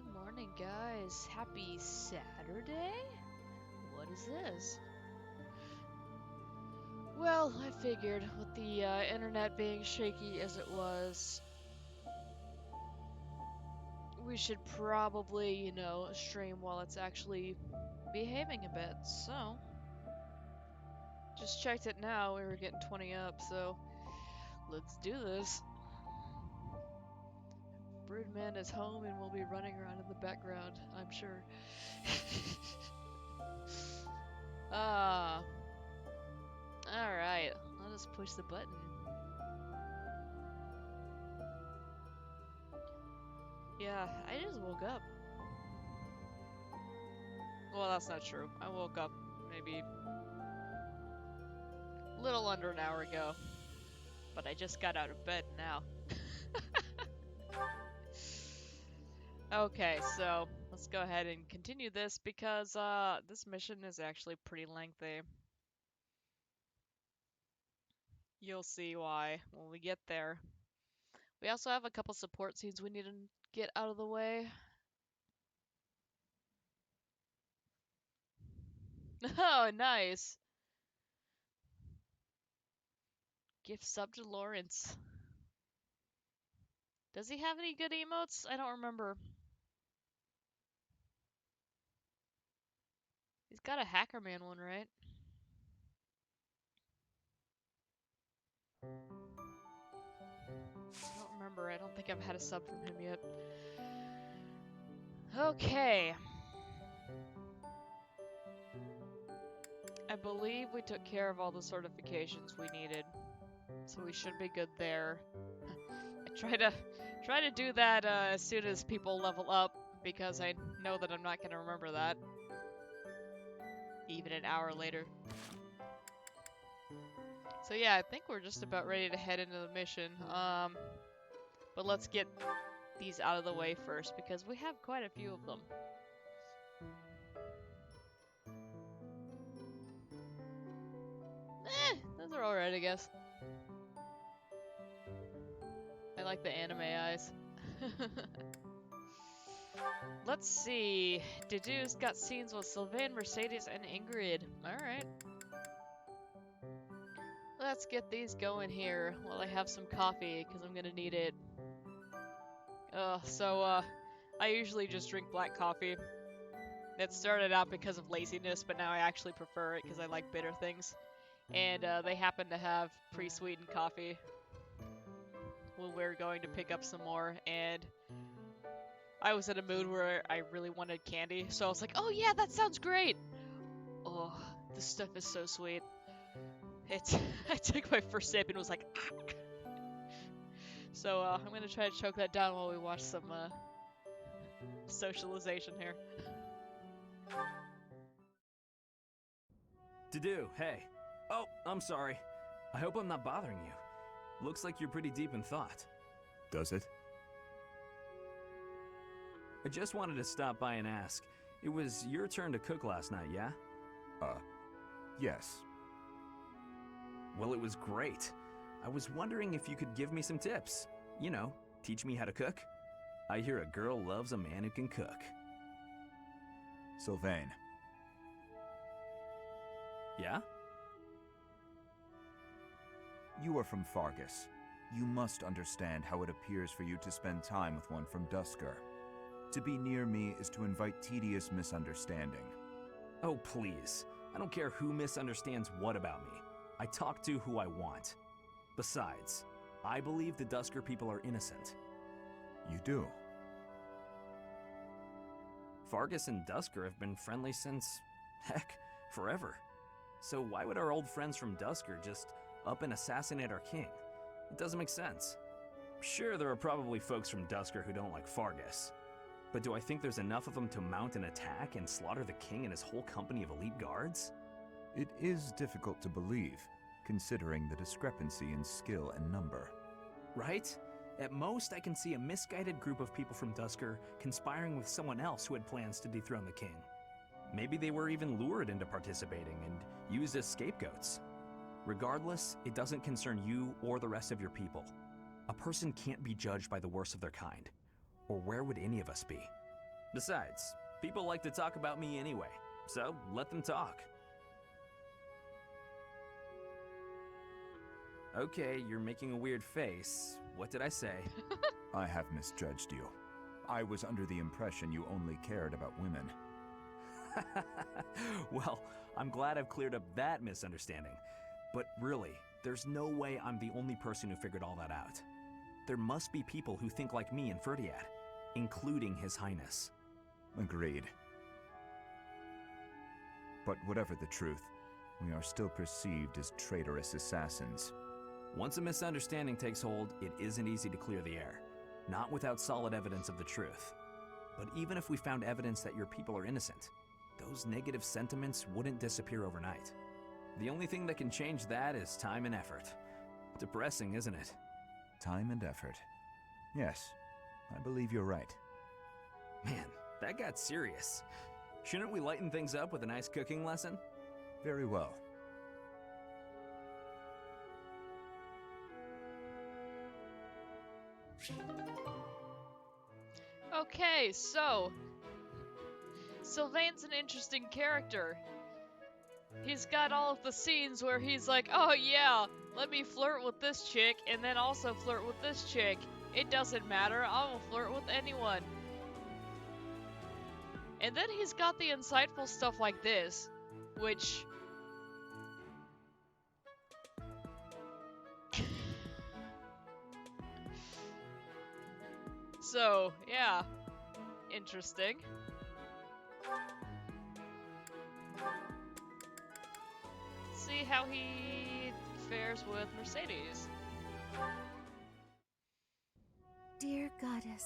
Good morning, guys. Happy Saturday? What is this? Well, I figured with the internet being shaky as it was, we should probably, stream while it's actually behaving a bit. So, just checked it now. We were getting 20 up, so let's do this. Broodman is home and will be running around in the background, I'm sure. Ah. Alright, let us push the button. Yeah, I just woke up. Well, that's not true. I woke up maybe a little under an hour ago. But I just got out of bed now. Okay, so let's go ahead and continue this because this mission is actually pretty lengthy. You'll see why when we get there. We also have a couple support scenes we need to get out of the way. Oh, nice. Gift sub to Lawrence. Does he have any good emotes? I don't remember. He's got a Hacker Man one, right? I don't remember. I don't think I've had a sub from him yet. Okay. I believe we took care of all the certifications we needed. So we should be good there. I try to do that as soon as people level up because I know that I'm not going to remember that even an hour later. So yeah, I think we're just about ready to head into the mission. But let's get these out of the way first because we have quite a few of them. Those are alright, I guess. I like the anime eyes. Let's see. Dedu's got scenes with Sylvain, Mercedes, and Ingrid. Alright. Let's get these going here while I have some coffee, because I'm gonna need it. I usually just drink black coffee. It started out because of laziness, but now I actually prefer it because I like bitter things. And they happen to have pre-sweetened coffee when we were going to pick up some more, and I was in a mood where I really wanted candy, so I was like, oh yeah, that sounds great! Oh, this stuff is so sweet. I took my first sip and was like, ah. So I'm gonna try to choke that down while we watch some socialization here. Dedu, hey. Oh, I'm sorry. I hope I'm not bothering you. Looks like you're pretty deep in thought. Does it? I just wanted to stop by and ask. It was your turn to cook last night, yeah? Yes. Well, it was great. I was wondering if you could give me some tips. You know, teach me how to cook. I hear a girl loves a man who can cook. Sylvain. Yeah? You are from Fargus. You must understand how it appears for you to spend time with one from Dusker. To be near me is to invite tedious misunderstanding. Oh, please. I don't care who misunderstands what about me. I talk to who I want. Besides, I believe the Dusker people are innocent. You do? Fargus and Dusker have been friendly since, heck, forever. So why would our old friends from Dusker just up and assassinate our king? It doesn't make sense. Sure, there are probably folks from Dusker who don't like Fargus. But do I think there's enough of them to mount an attack and slaughter the king and his whole company of elite guards? It is difficult to believe, considering the discrepancy in skill and number. Right? At most, I can see a misguided group of people from Dusker conspiring with someone else who had plans to dethrone the king. Maybe they were even lured into participating and used as scapegoats. Regardless, it doesn't concern you or the rest of your people. A person can't be judged by the worst of their kind. Or where would any of us be? Besides, people like to talk about me anyway, so let them talk. Okay, you're making a weird face. What did I say? I have misjudged you. I was under the impression you only cared about women. Well, I'm glad I've cleared up that misunderstanding. But really, there's no way I'm the only person who figured all that out. There must be people who think like me in Ferdiad, including His Highness. Agreed. But whatever the truth, we are still perceived as traitorous assassins. Once a misunderstanding takes hold, it isn't easy to clear the air. Not without solid evidence of the truth. But even if we found evidence that your people are innocent, those negative sentiments wouldn't disappear overnight. The only thing that can change that is time and effort. Depressing, isn't it? Time and effort. Yes, I believe you're right. Man, that got serious. Shouldn't we lighten things up with a nice cooking lesson? Very well. Okay, so Sylvain's an interesting character. He's got all of the scenes where he's like, oh yeah, let me flirt with this chick and then also flirt with this chick. It doesn't matter, I will flirt with anyone. And then he's got the insightful stuff like this, which... So, yeah. Interesting. See how he fares with Mercedes. Dear Goddess,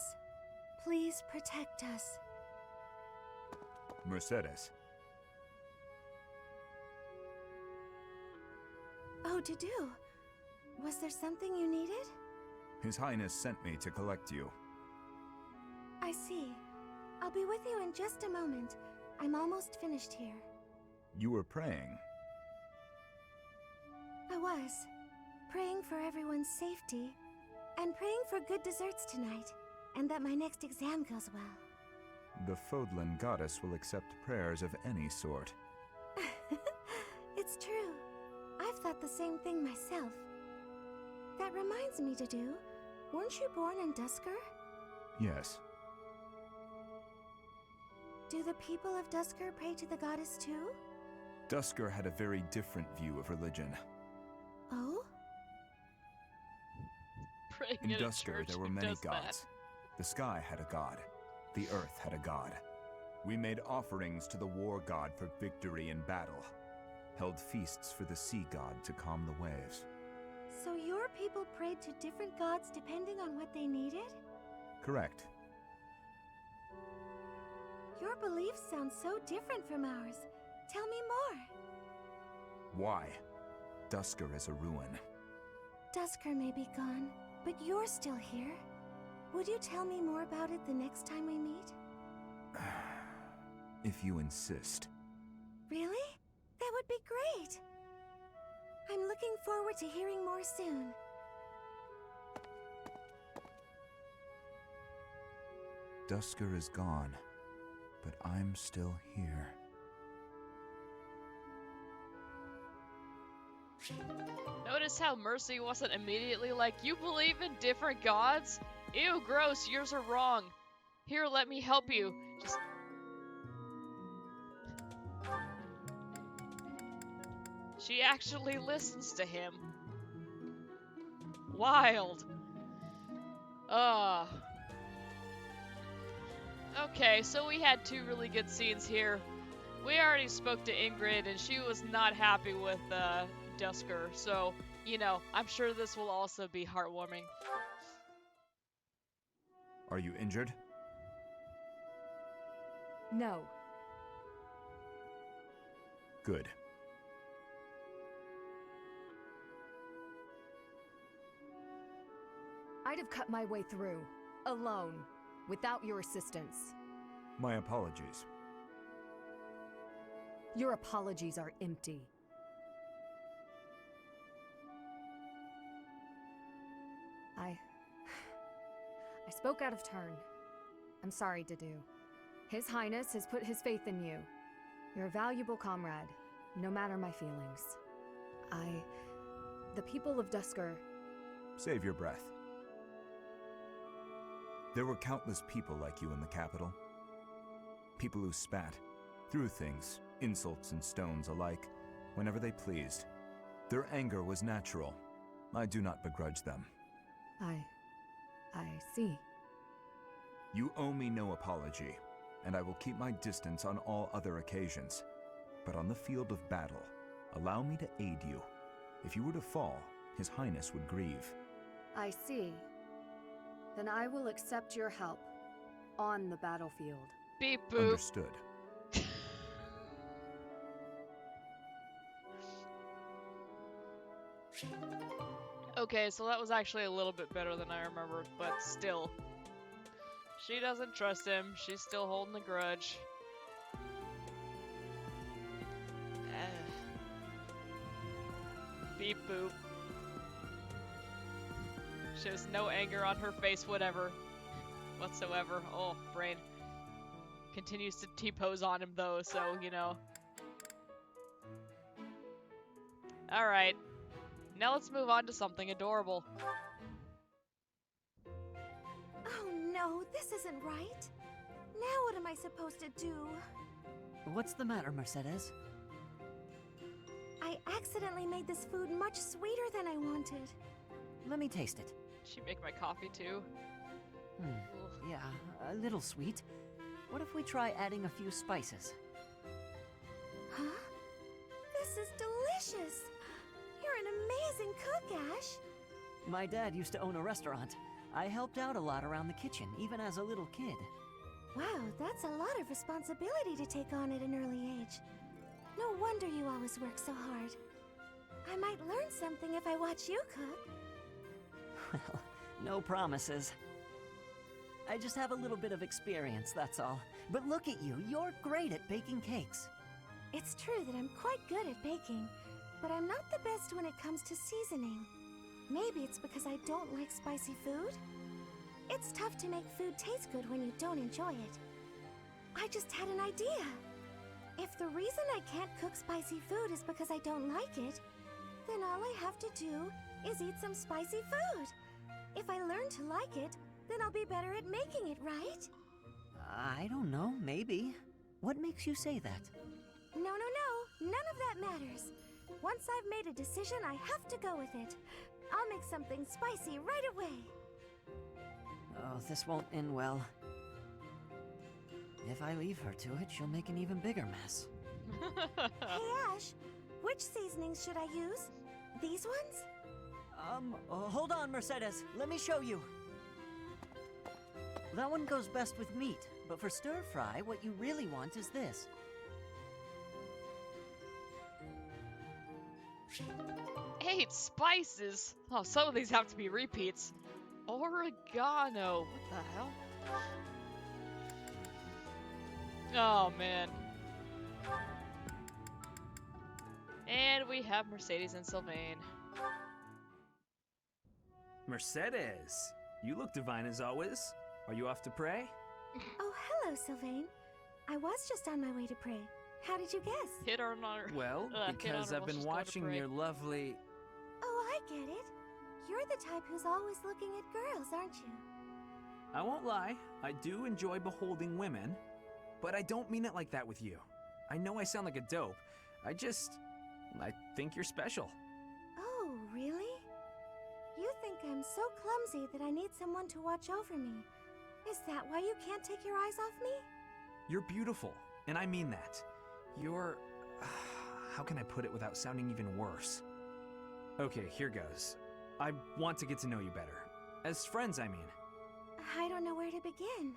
please protect us. Mercedes. Oh, Dudu. Was there something you needed? His Highness sent me to collect you. I see. I'll be with you in just a moment. I'm almost finished here. You were praying. I was. Praying for everyone's safety, and praying for good desserts tonight, and that my next exam goes well. The Fodlan goddess will accept prayers of any sort. It's true. I've thought the same thing myself. That reminds me, Dudu. Weren't you born in Duskur? Yes. Do the people of Duskur pray to the goddess too? Duskur had a very different view of religion. Oh? Praying In at a Duskur, church, there were who many does that? gods. The sky had a god. The earth had a god. We made offerings to the war god for victory in battle. Held feasts for the sea god to calm the waves. So your people prayed to different gods depending on what they needed? Correct. Your beliefs sound so different from ours. Tell me more. Why? Duskur is a ruin. Duskur may be gone, but you're still here. Would you tell me more about it the next time we meet? If you insist. Really? That would be great! I'm looking forward to hearing more soon. Duskur is gone, but I'm still here. Notice how Mercy wasn't immediately like, you believe in different gods? Ew, gross, yours are wrong. Here, let me help you. Just... She actually listens to him. Wild. Okay, so we had two really good scenes here. We already spoke to Ingrid, and she was not happy with Duskur, so, you know, I'm sure this will also be heartwarming. Are you injured? No. Good. I'd have cut my way through, alone, without your assistance. My apologies. Your apologies are empty. I spoke out of turn. I'm sorry, Dudu. His Highness has put his faith in you. You're a valuable comrade, no matter my feelings. The people of Dusker... Save your breath. There were countless people like you in the capital. People who spat, threw things, insults and stones alike, whenever they pleased. Their anger was natural. I do not begrudge them. I see. You owe me no apology, and I will keep my distance on all other occasions. But on the field of battle, allow me to aid you. If you were to fall, His Highness would grieve. I see. Then I will accept your help on the battlefield. Beep boop. Understood. Okay, so that was actually a little bit better than I remembered, but still. She doesn't trust him. She's still holding the grudge. Beep boop. Shows no anger on her face, whatever. Whatsoever. Oh, brain. Continues to T-pose on him though, so, you know. Alright. Now let's move on to something adorable. Oh no, this isn't right. Now what am I supposed to do? What's the matter, Mercedes? I accidentally made this food much sweeter than I wanted. Let me taste it. She make my coffee too. Yeah, a little sweet. What if we try adding a few spices? Huh? This is delicious. You're an amazing cook, Ash. My dad used to own a restaurant. I helped out a lot around the kitchen, even as a little kid. Wow, that's a lot of responsibility to take on at an early age. No wonder you always work so hard. I might learn something if I watch you cook. Well, no promises. I just have a little bit of experience, that's all. But look at you, you're great at baking cakes. It's true that I'm quite good at baking, but I'm not the best when it comes to seasoning. Maybe it's because I don't like spicy food? It's tough to make food taste good when you don't enjoy it. I just had an idea. If the reason I can't cook spicy food is because I don't like it, then all I have to do is eat some spicy food. If I learn to like it, then I'll be better at making it, right? I don't know, maybe. What makes you say that? No, none of that matters. Once I've made a decision, I have to go with it. I'll make something spicy right away. Oh, this won't end well. If I leave her to it, she'll make an even bigger mess. Hey Ash, which seasonings should I use? These ones? Hold on, Mercedes. Let me show you. That one goes best with meat, but for stir fry, what you really want is this. 8 spices? Oh, some of these have to be repeats. Oregano. What the hell? Oh, man. And we have Mercedes and Sylvain. Mercedes, you look divine as always. Are you off to pray? Oh, hello, Sylvain. I was just on my way to pray. How did you guess? Hit her on her. Well, hit on because her I've while been she's going to watching pray. your lovely... Oh, I get it. You're the type who's always looking at girls, aren't you? I won't lie, I do enjoy beholding women, but I don't mean it like that with you. I know I sound like a dope. I think you're special. Oh, really? You think I'm so clumsy that I need someone to watch over me. Is that why you can't take your eyes off me? You're beautiful, and I mean that. You're... how can I put it without sounding even worse? Okay, here goes. I want to get to know you better. As friends, I mean. I don't know where to begin.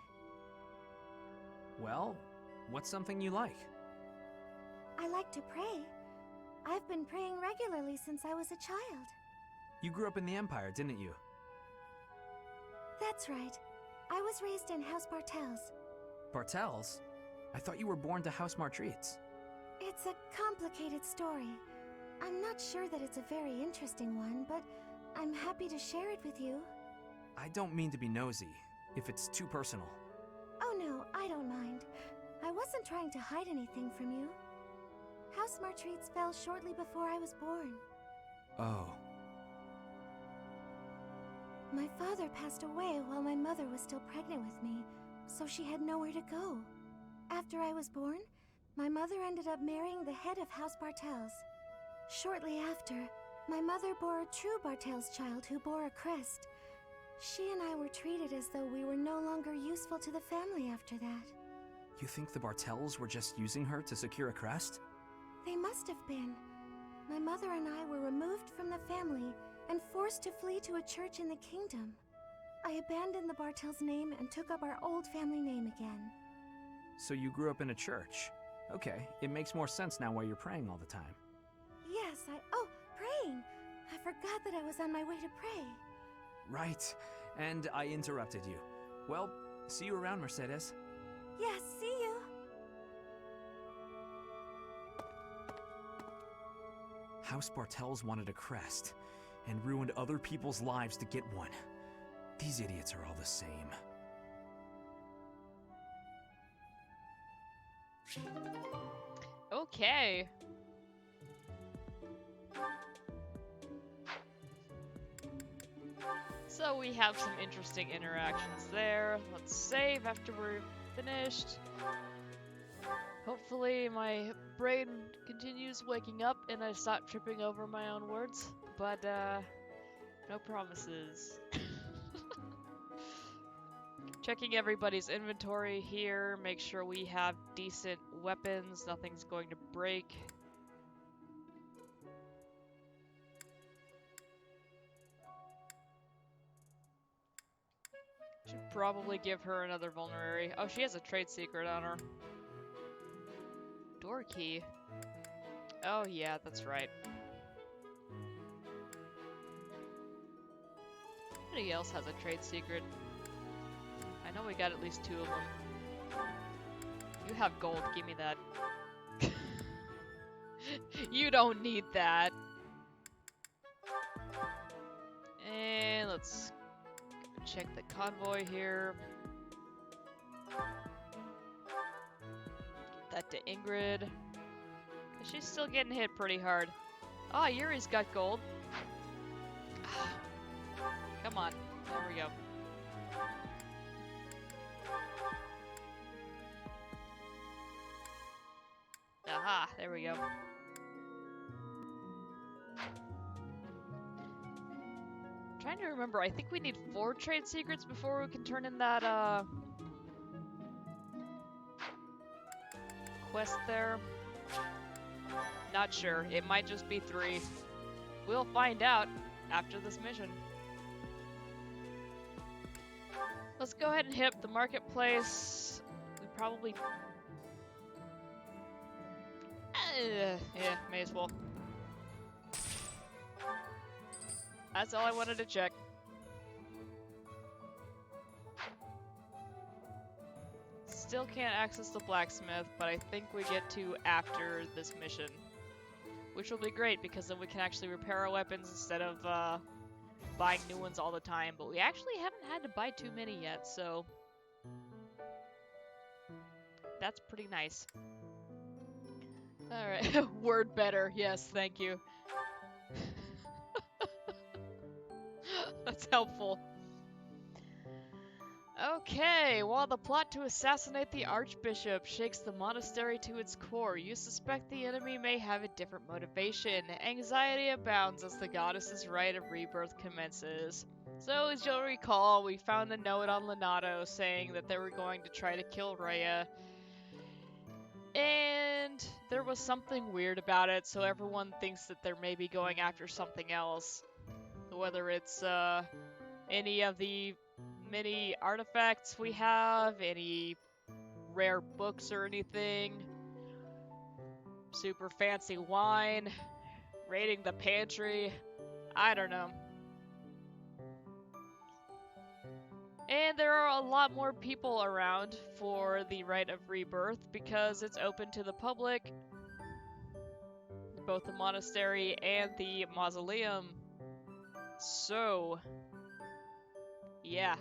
Well, what's something you like? I like to pray. I've been praying regularly since I was a child. You grew up in the Empire, didn't you? That's right. I was raised in House Bartels. Bartels? I thought you were born to House Martreats. It's a complicated story. I'm not sure that it's a very interesting one, but I'm happy to share it with you. I don't mean to be nosy, if it's too personal. Oh no, I don't mind. wasn't trying to hide anything from you. House Martreats fell shortly before I was born. Oh. My father passed away while my mother was still pregnant with me, so she had nowhere to go. After I was born, my mother ended up marrying the head of House Bartels. Shortly after, my mother bore a true Bartels child who bore a crest. She and I were treated as though we were no longer useful to the family after that. You think the Bartels were just using her to secure a crest? They must have been. My mother and I were removed from the family and forced to flee to a church in the kingdom. I abandoned the Bartels name and took up our old family name again. So you grew up in a church. Okay, it makes more sense now why you're praying all the time. Yes, oh, praying! I forgot that I was on my way to pray. Right, and I interrupted you. Well, see you around, Mercedes. Yes, see you! House Bartels wanted a crest, and ruined other people's lives to get one. These idiots are all the same. Okay. So we have some interesting interactions there. Let's save after we're finished. Hopefully my brain continues waking up and I stop tripping over my own words, but no promises. Checking everybody's inventory here, make sure we have decent weapons, nothing's going to break. Should probably give her another vulnerary. Oh, she has a trade secret on her. Door key. Oh yeah, that's right. Anybody else has a trade secret? I know we got at least 2 of them. You have gold, give me that. You don't need that. And let's check the convoy here. Get that to Ingrid. She's still getting hit pretty hard. Ah, Yuri's got gold. Come on. There we go. Aha, there we go. Trying to remember, I think we need 4 trade secrets before we can turn in that, quest there. Not sure, it might just be 3. We'll find out after this mission. Let's go ahead and hit up the marketplace. We probably... yeah, may as well. That's all I wanted to check. Still can't access the blacksmith, but I think we get to after this mission. Which will be great, because then we can actually repair our weapons instead of buying new ones all the time. But we actually haven't had to buy too many yet, so... that's pretty nice. Alright, word better. Yes, thank you. That's helpful. Okay, while the plot to assassinate the Archbishop shakes the monastery to its core, you suspect the enemy may have a different motivation. Anxiety abounds as the goddess's rite of rebirth commences. So, as you'll recall, we found a note on Lenato saying that they were going to try to kill Rhea. And there was something weird about it, so everyone thinks that they're maybe going after something else. Whether it's any of the many artifacts we have, any rare books or anything, super fancy wine, raiding the pantry, I don't know. And there are a lot more people around for the Rite of Rebirth because it's open to the public, both the monastery and the mausoleum. So, yeah.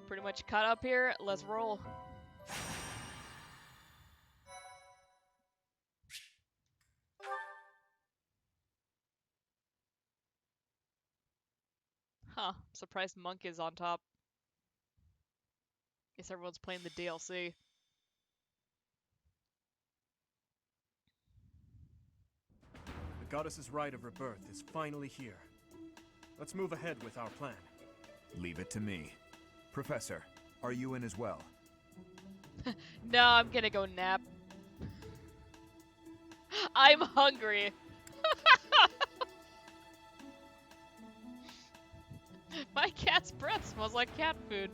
Pretty much caught up here. Let's roll. Huh. Surprised Monk is on top. Guess everyone's playing the DLC. The goddess's rite of rebirth is finally here. Let's move ahead with our plan. Leave it to me. Professor, are you in as well? No, I'm gonna go nap. I'm hungry. My cat's breath smells like cat food.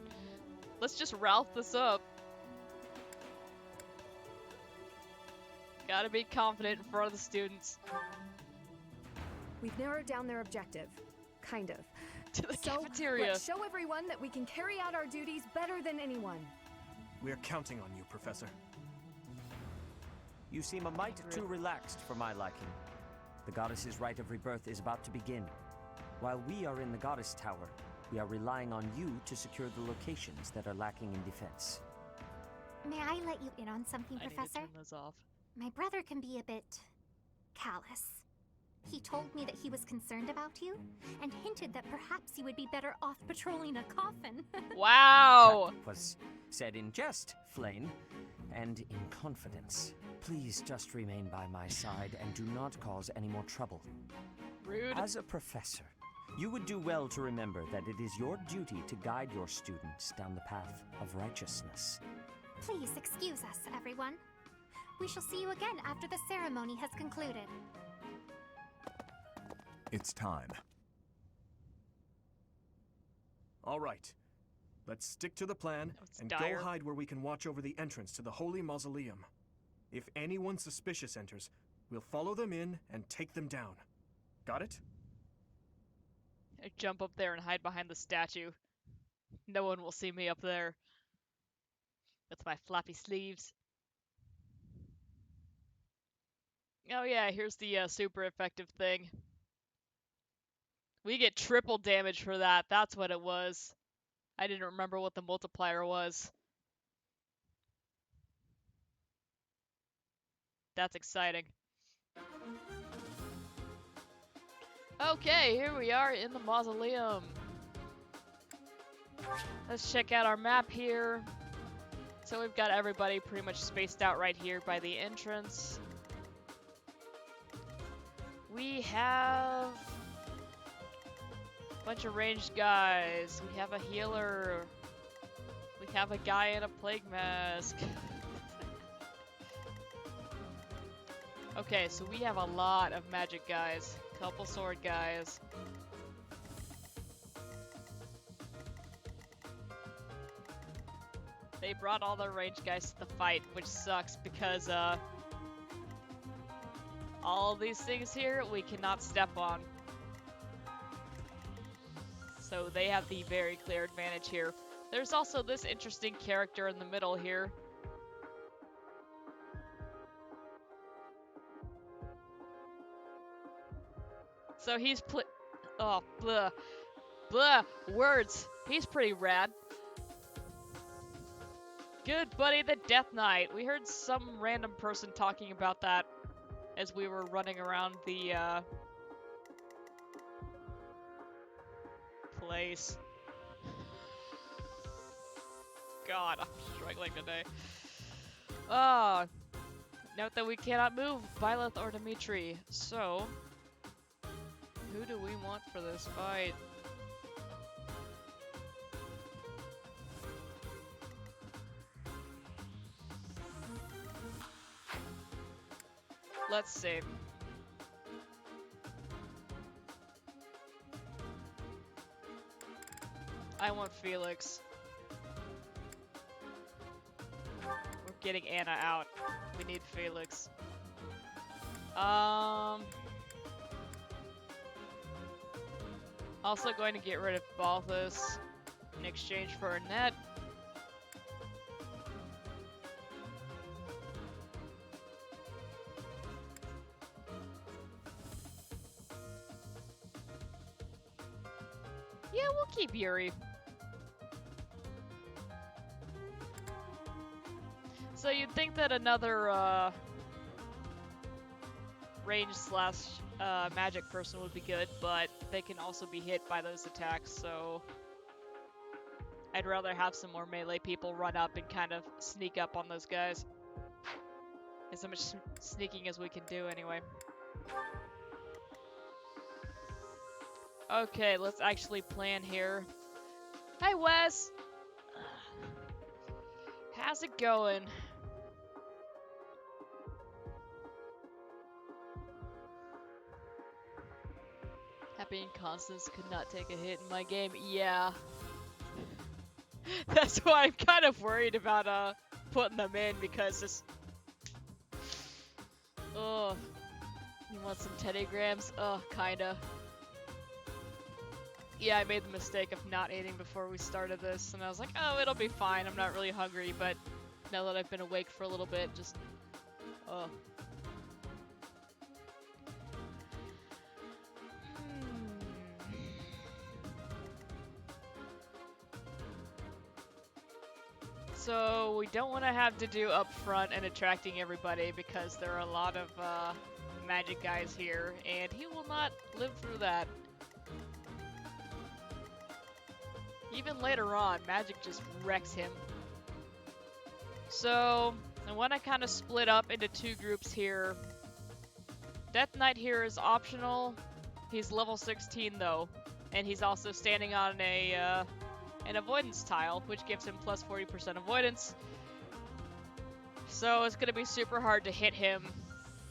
Let's just Ralph this up. Gotta be confident in front of the students. We've narrowed down their objective. Kind of. To the So, cafeteria. let's show everyone that we can carry out our duties better than anyone. We're counting on you, Professor. You seem a mite too relaxed for my liking. The goddess's rite of rebirth is about to begin. While we are in the goddess tower, we are relying on you to secure the locations that are lacking in defense. May I let you in on something, I need to Professor? turn those off. My brother can be a bit callous. He told me that he was concerned about you and hinted that perhaps you would be better off patrolling a coffin. Wow! That was said in jest, Flame, and in confidence. Please just remain by my side and do not cause any more trouble. Rude. As a professor, you would do well to remember that it is your duty to guide your students down the path of righteousness. Please excuse us, everyone. We shall see you again after the ceremony has concluded. It's time. All right. Let's stick to the plan It's and dire. go hide where we can watch over the entrance to the Holy Mausoleum. If anyone suspicious enters, we'll follow them in and take them down. Got it? I jump up there and hide behind the statue. No one will see me up there. With my floppy sleeves. Oh yeah, here's the super effective thing. We get triple damage for that. That's what it was. I didn't remember what the multiplier was. That's exciting. Okay, here we are in the mausoleum. Let's check out our map here. So we've got everybody pretty much spaced out right here by the entrance. We have a bunch of ranged guys. We have a healer. We have a guy in a plague mask. Okay, so we have a lot of magic guys. Couple sword guys. They brought all the ranged guys to the fight, which sucks because all these things here we cannot step on. So they have the very clear advantage here. There's also this interesting character in the middle here. So he's oh, blah. Blah. Words. He's pretty rad. Good buddy, the Death Knight. We heard some random person talking about that as we were running around the place. God, I'm struggling today. Note that we cannot move Byleth or Dimitri. So, who do we want for this fight? Let's see. I want Felix. We're getting Anna out. We need Felix. Also going to get rid of Balthus in exchange for a net. Yeah, we'll keep Yuri. So you'd think that another range slash magic person would be good, but they can also be hit by those attacks, so I'd rather have some more melee people run up and kind of sneak up on those guys. As much sneaking as we can do anyway. Okay, let's actually plan here. Hey Wes! How's it going? Happy and Constance could not take a hit in my game. Yeah. That's why I'm kind of worried about putting them in, because this... Ugh. You want some teddygrams? Ugh, kinda. Yeah, I made the mistake of not eating before we started this, and I was like, oh, it'll be fine, I'm not really hungry, but now that I've been awake for a little bit, just... Ugh. So we don't want to have to do up front and attracting everybody, because there are a lot of magic guys here, and he will not live through that. Even later on, magic just wrecks him. So I want to kind of split up into two groups here. Death Knight here is optional. He's level 16 though, and he's also standing on a an avoidance tile, which gives him plus 40% avoidance. So it's going to be super hard to hit him.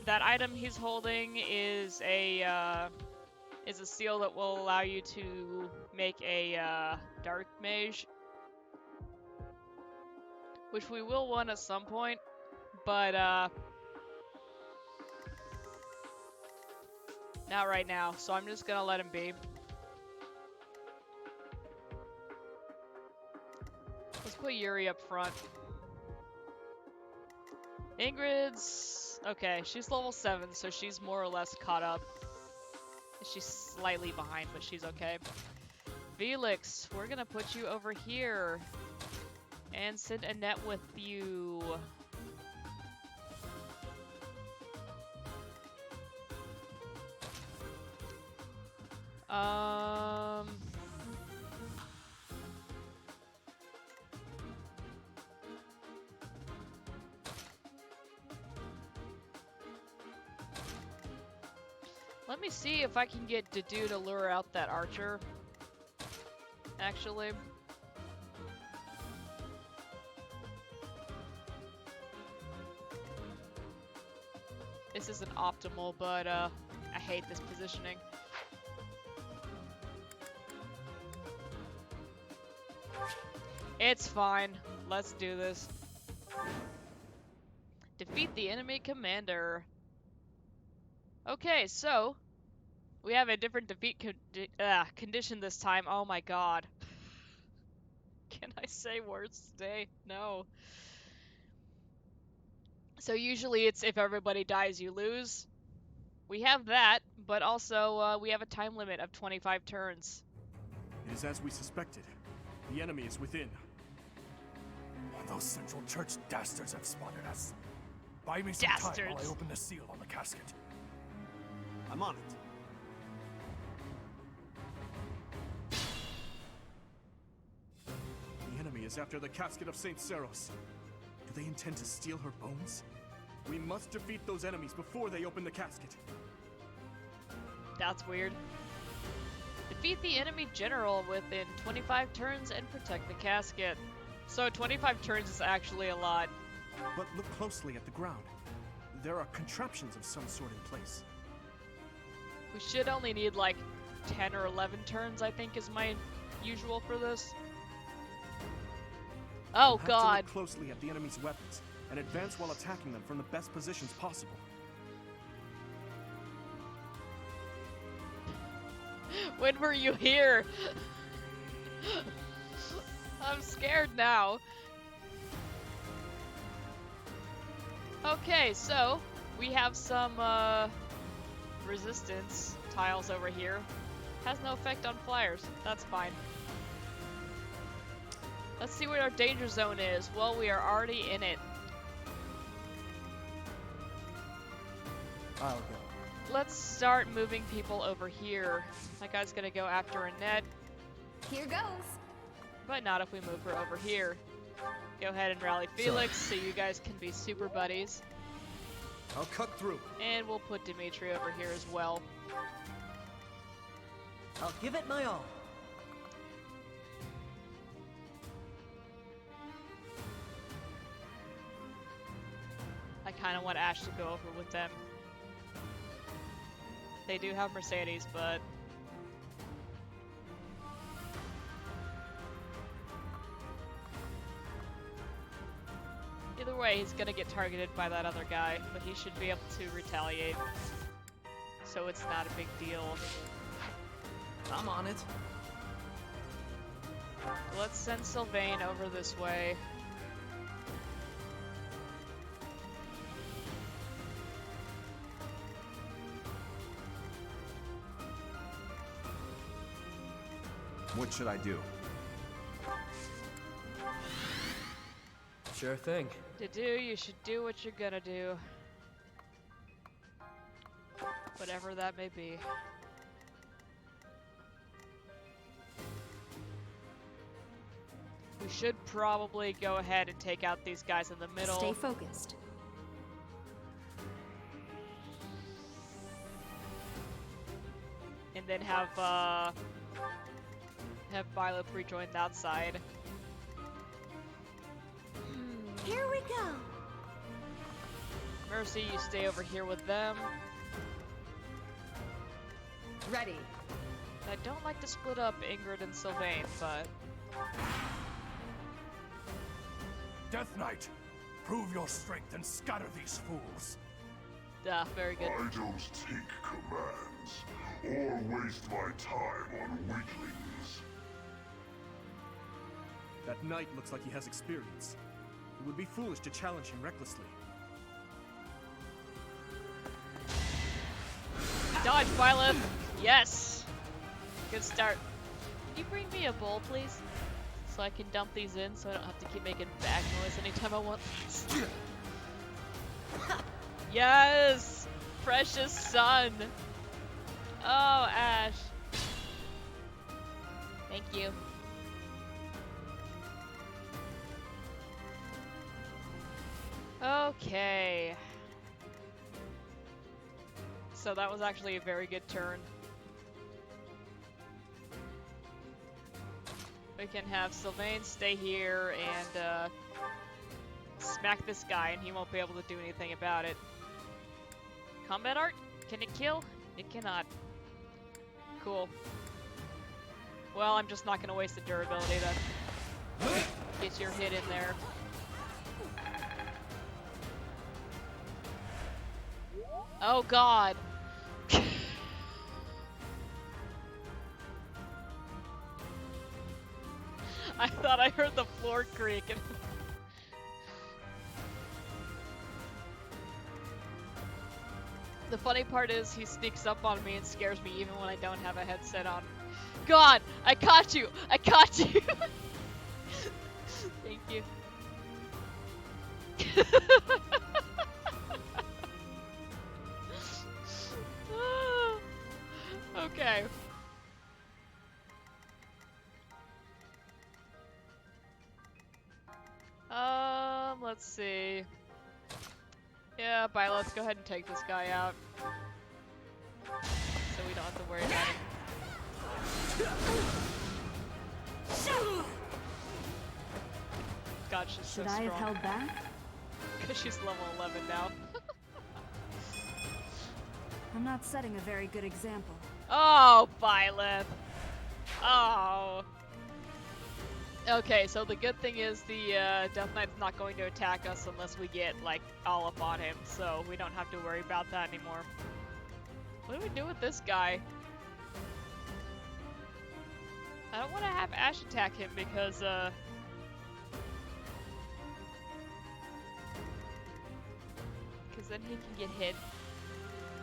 That item he's holding is a seal that will allow you to make a dark mage, which we will want at some point, but not right now. So I'm just gonna let him be. Let's put Yuri up front. Ingrid's... okay, she's level 7, so she's more or less caught up. She's slightly behind, but she's okay. Felix, we're gonna put you over here. And send Annette with you. Let me see if I can get Dedu to lure out that archer. Actually. This isn't optimal, but I hate this positioning. It's fine. Let's do this. Defeat the enemy commander. Okay, so we have a different defeat condition this time. Oh my god. Can I say words today? No. So usually it's if everybody dies, you lose. We have that, but also we have a time limit of 25 turns. It is as we suspected. The enemy is within. Those Central Church dastards have spotted us. Buy me some time while I open the seal on the casket. I'm on it. The enemy is after the casket of St. Seros. Do they intend to steal her bones? We must defeat those enemies before they open the casket. That's weird. Defeat the enemy general within 25 turns and protect the casket. So 25 turns is actually a lot. But look closely at the ground. There are contraptions of some sort in place. We should only need like 10 or 11 turns, I think, is my usual for this. Oh god. Have to look closely at the enemy's weapons and advance while attacking them from the best positions possible. When were you here? I'm scared now. Okay, so we have some resistance tiles over here. Has no effect on flyers. That's fine. Let's see what our danger zone is. Well, we are already in it. I'll go. Let's start moving people over here. That guy's gonna go after Annette, Here goes. but not if we move her over here. Go ahead and rally Felix so you guys can be super buddies. I'll cut through. And we'll put Dimitri over here as well. I'll give it my all. I kind of want Ash to go over with them. They do have Mercedes, but... Either way, he's gonna get targeted by that other guy, but he should be able to retaliate. So it's not a big deal. I'm on it. Let's send Sylvain over this way. What should I do? Sure thing. To do, you should do what you're gonna do. Whatever that may be. We should probably go ahead and take out these guys in the middle. Stay focused. And then have Violet rejoin that side. Here we go. Mercy, you stay over here with them. Ready. I don't like to split up Ingrid and Sylvain, but... Death Knight, prove your strength and scatter these fools. Duh, very good. I don't take commands or waste my time on weaklings. That knight looks like he has experience. It would be foolish to challenge him recklessly. Dodge, Violet! Yes! Good start. Can you bring me a bowl, please? So I can dump these in so I don't have to keep making bag noise anytime I want these. Yes! Precious son! Oh, Ash. Thank you. Okay. So that was actually a very good turn. We can have Sylvain stay here and smack this guy and he won't be able to do anything about it. Combat art? Can it kill? It cannot. Cool. Well, I'm just not going to waste the durability then. Get your hit in there. Oh god. I thought I heard the floor creak. The funny part is he sneaks up on me and scares me even when I don't have a headset on. God, I caught you! I caught you! Thank you. Okay. Let's see. Yeah, bye, let's go ahead and take this guy out. So we don't have to worry about him. God, she's so Should I strong. have held back? Because she's level 11 now. I'm not setting a very good example. Oh, Violet. Oh. Okay, so the good thing is the Death Knight's not going to attack us unless we get, like, all up on him, so we don't have to worry about that anymore. What do we do with this guy? I don't want to have Ash attack him because, then he can get hit.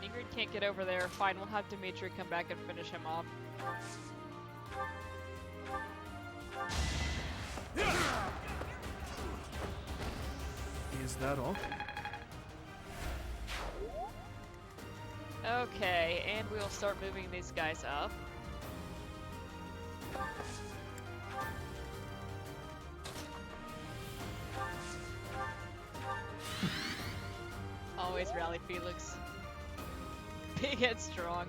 Ingrid can't get over there. Fine, we'll have Dimitri come back and finish him off. Is that all? Okay, and we'll start moving these guys up. Always rally Felix. Big and strong.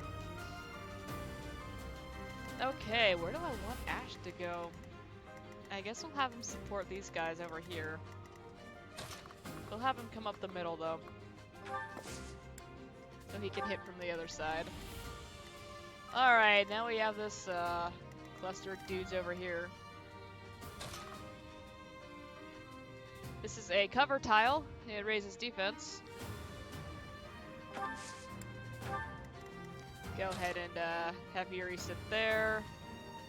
Okay, where do I want Ash to go? I guess we'll have him support these guys over here. We'll have him come up the middle though. So he can hit from the other side. Alright, now we have this cluster of dudes over here. This is a cover tile. It raises defense. Go ahead and have Yuri sit there.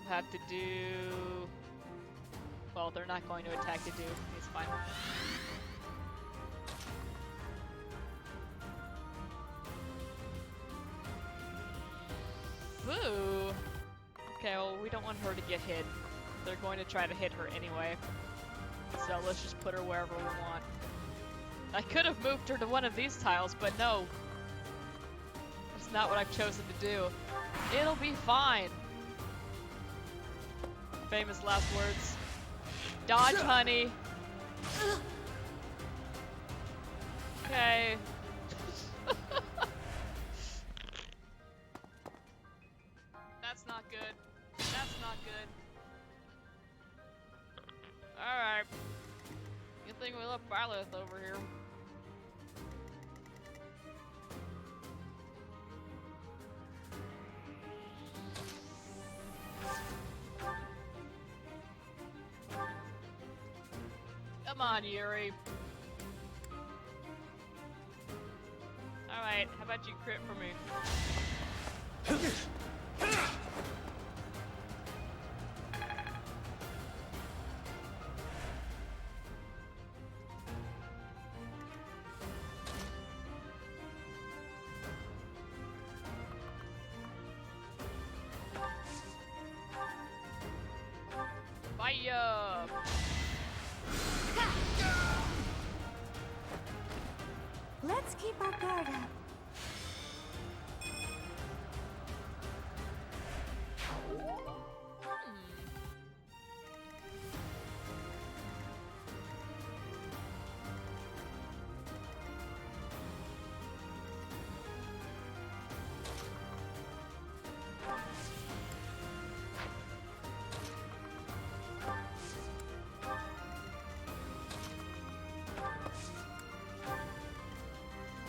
We'll have to do... Well, they're not going to attack to do. He's fine. Woo! Okay, well, we don't want her to get hit. They're going to try to hit her anyway. So let's just put her wherever we want. I could have moved her to one of these tiles, but no. That's not what I've chosen to do. It'll be fine. Famous last words. Dodge, honey. Okay. That's not good. That's not good. Alright. Good thing we left Byleth over here. Come on, Yuri. Alright, how about you crit for me? Fire! Let's keep our guard up.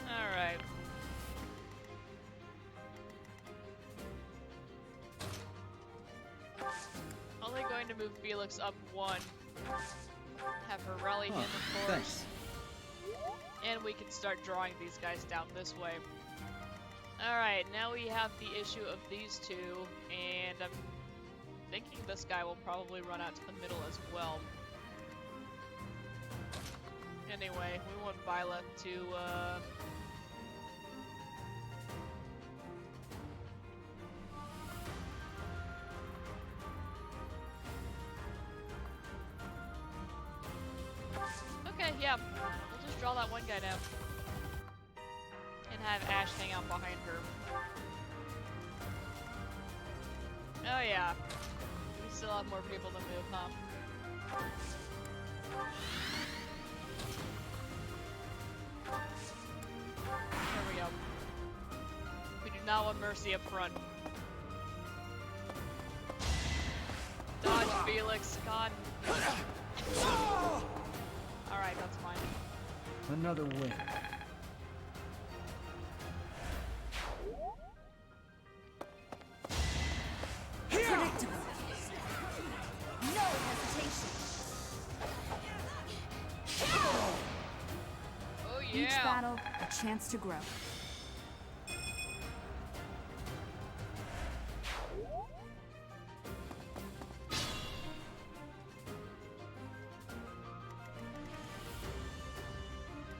Alright. Only going to move Felix up one. Have her rally him, of course. And we can start drawing these guys down this way. Alright, now we have the issue of these two, and I'm thinking this guy will probably run out to the middle as well. Anyway, we want Violet to, Okay, yeah. We'll just draw that one guy down. And have Ash hang out behind her. Oh yeah. We still have more people to move, huh? There we go. We do not want Mercy up front. Dodge, Felix. God. Alright, that's fine. Another win. Predictable. No hesitation. Oh yeah. Each battle, a chance to grow.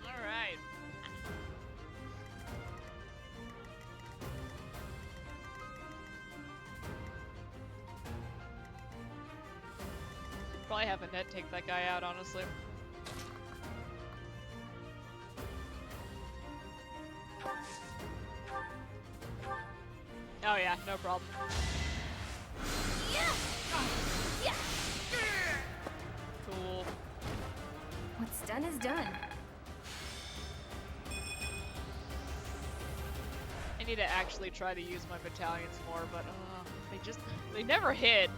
Alright. Probably have a net take that guy out, honestly. Oh yeah, no problem. Cool. What's done is done. I need to actually try to use my battalions more, but they never hit.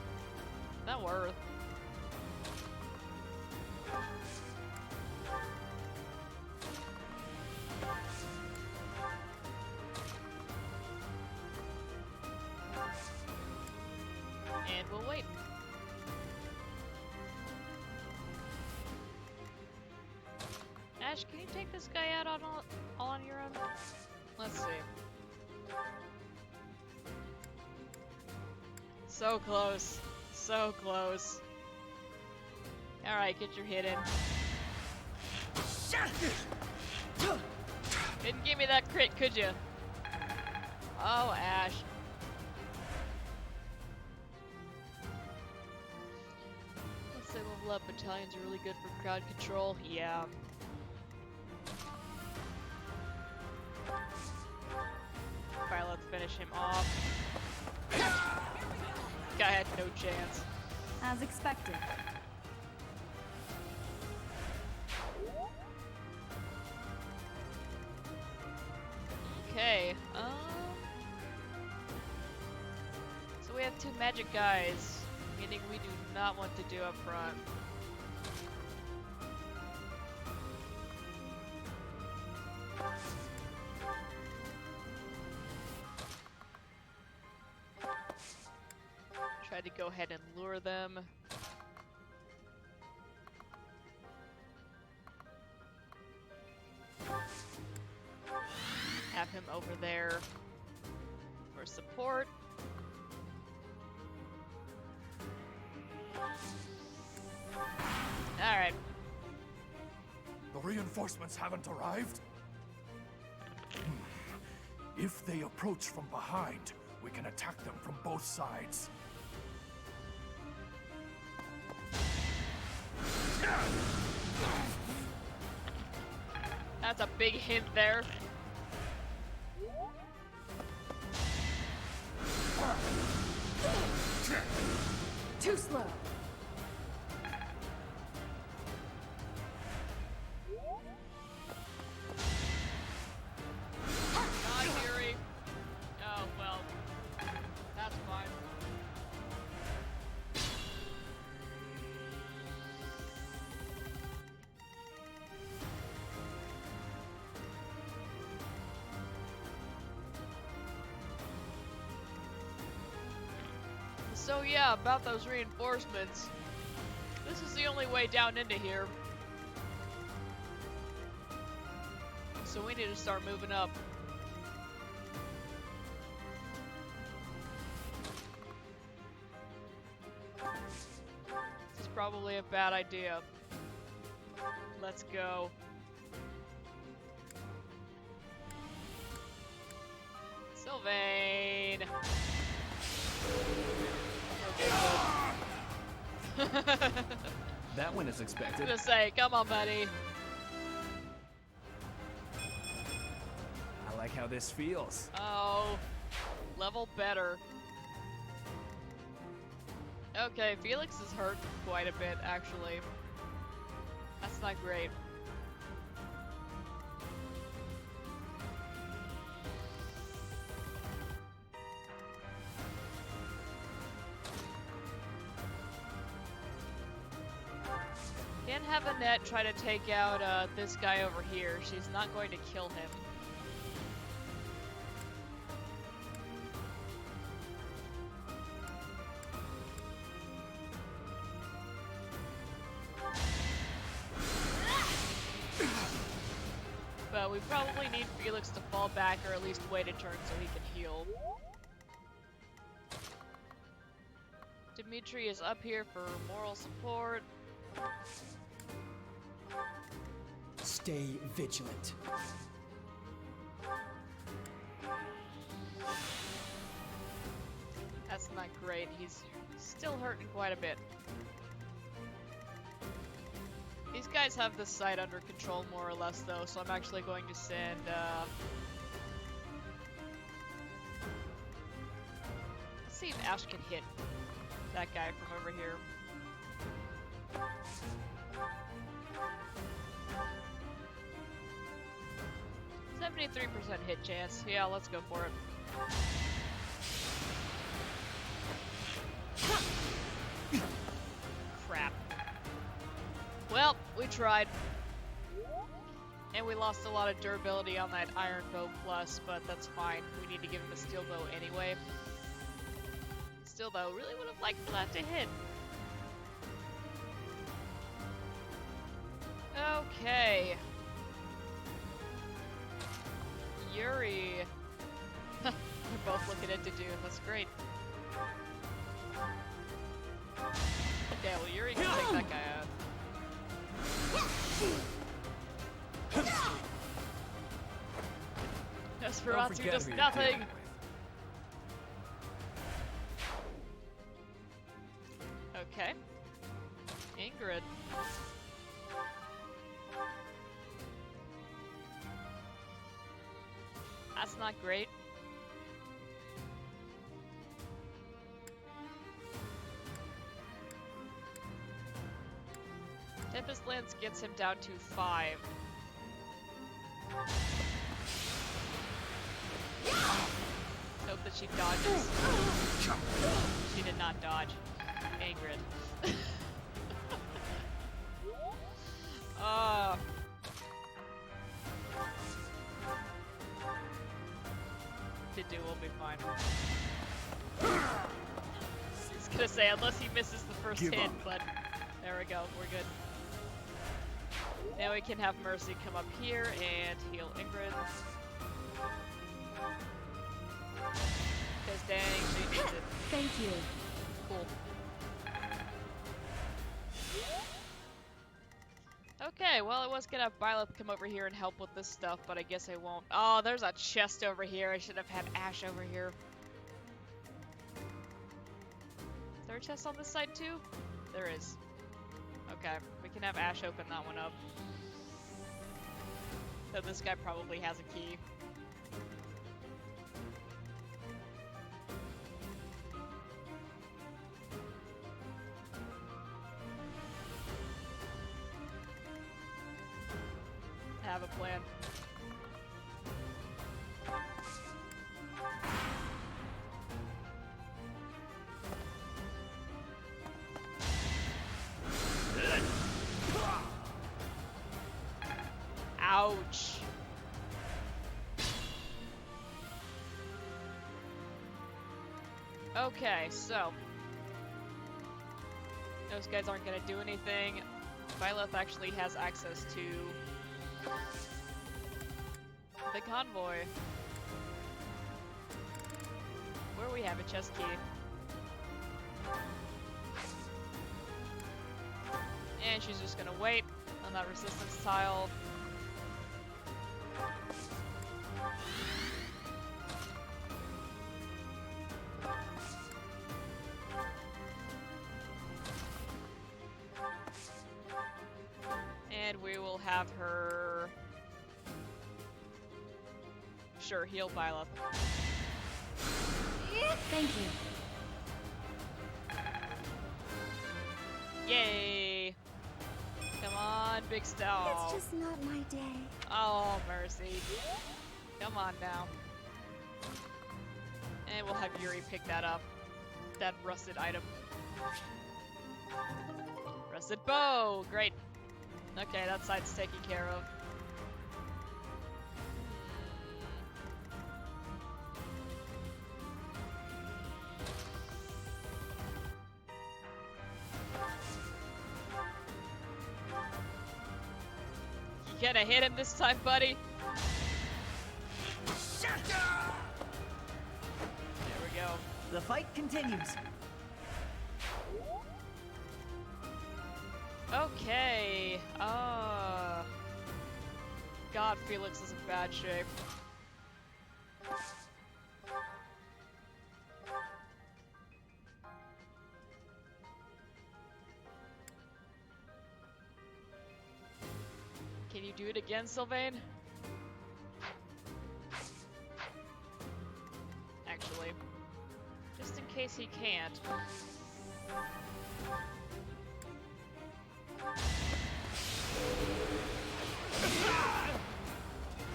Not worth. And we'll wait. Ash, can you take this guy out on all on your own? Let's see. So close. So close. Alright, get your hit in. Didn't give me that crit, could you? Oh, Ash. Let's say level up battalions are really good for crowd control. Yeah. Alright, let's finish him off. Guy had no chance. As expected. Okay, so we have two magic guys, meaning we do not want to do up front. Try to go ahead and lure them. Have him over there for support. Alright. The reinforcements haven't arrived? If they approach from behind, we can attack them from both sides. That's a big hint there. Too slow. Not Fury. Oh, well. That's fine. So yeah, about those reinforcements. This is the only way down into here. So we need to start moving up. This is probably a bad idea. Let's go. Sylvain! That one is I expected. was gonna say, come on, buddy. I like how this feels. Oh, level better. Okay, Felix is hurt quite a bit, actually. That's not great. Can't have Annette try to take out this guy over here. She's not going to kill him. But we probably need Felix to fall back or at least wait a turn so he can heal. Dimitri is up here for moral support. Stay vigilant. That's not great. He's still hurting quite a bit. These guys have this site under control more or less though, so I'm actually going to send Let's see if Ash can hit that guy from over here. 73% hit chance. Yeah, let's go for it. Crap. Well, we tried. And we lost a lot of durability on that Iron Bow Plus, but that's fine. We need to give him a Steel Bow anyway. Still though, really would have liked for that to hit. Okay. Yuri. They're both looking at Dedue. That's great. Okay, well Yuri can take that guy out. Nosferatu does nothing! Okay. Ingrid. That's not great. Tempest Lance gets him down to 5. Hope that she dodges. She did not dodge. Ingrid. Dedue will be fine. I was gonna say, unless he misses the first hit, but there we go, we're good. Now we can have Mercy come up here and heal Ingrid. Because dang, she needs it. Thank you. Cool. Okay, well I was gonna have Byleth come over here and help with this stuff, but I guess I won't. Oh, there's a chest over here. I should have had Ash over here. Is there a chest on this side too? There is. Okay, we can have Ash open that one up. So this guy probably has a key. Have a plan. Ouch. Okay, so those guys aren't gonna do anything. Byleth actually has access to the convoy, where we have a chest key. And she's just gonna wait on that resistance tile. And we will have her... Sure, heal Byleth. Thank you. Yay! Come on, big star. It's just not my day. Oh, mercy. Come on now. And we'll have Yuri pick that up. That rusted item. Rusted bow! Great. Okay, that side's taken care of. You gonna hit him this time, buddy? There we go. The fight continues. Okay. God, Felix is in bad shape. Can you do it again, Sylvain? Actually. Just in case he can't.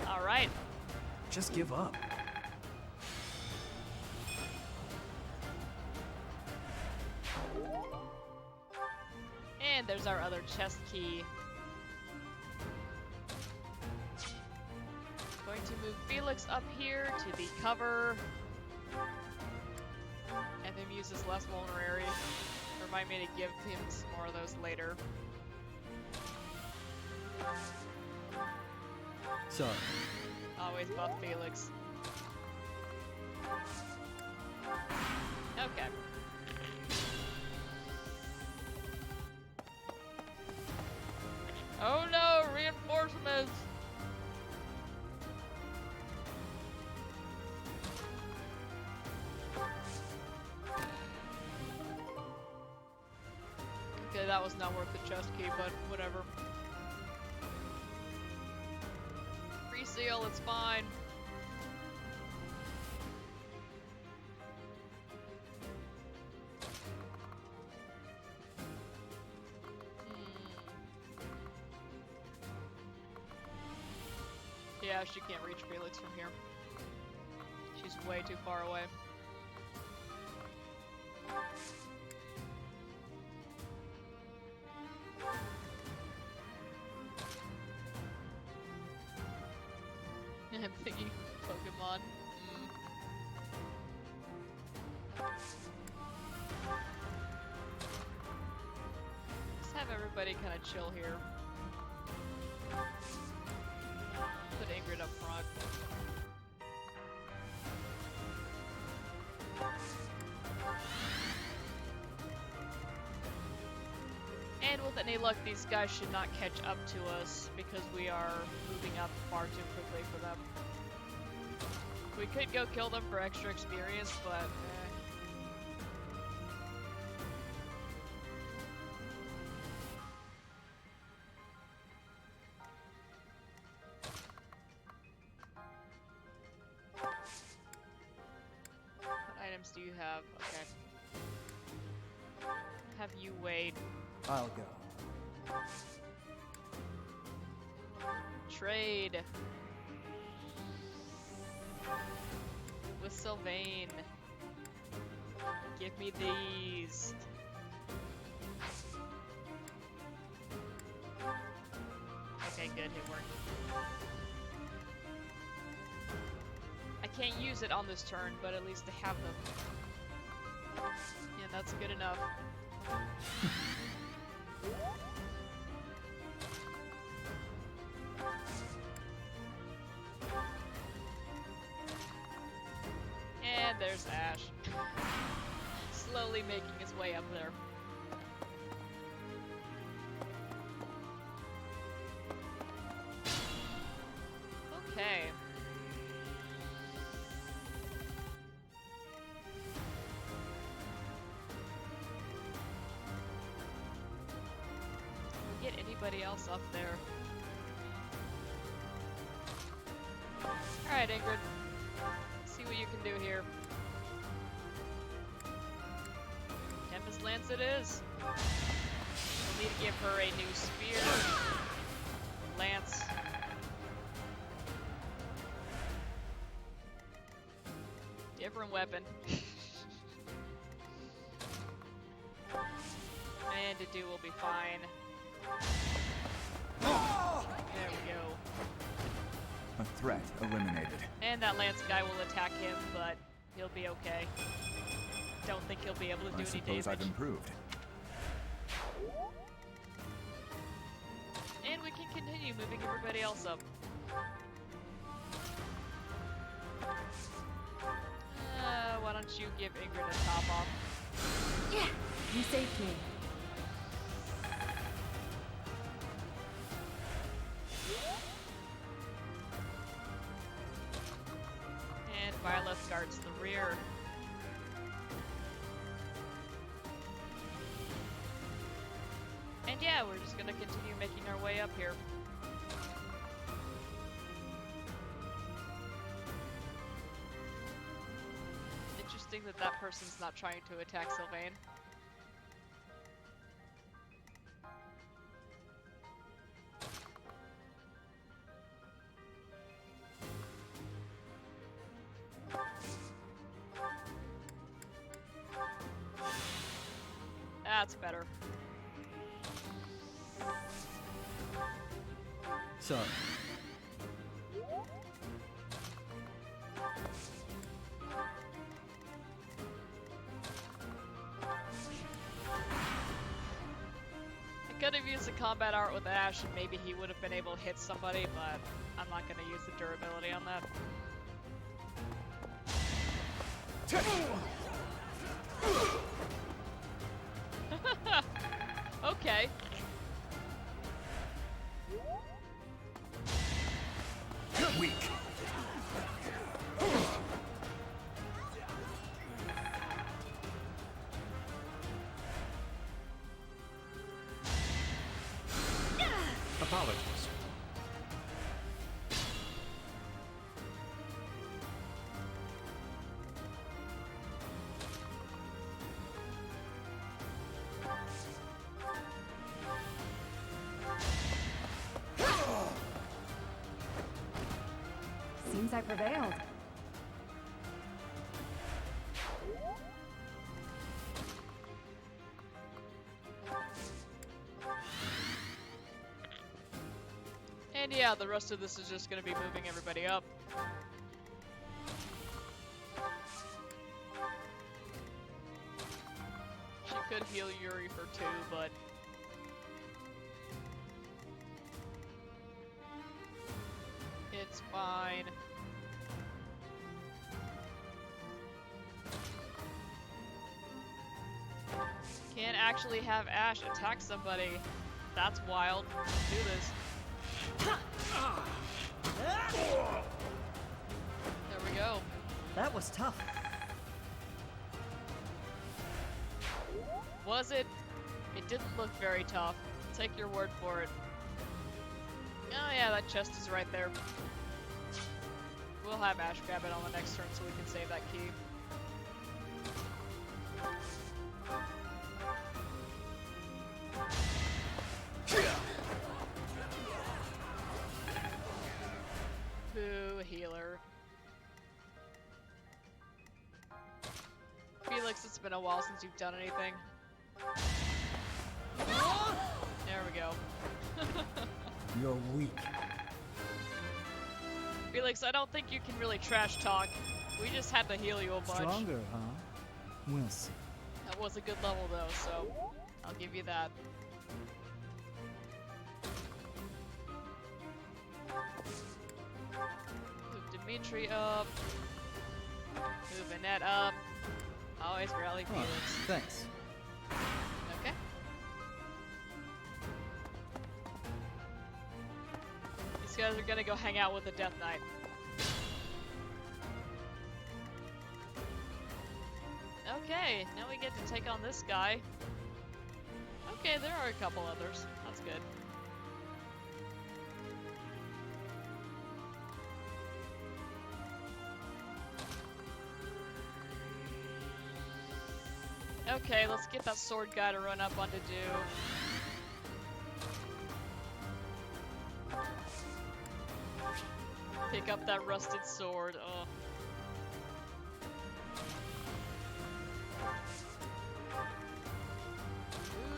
Alright. Just give up. And there's our other chest key. Going to move Felix up here to the cover. And then use this less vulnerary. Remind me to give him some more of those later. Sorry. Always buff Felix. Okay. Oh no, reinforcements! Okay, that was not worth the chest key, but whatever. Free seal, it's fine. Yeah, she can't reach Felix from here. She's way too far away. I'm thinking Pokemon. Just have everybody kind of chill here. Put Ingrid up front. And with any luck, these guys should not catch up to us because we are moving up far too quickly for them. We could go kill them for extra experience, but What items do you have? Okay. Have you wait. I'll go. Trade with Sylvain. Give me these. Okay, good, it worked. I can't use it on this turn, but at least I have them. Yeah, that's good enough. And there's Ash. Slowly making his way up there. Okay. Can we get anybody else up there? Alright, Ingrid. See what you can do here. Tempest Lance it is. We'll need to give her a new spear. Lance. Different weapon. And Dedu will be fine. There we go. A threat eliminated. And that Lance guy will attack him, but he'll be okay. Don't think he'll be able to do I any suppose damage. I've improved. And we can continue moving everybody else up. Why don't you give Ingrid a top off? Yeah, you saved me. And Violet guards the rear. And yeah, we're just gonna continue making our way up here. interesting that that person's not trying to attack Sylvain. That's better. Sorry. I could have used the combat art with Ash and maybe he would have been able to hit somebody, but I'm not going to use the durability on that. Okay. Weak. Apologies. Seems I prevailed. And yeah, the rest of this is just going to be moving everybody up. She could heal Yuri for 2, but... it's fine. Can't actually have Ash attack somebody. That's wild. Let's do this. There we go. That was tough. Was it? It didn't look very tough. Take your word for it. Oh yeah, that chest is right there. We'll have Ash grab it on the next turn so we can save that key. Boo, healer. Felix, it's been a while since you've done anything. There we go. You're weak. Felix, I don't think you can really trash talk. We just had to heal you a bunch. Stronger, huh? We'll see. That was a good level though, so I'll give you that. Move Dimitri up. Move Annette up. Always rally Felix. Oh, thanks. Okay. These guys are gonna go hang out with the Death Knight. Okay, now we get to take on this guy. Okay, there are a couple others. That's good. Okay, let's get that sword guy to run up onto Dew. Pick up that rusted sword. Ugh.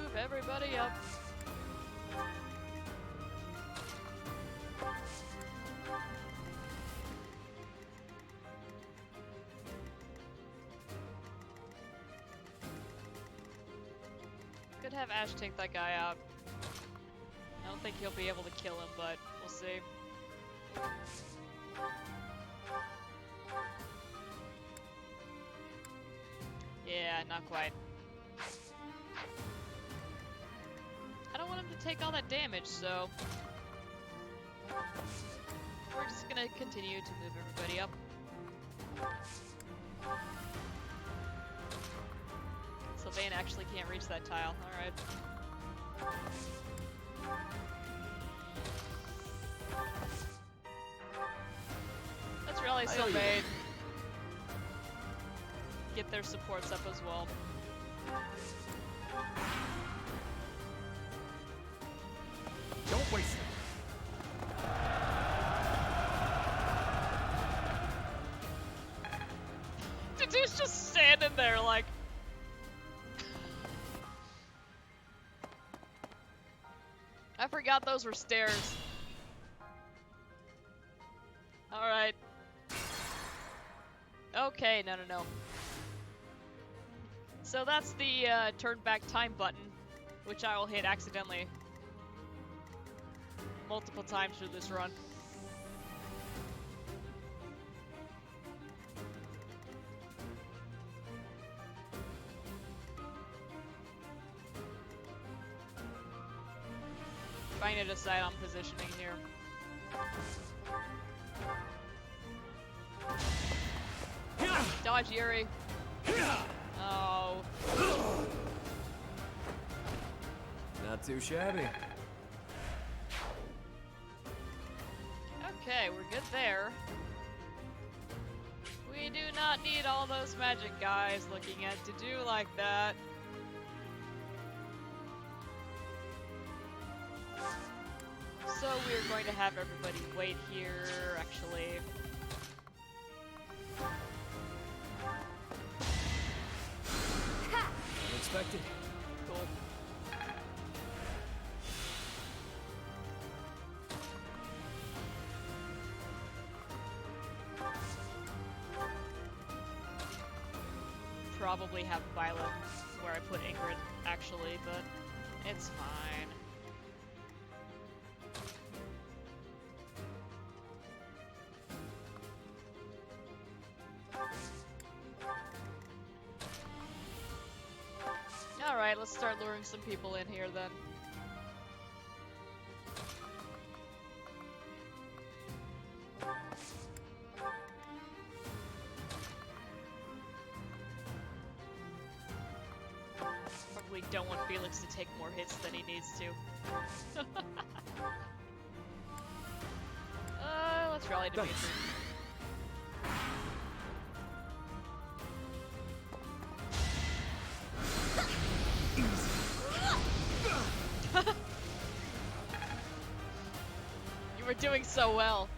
Move everybody up. Could have Ash take that guy out. I don't think he'll be able to kill him, but we'll see. Yeah, not quite. I don't want him to take all that damage, so we're just gonna continue to move everybody up. Sylvain actually can't reach that tile. Alright. Let's rally Sylvain. get their supports up as well. Don't waste them. The dude's just standing there like... I forgot those were stairs. Alright. Okay, no. So that's the turn back time button, which I will hit accidentally multiple times through this run. Trying to decide on positioning here. Dodge Yuri. Oh. Not too shabby. Okay, we're good there. We do not need all those magic guys looking at to do like that. So we're going to have everybody wait here, actually. Unexpected. Cool. Probably have Violet where I put Ingrid, actually, but it's fine. Alright, let's start luring some people in here then. Probably don't want Felix to take more hits than he needs to. Let's rally Dimitri. You were doing so well.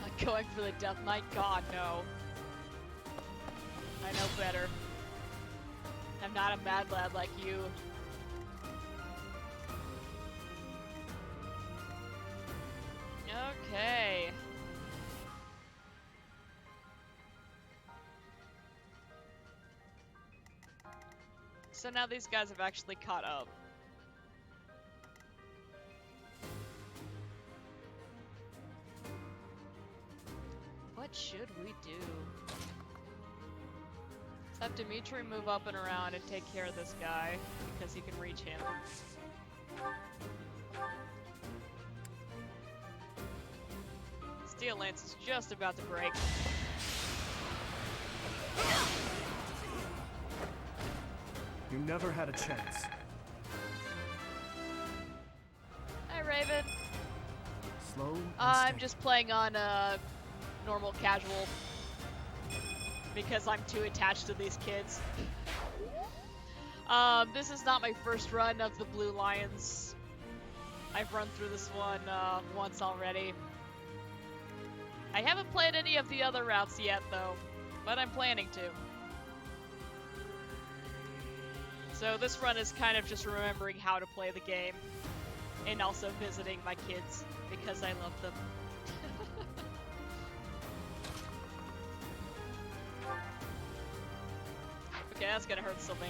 Not going for the Death Knight? God, no. I know better. I'm not a mad lad like you. Okay. So now these guys have actually caught up. What should we do? Let's have Dimitri move up and around and take care of this guy, because he can reach him. Steel Lance is just about to break. You never had a chance. Hi, Raven. Slow and I'm steady. just playing on normal casual because I'm too attached to these kids. This is not my first run of the Blue Lions. I've run through this one once already. I haven't played any of the other routes yet though, but I'm planning to. So this run is kind of just remembering how to play the game and also visiting my kids because I love them. Okay, that's gonna hurt Sylvain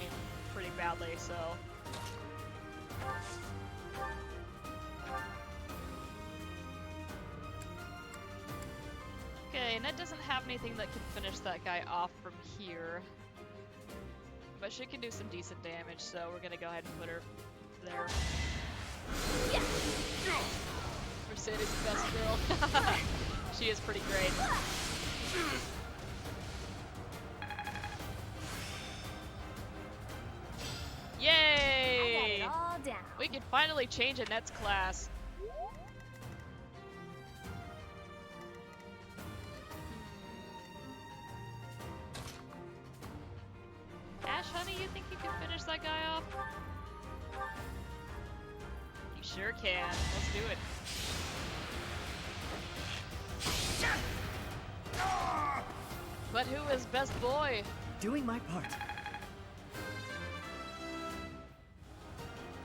pretty badly, so... Okay, Ned doesn't have anything that can finish that guy off from here. But she can do some decent damage, so we're gonna go ahead and put her there. Yeah. Mercedes the best girl. She is pretty great. Yay! I got it all down. We can finally change Annette's class. Ash, honey, you think you can finish that guy off? You sure can. Let's do it. But who is best boy? Doing my part.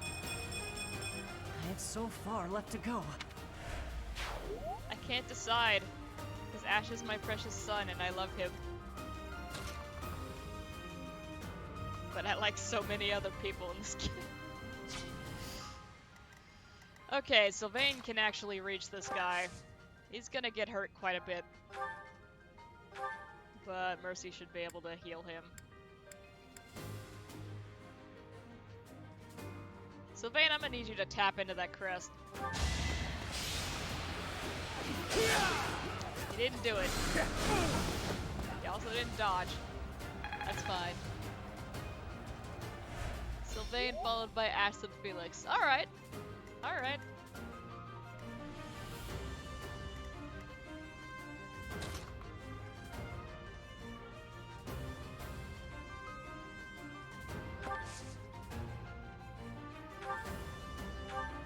I have so far left to go. I can't decide. Because Ash is my precious son and I love him. But I like so many other people in this game. Okay, Sylvain can actually reach this guy. He's gonna get hurt quite a bit. But Mercy should be able to heal him. Sylvain, I'm gonna need you to tap into that crest. You didn't do it. You also didn't dodge. That's fine. Sylvain followed by Ash and Felix. Alright. Alright.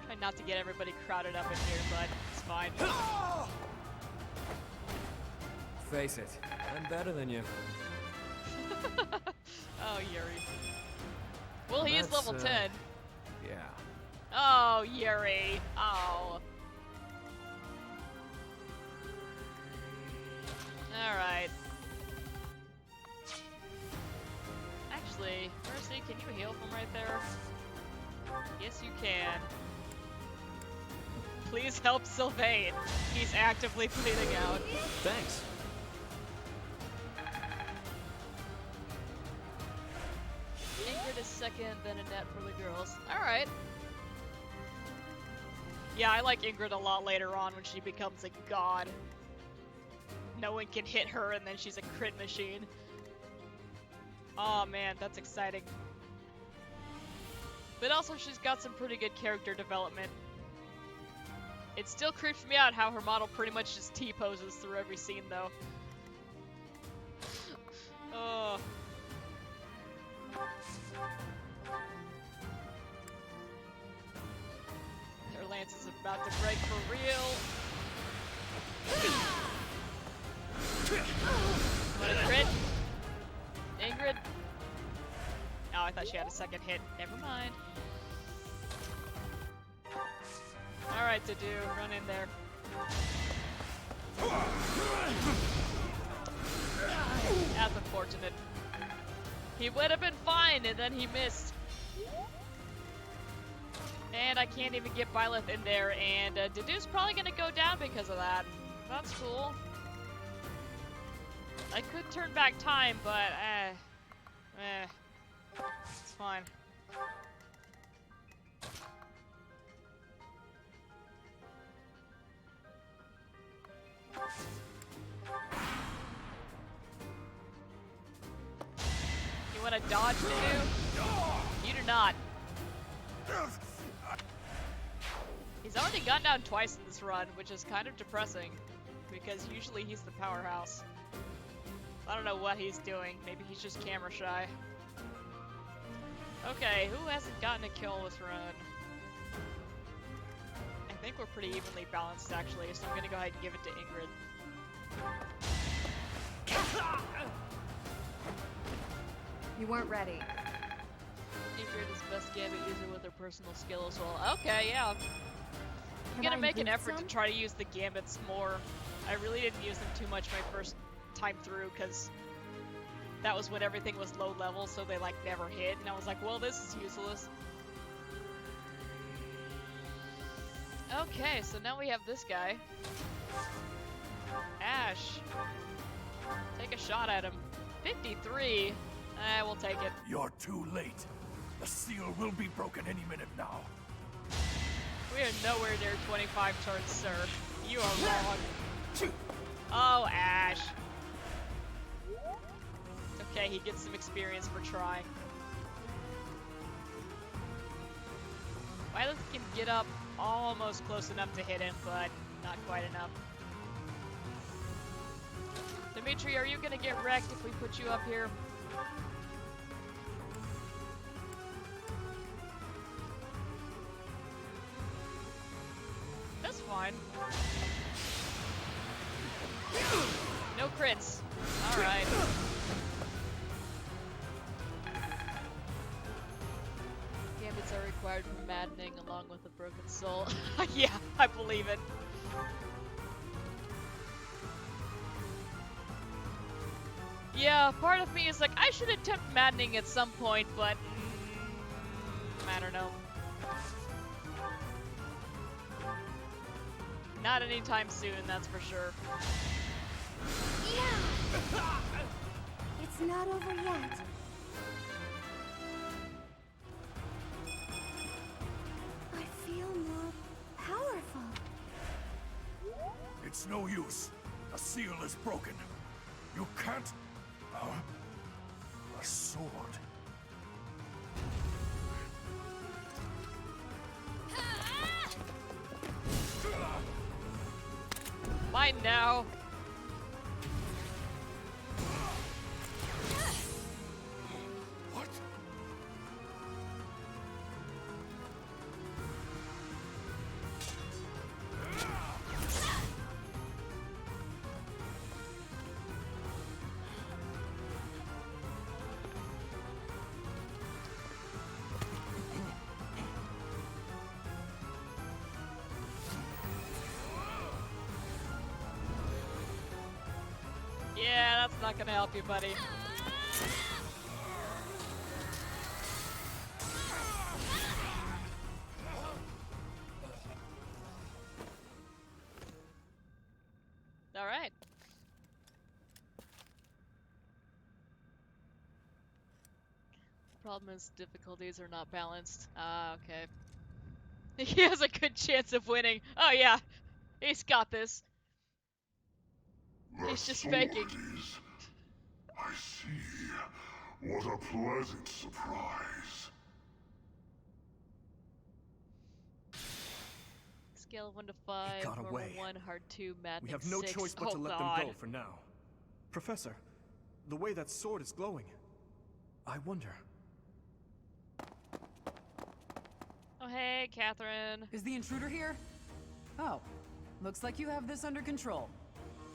Try not to get everybody crowded up in here, but it's fine. Face it, I'm better than you. Oh, Yuri. Well, he is That's, level 10. Yeah. Oh, Yuri. Oh. Alright. Actually, Mercy, can you heal from right there? Yes, you can. Please help Sylvain. He's actively bleeding out. Thanks. Ingrid is second, then Annette for the girls. Alright. Yeah, I like Ingrid a lot later on when she becomes a god. No one can hit her and then she's a crit machine. Oh man, that's exciting. But also she's got some pretty good character development. It still creeps me out how her model pretty much just T-poses through every scene though. Oh. Their lance is about to break for real. What a crit? Ingrid? Oh, I thought she had a second hit. Never mind. Alright, to do. Run in there. That's unfortunate. He would have been fine, and then he missed. And I can't even get Byleth in there, and Dedu's probably gonna go down because of that. That's cool. I could turn back time, but it's fine. You wanna dodge, Dedu? You do not. He's already gone down twice in this run, which is kind of depressing, because usually he's the powerhouse. I don't know what he's doing. Maybe he's just camera shy. Okay, who hasn't gotten a kill this run? I think we're pretty evenly balanced, actually, so I'm gonna go ahead and give it to Ingrid. You weren't ready. Ingrid is best gambit user with her personal skill as well. Okay, yeah. I'm gonna make an effort to try to use the gambits more. I really didn't use them too much my first time through, because that was when everything was low level, so they like never hit, and I was like, well, this is useless. Okay, so now we have this guy. Ash. Take a shot at him. 53. We'll take it. You're too late. The seal will be broken any minute now. We are nowhere near 25 turns, sir. You are wrong. Oh, Ash. Okay, he gets some experience for trying. Violet can get up almost close enough to hit him, but not quite enough. Dimitri, are you gonna get wrecked if we put you up here? fine. No crits. Alright. Gambits are required for maddening along with a broken soul. Yeah, I believe it. Yeah, part of me is like, I should attempt maddening at some point, but I don't know. Not anytime soon, that's for sure. Yeah. It's not over yet. I feel more powerful. It's no use. The seal is broken. You can't... a sword. Mine now. What? Yeah, that's not gonna help you, buddy. Alright. Problem is, difficulties are not balanced. Ah, okay. He has a good chance of winning. Oh yeah, he's got this. The He's just sword faking. is... I see. What a pleasant surprise. Scale of 1 to 5. He got normal away. 1, hard 2, maddening We have no 6. choice but to let God. them go for now. Professor, the way that sword is glowing, I wonder. Oh hey, Catherine. Is the intruder here? Oh, looks like you have this under control.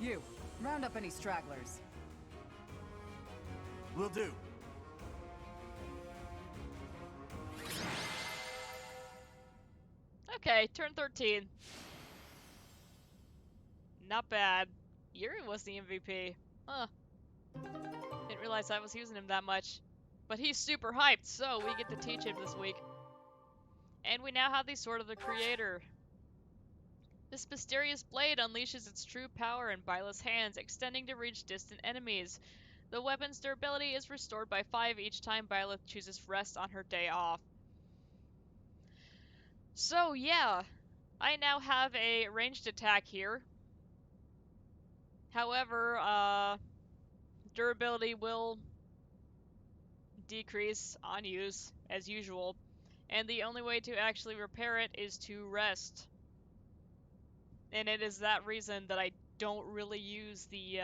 You, round up any stragglers. Will do. Okay, turn 13. Not bad. Yuri was the MVP. Huh. Didn't realize I was using him that much. But he's super hyped, so we get to teach him this week. And we now have the Sword of the Creator. This mysterious blade unleashes its true power in Byla's hands, extending to reach distant enemies. The weapon's durability is restored by 5 each time Byla chooses rest on her day off. So yeah, I now have a ranged attack here. However, durability will decrease on use, as usual, and the only way to actually repair it is to rest. And it is that reason that I don't really use the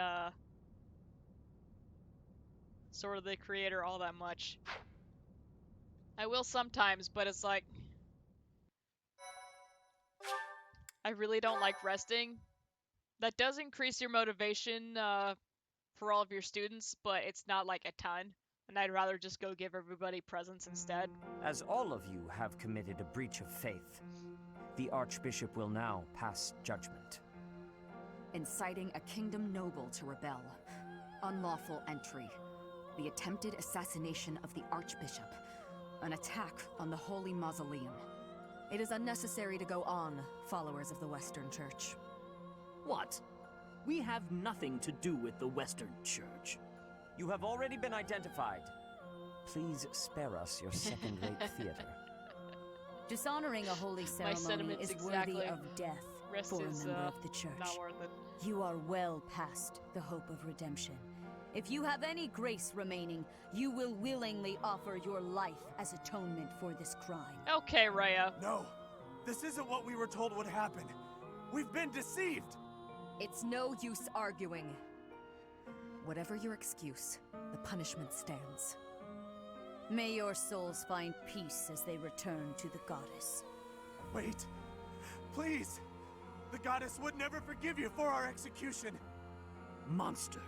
Sword of the Creator all that much. I will sometimes, but it's like, I really don't like resting. That does increase your motivation for all of your students, but it's not like a ton. And I'd rather just go give everybody presents instead. As all of you have committed a breach of faith, the Archbishop will now pass judgment. Inciting a kingdom noble to rebel. Unlawful entry. The attempted assassination of the Archbishop. An attack on the Holy Mausoleum. It is unnecessary to go on, followers of the Western Church. What? We have nothing to do with the Western Church. You have already been identified. Please spare us your second-rate theater. Dishonoring a holy ceremony is worthy of death Rest for a is, member of the Church. not worth it. You are well past the hope of redemption. If you have any grace remaining, you will willingly offer your life as atonement for this crime. Okay, Rhea. No, this isn't what we were told would happen. We've been deceived. It's no use arguing. Whatever your excuse, the punishment stands. May your souls find peace as they return to the goddess. Wait, please. The goddess would never forgive you for our execution! Monster.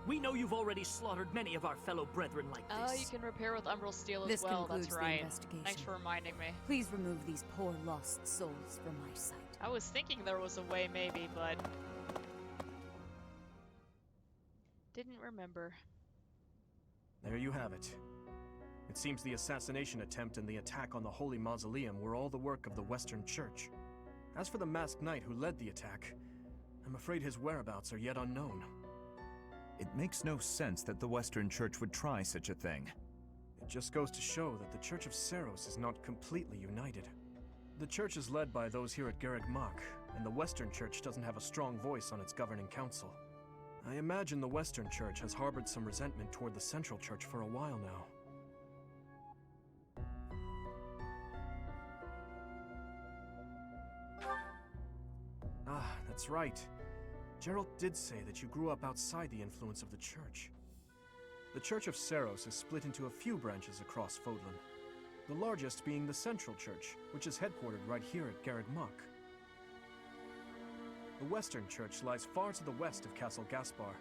We know you've already slaughtered many of our fellow brethren like this. Oh, you can repair with Umbral Steel as This well, concludes that's the right. investigation. Thanks for reminding me. Please remove these poor lost souls from my sight. I was thinking there was a way maybe, but didn't remember. There you have it. It seems the assassination attempt and the attack on the Holy Mausoleum were all the work of the Western Church. As for the masked knight who led the attack, I'm afraid his whereabouts are yet unknown. It makes no sense that the Western Church would try such a thing. It just goes to show that the Church of Seros is not completely united. The Church is led by those here at Garreg Mach, and the Western Church doesn't have a strong voice on its governing council. I imagine the Western Church has harbored some resentment toward the Central Church for a while now. Ah, that's right. Gerald did say that you grew up outside the influence of the Church. The Church of Seros is split into a few branches across Fodlan, the largest being the Central Church, which is headquartered right here at Garreg Mach. The Western Church lies far to the west of Castle Gaspar,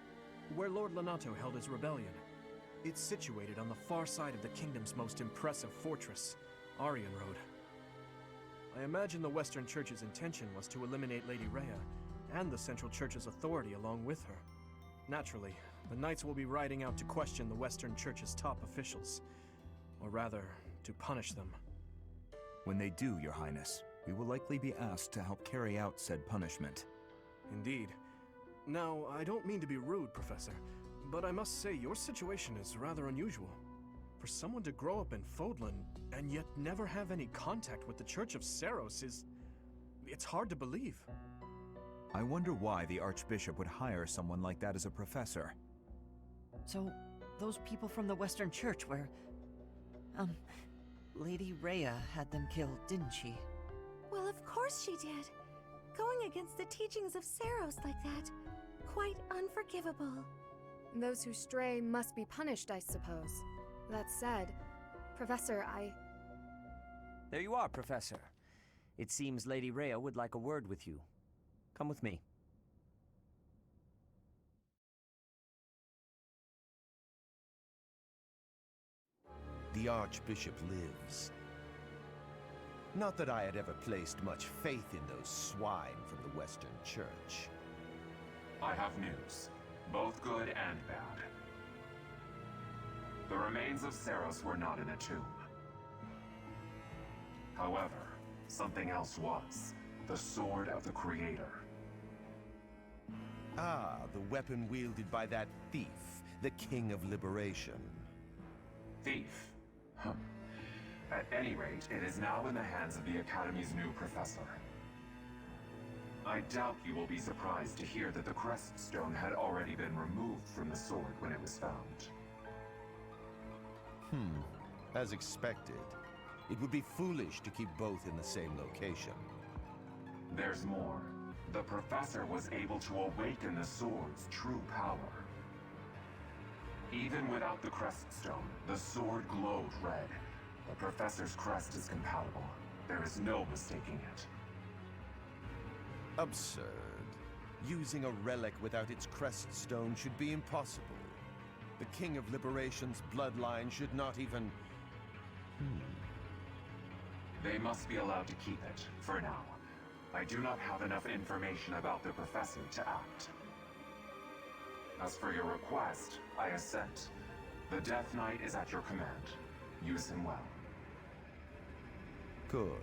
where Lord Lonato held his rebellion. It's situated on the far side of the kingdom's most impressive fortress, Aryan Road. I imagine the Western Church's intention was to eliminate Lady Rhea, and the Central Church's authority along with her. Naturally, the Knights will be riding out to question the Western Church's top officials. Or rather, to punish them. When they do, Your Highness, we will likely be asked to help carry out said punishment. Indeed. Now, I don't mean to be rude, Professor, but I must say your situation is rather unusual. For someone to grow up in Fodlan and yet never have any contact with the Church of Seros it's hard to believe. I wonder why the Archbishop would hire someone like that as a professor. So, those people from the Western Church were... Lady Rhea had them killed, didn't she? Well, of course she did. Going against the teachings of Seros like that, quite unforgivable. Those who stray must be punished, I suppose. That said, Professor, There you are, Professor. It seems Lady Rhea would like a word with you. Come with me. The Archbishop lives. Not that I had ever placed much faith in those swine from the Western Church. I have news, both good and bad. The remains of Seros were not in a tomb. However, something else was. The Sword of the Creator. Ah, the weapon wielded by that thief, the King of Liberation. Thief? Huh. At any rate, it is now in the hands of the Academy's new professor. I doubt you will be surprised to hear that the Crest Stone had already been removed from the sword when it was found. As expected. It would be foolish to keep both in the same location. There's more. The professor was able to awaken the sword's true power. Even without the Crest Stone, the sword glowed red. The professor's crest is compatible. There is no mistaking it. Absurd. Using a relic without its crest stone should be impossible. The King of Liberation's bloodline should not even... They must be allowed to keep it, for now. I do not have enough information about the professor to act. As for your request, I assent. The Death Knight is at your command. Use him well. Good.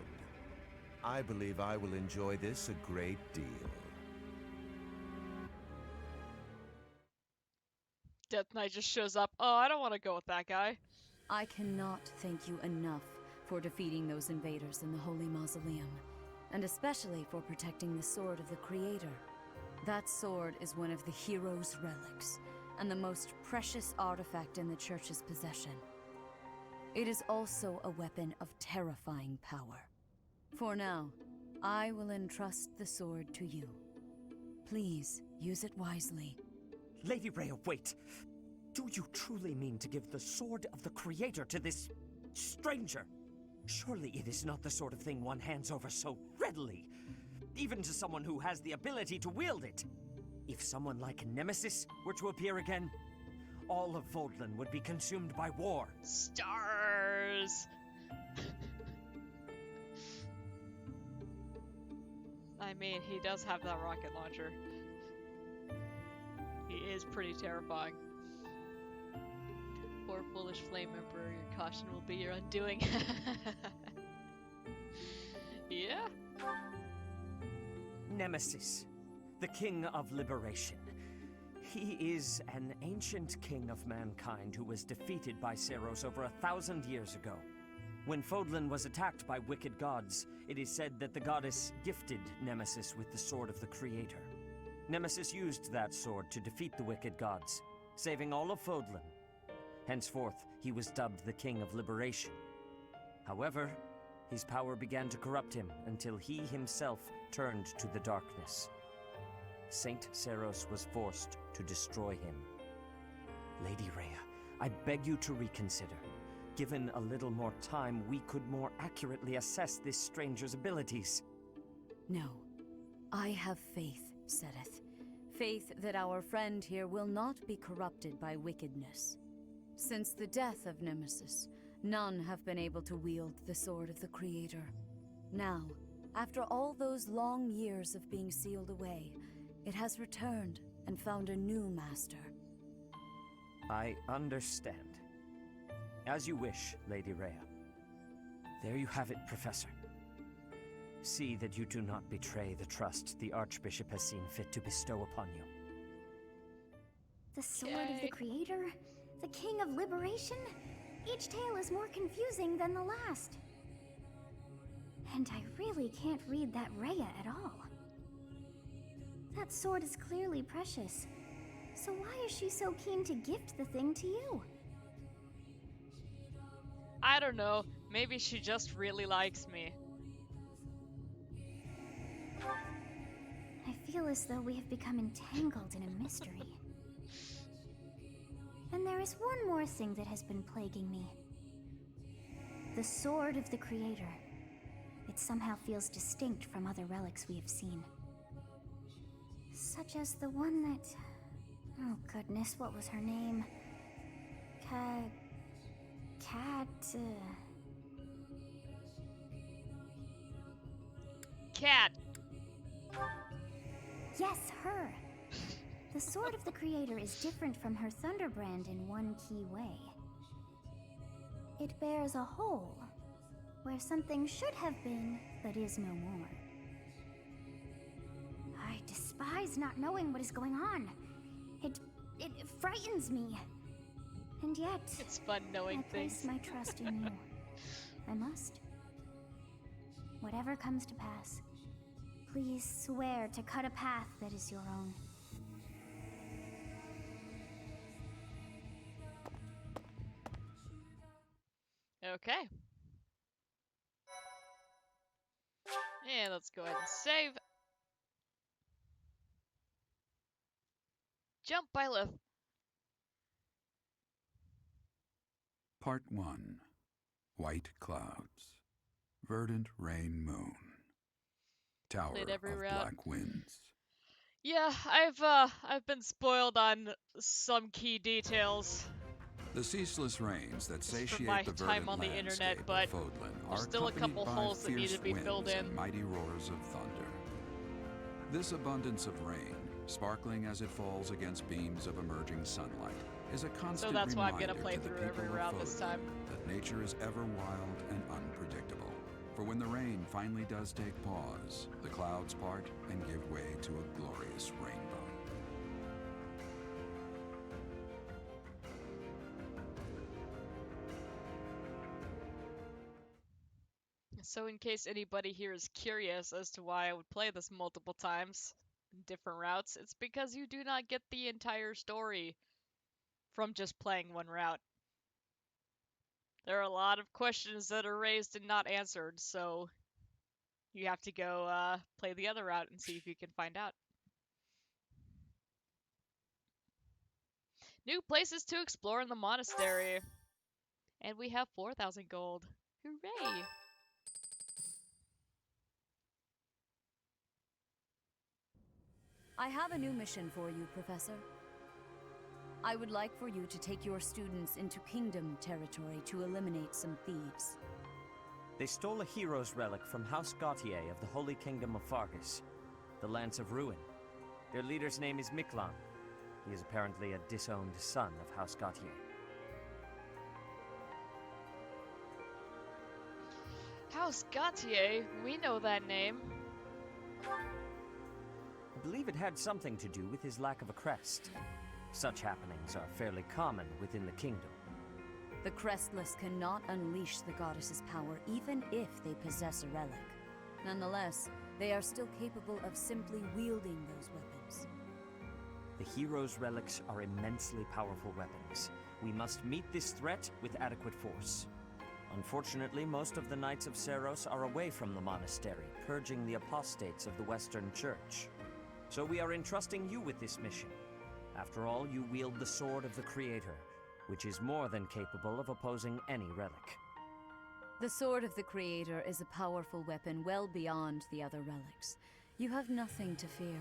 I believe I will enjoy this a great deal. Death Knight just shows up. Oh, I don't want to go with that guy. I cannot thank you enough for defeating those invaders in the Holy Mausoleum, and especially for protecting the Sword of the Creator. That sword is one of the hero's relics, and the most precious artifact in the Church's possession. It is also a weapon of terrifying power. For now, I will entrust the sword to you. Please, use it wisely. Lady Rhea, wait! Do you truly mean to give the Sword of the Creator to this... stranger? Surely it is not the sort of thing one hands over so readily. even to someone who has the ability to wield it. If someone like Nemesis were to appear again, all of Vodland would be consumed by war. Stars! I mean, he does have that rocket launcher. He is pretty terrifying. Poor foolish flame emperor, your caution will be your undoing. Yeah? Nemesis, the king of liberation. He is an ancient king of mankind who was defeated by Seros over 1,000 years ago. When Fodlan was attacked by wicked gods, it is said that the goddess gifted Nemesis with the sword of the Creator. Nemesis used that sword to defeat the wicked gods, saving all of Fodlan. Henceforth, he was dubbed the King of Liberation. However, his power began to corrupt him until he himself turned to the darkness. Saint Seros was forced to destroy him. Lady Rhea, I beg you to reconsider. Given a little more time, we could more accurately assess this stranger's abilities. No. I have faith, Seteth. Faith that our friend here will not be corrupted by wickedness. Since the death of Nemesis, none have been able to wield the sword of the Creator. Now, after all those long years of being sealed away, it has returned and found a new master. I understand. As you wish, Lady Rhea. There you have it, Professor. See that you do not betray the trust the Archbishop has seen fit to bestow upon you. The sword of the Creator? The King of Liberation? Each tale is more confusing than the last. And I really can't read that Rhea at all. That sword is clearly precious. So why is she so keen to gift the thing to you? I don't know. Maybe she just really likes me. I feel as though we have become entangled in a mystery. And there is one more thing that has been plaguing me. The sword of the Creator. It somehow feels distinct from other relics we have seen. Such as the one that... Oh goodness, what was her name? Cat... Cat! Yes, her! The sword of the Creator is different from her Thunderbrand in one key way. It bears a hole, where something should have been, but is no more. I despise not knowing what is going on. It frightens me. And yet, it's fun knowing I place my trust in you. I must. Whatever comes to pass, please swear to cut a path that is your own. Okay. And let's go ahead and save. Jump, Byleth. Part 1. White Clouds. Verdant Rain Moon. Tower of Black Winds. Yeah, I've been spoiled on some key details. The ceaseless rains that satiate my the time verdant on the landscape internet, but of Fodlan there's are still a couple accompanied by holes that need fierce to be filled winds in. and mighty roars of thunder. This abundance of rain, sparkling as it falls against beams of emerging sunlight, is a constant so that's why I'm reminder gonna play to the through people every of route this Fodlan time. that nature is ever wild and unpredictable. For when the rain finally does take pause, the clouds part and give way to a glorious rainbow. So in case anybody here is curious as to why I would play this multiple times in different routes, it's because you do not get the entire story from just playing one route. There are a lot of questions that are raised and not answered, so you have to go play the other route and see if you can find out. New places to explore in the monastery. And we have 4,000 gold. Hooray! I have a new mission for you, Professor. I would like for you to take your students into Kingdom territory to eliminate some thieves. They stole a hero's relic from House Gautier of the Holy Kingdom of Fargus, the Lance of Ruin. Their leader's name is Miklan. He is apparently a disowned son of House Gautier. House Gautier? We know that name. I believe it had something to do with his lack of a crest. Such happenings are fairly common within the kingdom. The Crestless cannot unleash the goddess's power even if they possess a relic. Nonetheless, they are still capable of simply wielding those weapons. The hero's relics are immensely powerful weapons. We must meet this threat with adequate force. Unfortunately, most of the Knights of Seiros are away from the monastery, purging the apostates of the Western Church. So we are entrusting you with this mission. After all, you wield the Sword of the Creator, which is more than capable of opposing any relic. The Sword of the Creator is a powerful weapon well beyond the other relics. You have nothing to fear.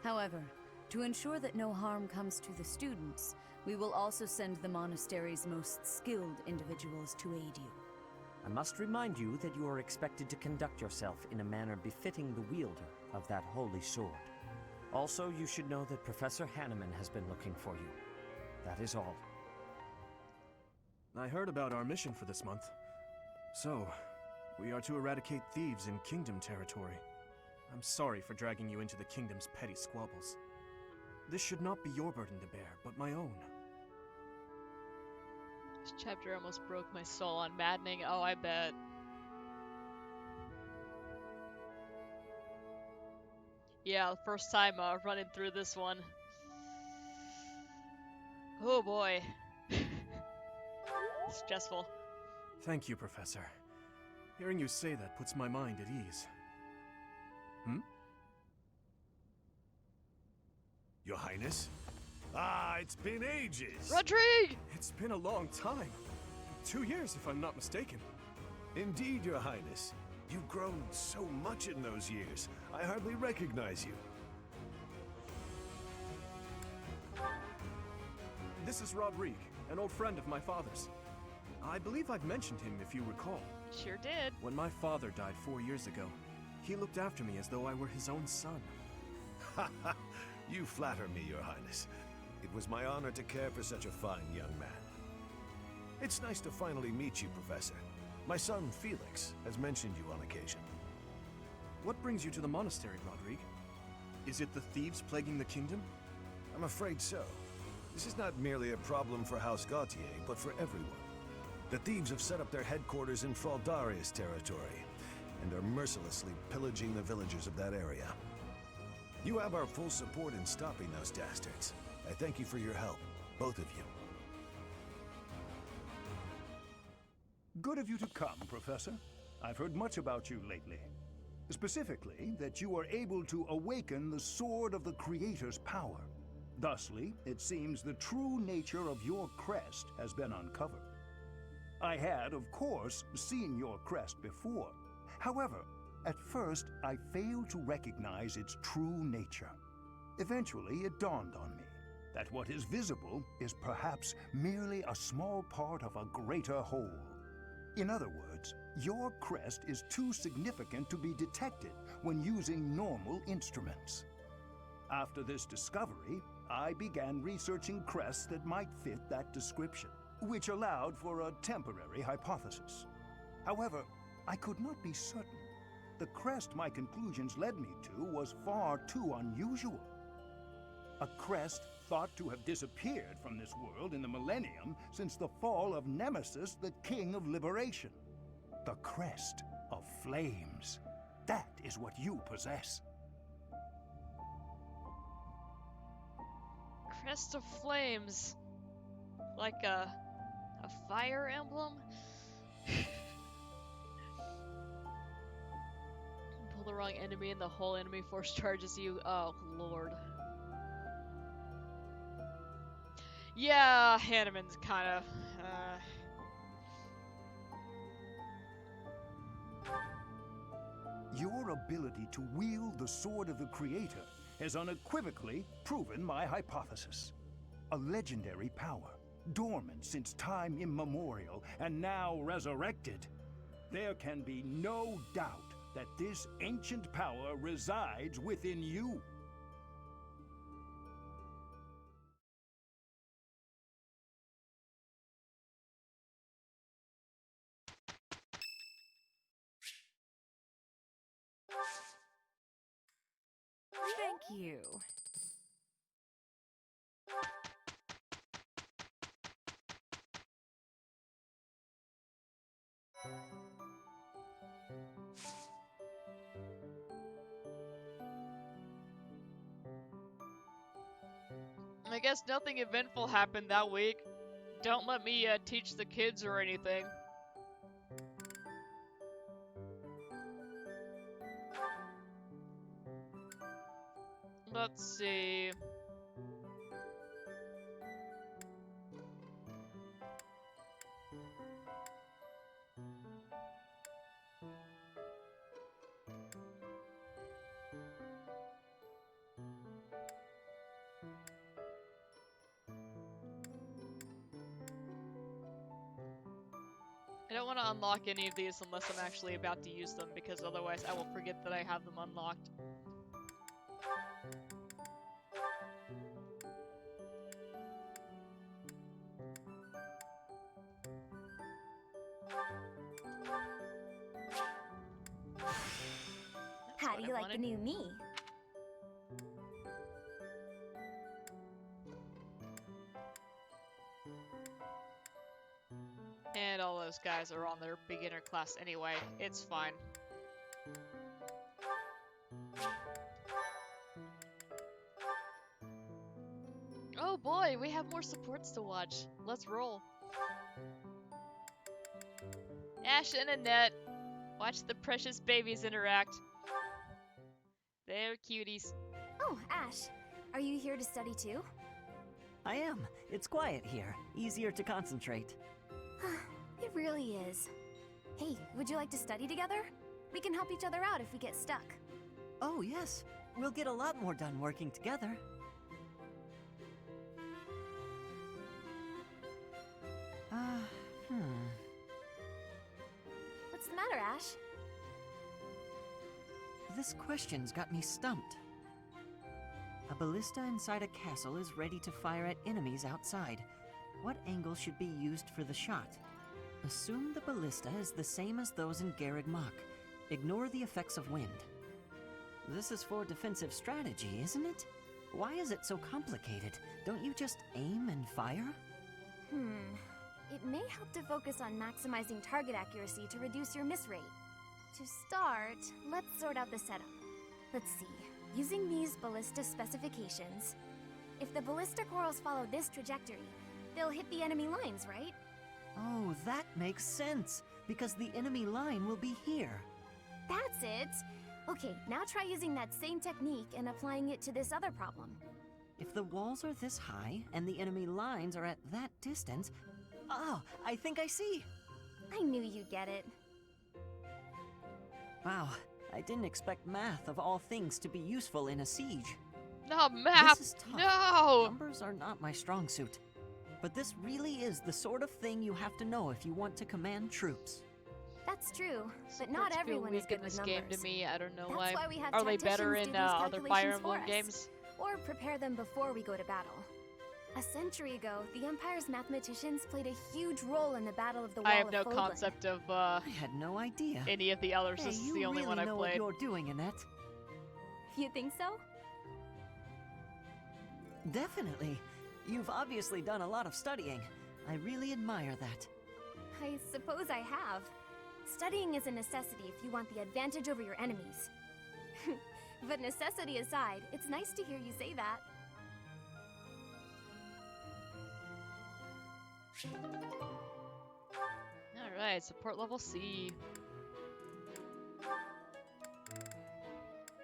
However, to ensure that no harm comes to the students, we will also send the monastery's most skilled individuals to aid you. I must remind you that you are expected to conduct yourself in a manner befitting the wielder of that holy sword. Also, you should know that Professor Hanneman has been looking for you. That is all. I heard about our mission for this month. So, we are to eradicate thieves in Kingdom territory. I'm sorry for dragging you into the Kingdom's petty squabbles. This should not be your burden to bear, but my own. This chapter almost broke my soul on maddening. Oh, I bet. Yeah, first time running through this one. Oh boy. Stressful. Thank you, Professor. Hearing you say that puts my mind at ease. Your Highness? Ah, it's been ages! Rodrigue! It's been a long time. 2 years, if I'm not mistaken. Indeed, Your Highness. You've grown so much in those years, I hardly recognize you. This is Rodrigue, an old friend of my father's. I believe I've mentioned him, if you recall. Sure did. When my father died 4 years ago, he looked after me as though I were his own son. Ha ha! You flatter me, Your Highness. It was my honor to care for such a fine young man. It's nice to finally meet you, Professor. My son, Felix, has mentioned you on occasion. What brings you to the monastery, Rodrigue? Is it the thieves plaguing the kingdom? I'm afraid so. This is not merely a problem for House Gautier, but for everyone. The thieves have set up their headquarters in Fraldarius territory, and are mercilessly pillaging the villagers of that area. You have our full support in stopping those dastards. I thank you for your help, both of you. Good of you to come, Professor. I've heard much about you lately. Specifically, that you are able to awaken the Sword of the Creator's power. Thusly, it seems the true nature of your crest has been uncovered. I had, of course, seen your crest before. However, at first, I failed to recognize its true nature. Eventually, it dawned on me that what is visible is perhaps merely a small part of a greater whole. In other words, your crest is too significant to be detected when using normal instruments. After this discovery, I began researching crests that might fit that description, which allowed for a temporary hypothesis. However, I could not be certain. The crest my conclusions led me to was far too unusual. A crest thought to have disappeared from this world in the millennium since the fall of Nemesis, the King of Liberation. The crest of flames. That is what you possess. Crest of Flames. Like a fire emblem? Pull the wrong enemy and the whole enemy force charges you. Oh, Lord. Yeah, Hanneman's kinda... Your ability to wield the Sword of the Creator has unequivocally proven my hypothesis. A legendary power, dormant since time immemorial and now resurrected. There can be no doubt that this ancient power resides within you. Thank you. I guess nothing eventful happened that week. Don't let me teach the kids or anything. Let's see. I don't want to unlock any of these unless I'm actually about to use them, because otherwise I will forget that I have them unlocked. How do you like the new me? And all those guys are on their beginner class anyway. It's fine. Oh boy, we have more supports to watch. Let's roll. Ash and Annette. Watch the precious babies interact. They're cuties. Oh, Ash, are you here to study too? I am. It's quiet here. Easier to concentrate. It really is. Hey, would you like to study together? We can help each other out if we get stuck. Oh, yes. We'll get a lot more done working together. What's the matter, Ash? This question's got me stumped. A ballista inside a castle is ready to fire at enemies outside. What angle should be used for the shot? Assume the ballista is the same as those in Garreg Mach. Ignore the effects of wind. This is for defensive strategy, isn't it? Why is it so complicated? Don't you just aim and fire? It may help to focus on maximizing target accuracy to reduce your miss rate. To start, let's sort out the setup. Let's see. Using these ballista specifications, if the ballista corals follow this trajectory, they'll hit the enemy lines, right? Oh, that makes sense, because the enemy line will be here. That's it! Okay, now try using that same technique and applying it to this other problem. If the walls are this high and the enemy lines are at that distance... Oh, I think I see! I knew you'd get it. Wow, I didn't expect math of all things to be useful in a siege. No, math! This is tough. No! Numbers are not my strong suit. But this really is the sort of thing you have to know if you want to command troops. That's true, but not Supports feel everyone weak is good in with this numbers. game to me. I don't know That's why. why we have Are they better tacticians in do these other Fire calculations Emblem for us. games? Or prepare them before we go to battle. A century ago, the Empire's mathematicians played a huge role in the Battle of the Wall I have of no Fodlan. concept of I had no idea. any of the others. Hey, This is you the only really one I've know played. what you're doing, Annette. You think so? Definitely. You've obviously done a lot of studying. I really admire that. I suppose I have. Studying is a necessity if you want the advantage over your enemies. But necessity aside, it's nice to hear you say that. Alright, support level C.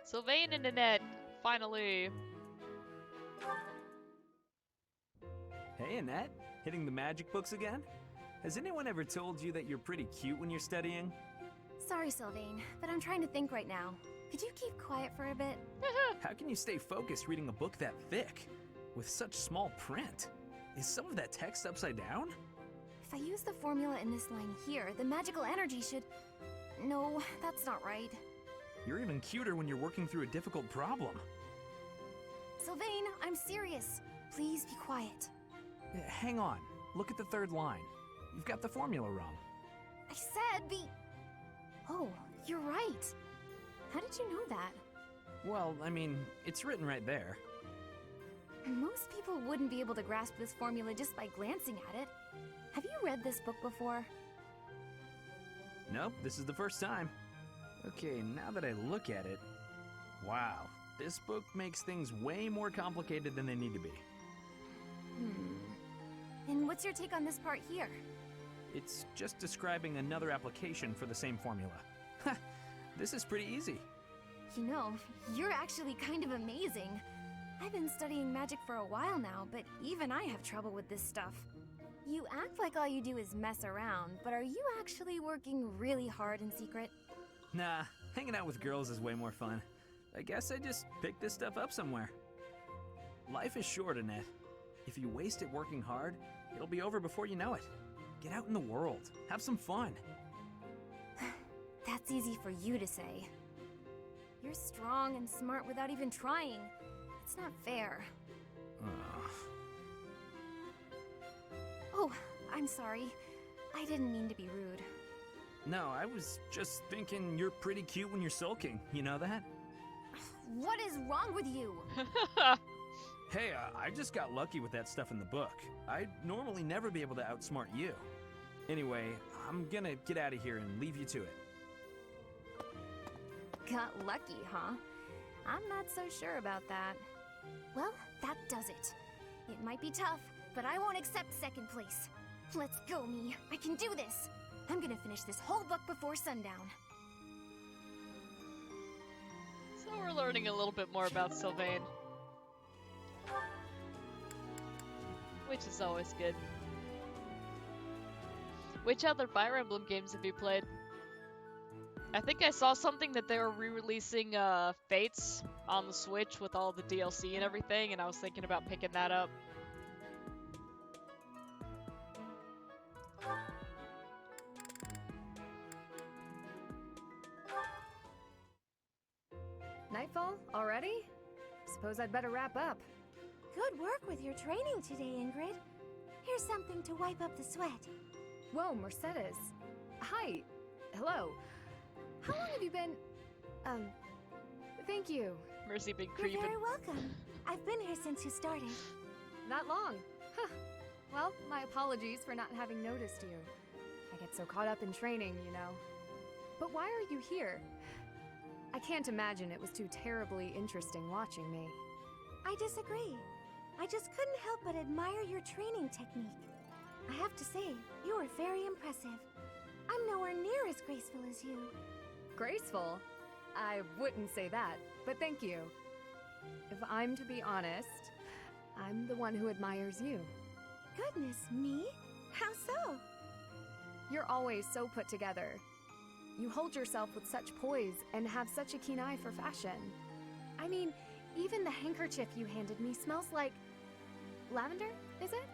Sylvain and Annette, finally. Hey, Annette. Hitting the magic books again? Has anyone ever told you that you're pretty cute when you're studying? Sorry, Sylvain, but I'm trying to think right now. Could you keep quiet for a bit? How can you stay focused reading a book that thick? With such small print? Is some of that text upside down? If I use the formula in this line here, the magical energy should... No, that's not right. You're even cuter when you're working through a difficult problem. Sylvain, I'm serious. Please be quiet. Hang on. Look at the third line. You've got the formula wrong. I said the... Oh, you're right. How did you know that? Well, I mean, it's written right there. Most people wouldn't be able to grasp this formula just by glancing at it. Have you read this book before? Nope, this is the first time. Okay, now that I look at it... Wow, this book makes things way more complicated than they need to be. And what's your take on this part here? It's just describing another application for the same formula. Ha! This is pretty easy. You know, you're actually kind of amazing. I've been studying magic for a while now, but even I have trouble with this stuff. You act like all you do is mess around, but are you actually working really hard in secret? Nah, hanging out with girls is way more fun. I guess I just picked this stuff up somewhere. Life is short, Annette. If you waste it working hard, it'll be over before you know it. Get out in the world. Have some fun. That's easy for you to say. You're strong and smart without even trying. It's not fair. Oh, I'm sorry. I didn't mean to be rude. No, I was just thinking you're pretty cute when you're sulking. You know that? What is wrong with you? Hey, I just got lucky with that stuff in the book. I'd normally never be able to outsmart you. Anyway, I'm gonna get out of here and leave you to it. Got lucky, huh? I'm not so sure about that. Well, that does it. It might be tough, but I won't accept second place. Let's go, me. I can do this. I'm gonna finish this whole book before sundown. So we're learning a little bit more about Sylvain. Which is always good. Which other Fire Emblem games have you played? I think I saw something that they were re-releasing Fates on the Switch with all the DLC and everything, and I was thinking about picking that up. Nightfall? Already? Suppose I'd better wrap up. Good work with your training today, Ingrid. Here's something to wipe up the sweat. Whoa, Mercedes. Hi. Hello. How long have you been... Thank you. Mercy been You're creeping. very welcome. I've been here since you started. That long? Huh. Well, my apologies for not having noticed you. I get so caught up in training, you know. But why are you here? I can't imagine it was too terribly interesting watching me. I disagree. I just couldn't help but admire your training technique. I have to say, you were very impressive. I'm nowhere near as graceful as you. Graceful? I wouldn't say that, but thank you. If I'm to be honest, I'm the one who admires you. Goodness me? How so? You're always so put together. You hold yourself with such poise and have such a keen eye for fashion. I mean, even the handkerchief you handed me smells like... lavender, is it?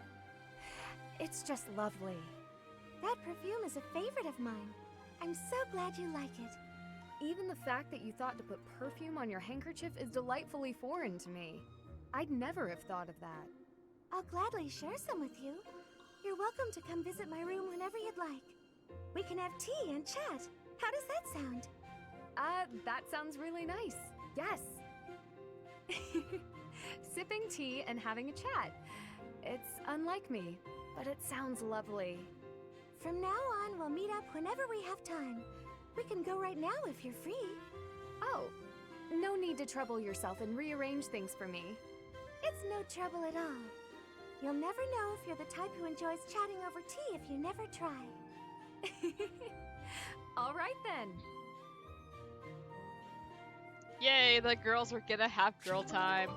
It's just lovely. That perfume is a favorite of mine. I'm so glad you like it. Even the fact that you thought to put perfume on your handkerchief is delightfully foreign to me. I'd never have thought of that. I'll gladly share some with you. You're welcome to come visit my room whenever you'd like. We can have tea and chat. How does that sound? That sounds really nice. Yes. Sipping tea and having a chat. It's unlike me, but it sounds lovely. From now on, we'll meet up whenever we have time. We can go right now if you're free. Oh, no need to trouble yourself and rearrange things for me. It's no trouble at all. You'll never know if you're the type who enjoys chatting over tea if you never try. All right then. Yay, the girls are gonna have girl time.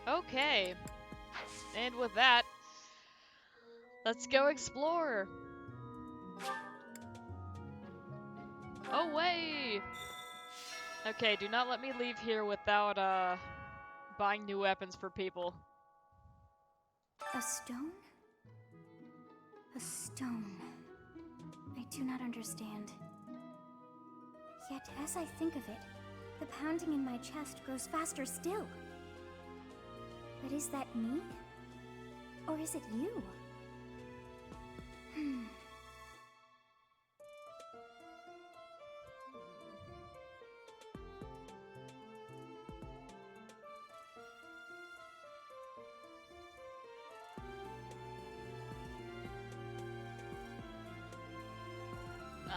Okay. And with that, let's go explore. Away! Okay, do not let me leave here without buying new weapons for people. A stone? A stone. I do not understand. Yet, as I think of it, the pounding in my chest grows faster still. But is that me? Or is it you?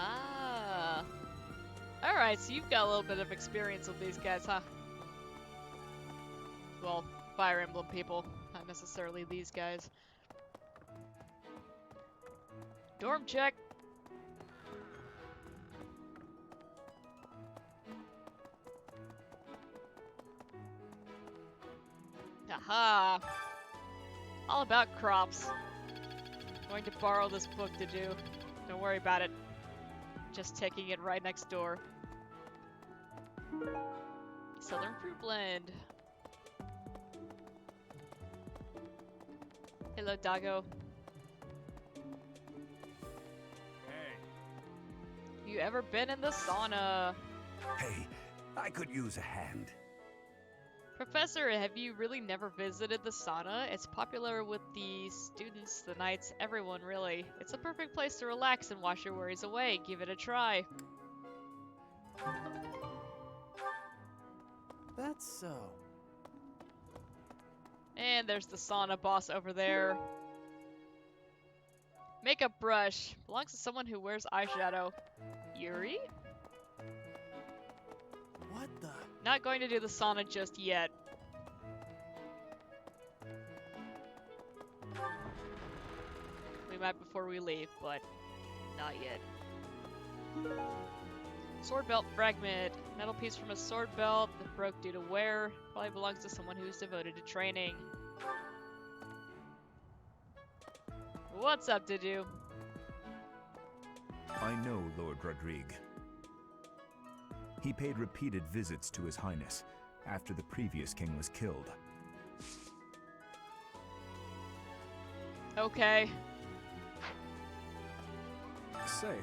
Ah. Alright, so you've got a little bit of experience with these guys, huh? Well, Fire Emblem people, not necessarily these guys. Dorm check! Aha! All about crops. Going to borrow this book to do. Don't worry about it. Just taking it right next door. Southern Fruit Blend. Hello, Doggo. Hey. You ever been in the sauna? Hey, I could use a hand. Professor, have you really never visited the sauna? It's popular with the students, the knights, everyone really. It's a perfect place to relax and wash your worries away. Give it a try. That's so. And there's the sauna boss over there. Makeup brush. Belongs to someone who wears eyeshadow. Yuri? What the? Not going to do the sauna just yet. We might before we leave, but not yet. Sword belt fragment. Metal piece from a sword belt that broke due to wear. Probably belongs to someone who's devoted to training. What's up, Didu? I know Lord Rodrigue. He paid repeated visits to His Highness after the previous king was killed. Okay. Say,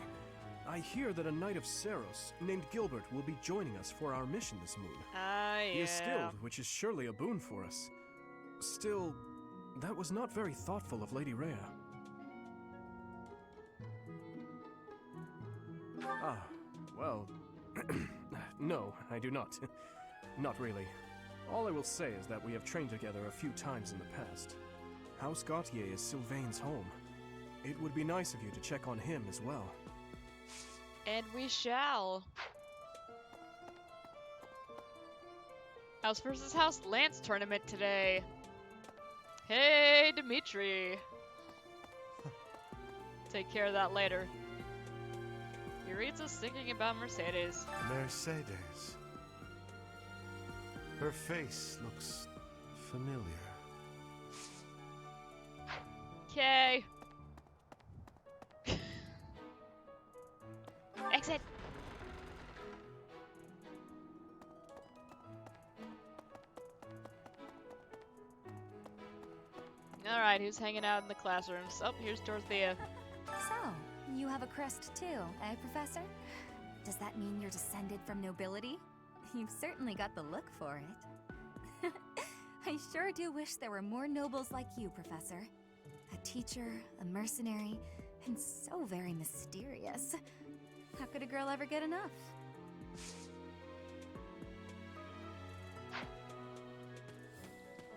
I hear that a knight of Seros named Gilbert will be joining us for our mission this moon. Ah, yeah. He is skilled, which is surely a boon for us. Still, that was not very thoughtful of Lady Rhea. Ah, well... no, I do not. Not really. All I will say is that we have trained together a few times in the past. House Gautier is Sylvain's home. It would be nice of you to check on him as well. And we shall. House versus House Lance tournament today. Hey, Dimitri. Take care of that later. Yuritsa's thinking about Mercedes. Mercedes. Her face looks familiar. Okay. Exit. Alright, who's hanging out in the classrooms? Oh, here's Dorothea. So, you have a crest too, eh, Professor? Does that mean you're descended from nobility? You've certainly got the look for it. I sure do wish there were more nobles like you, Professor. A teacher, a mercenary, and so very mysterious. How could a girl ever get enough?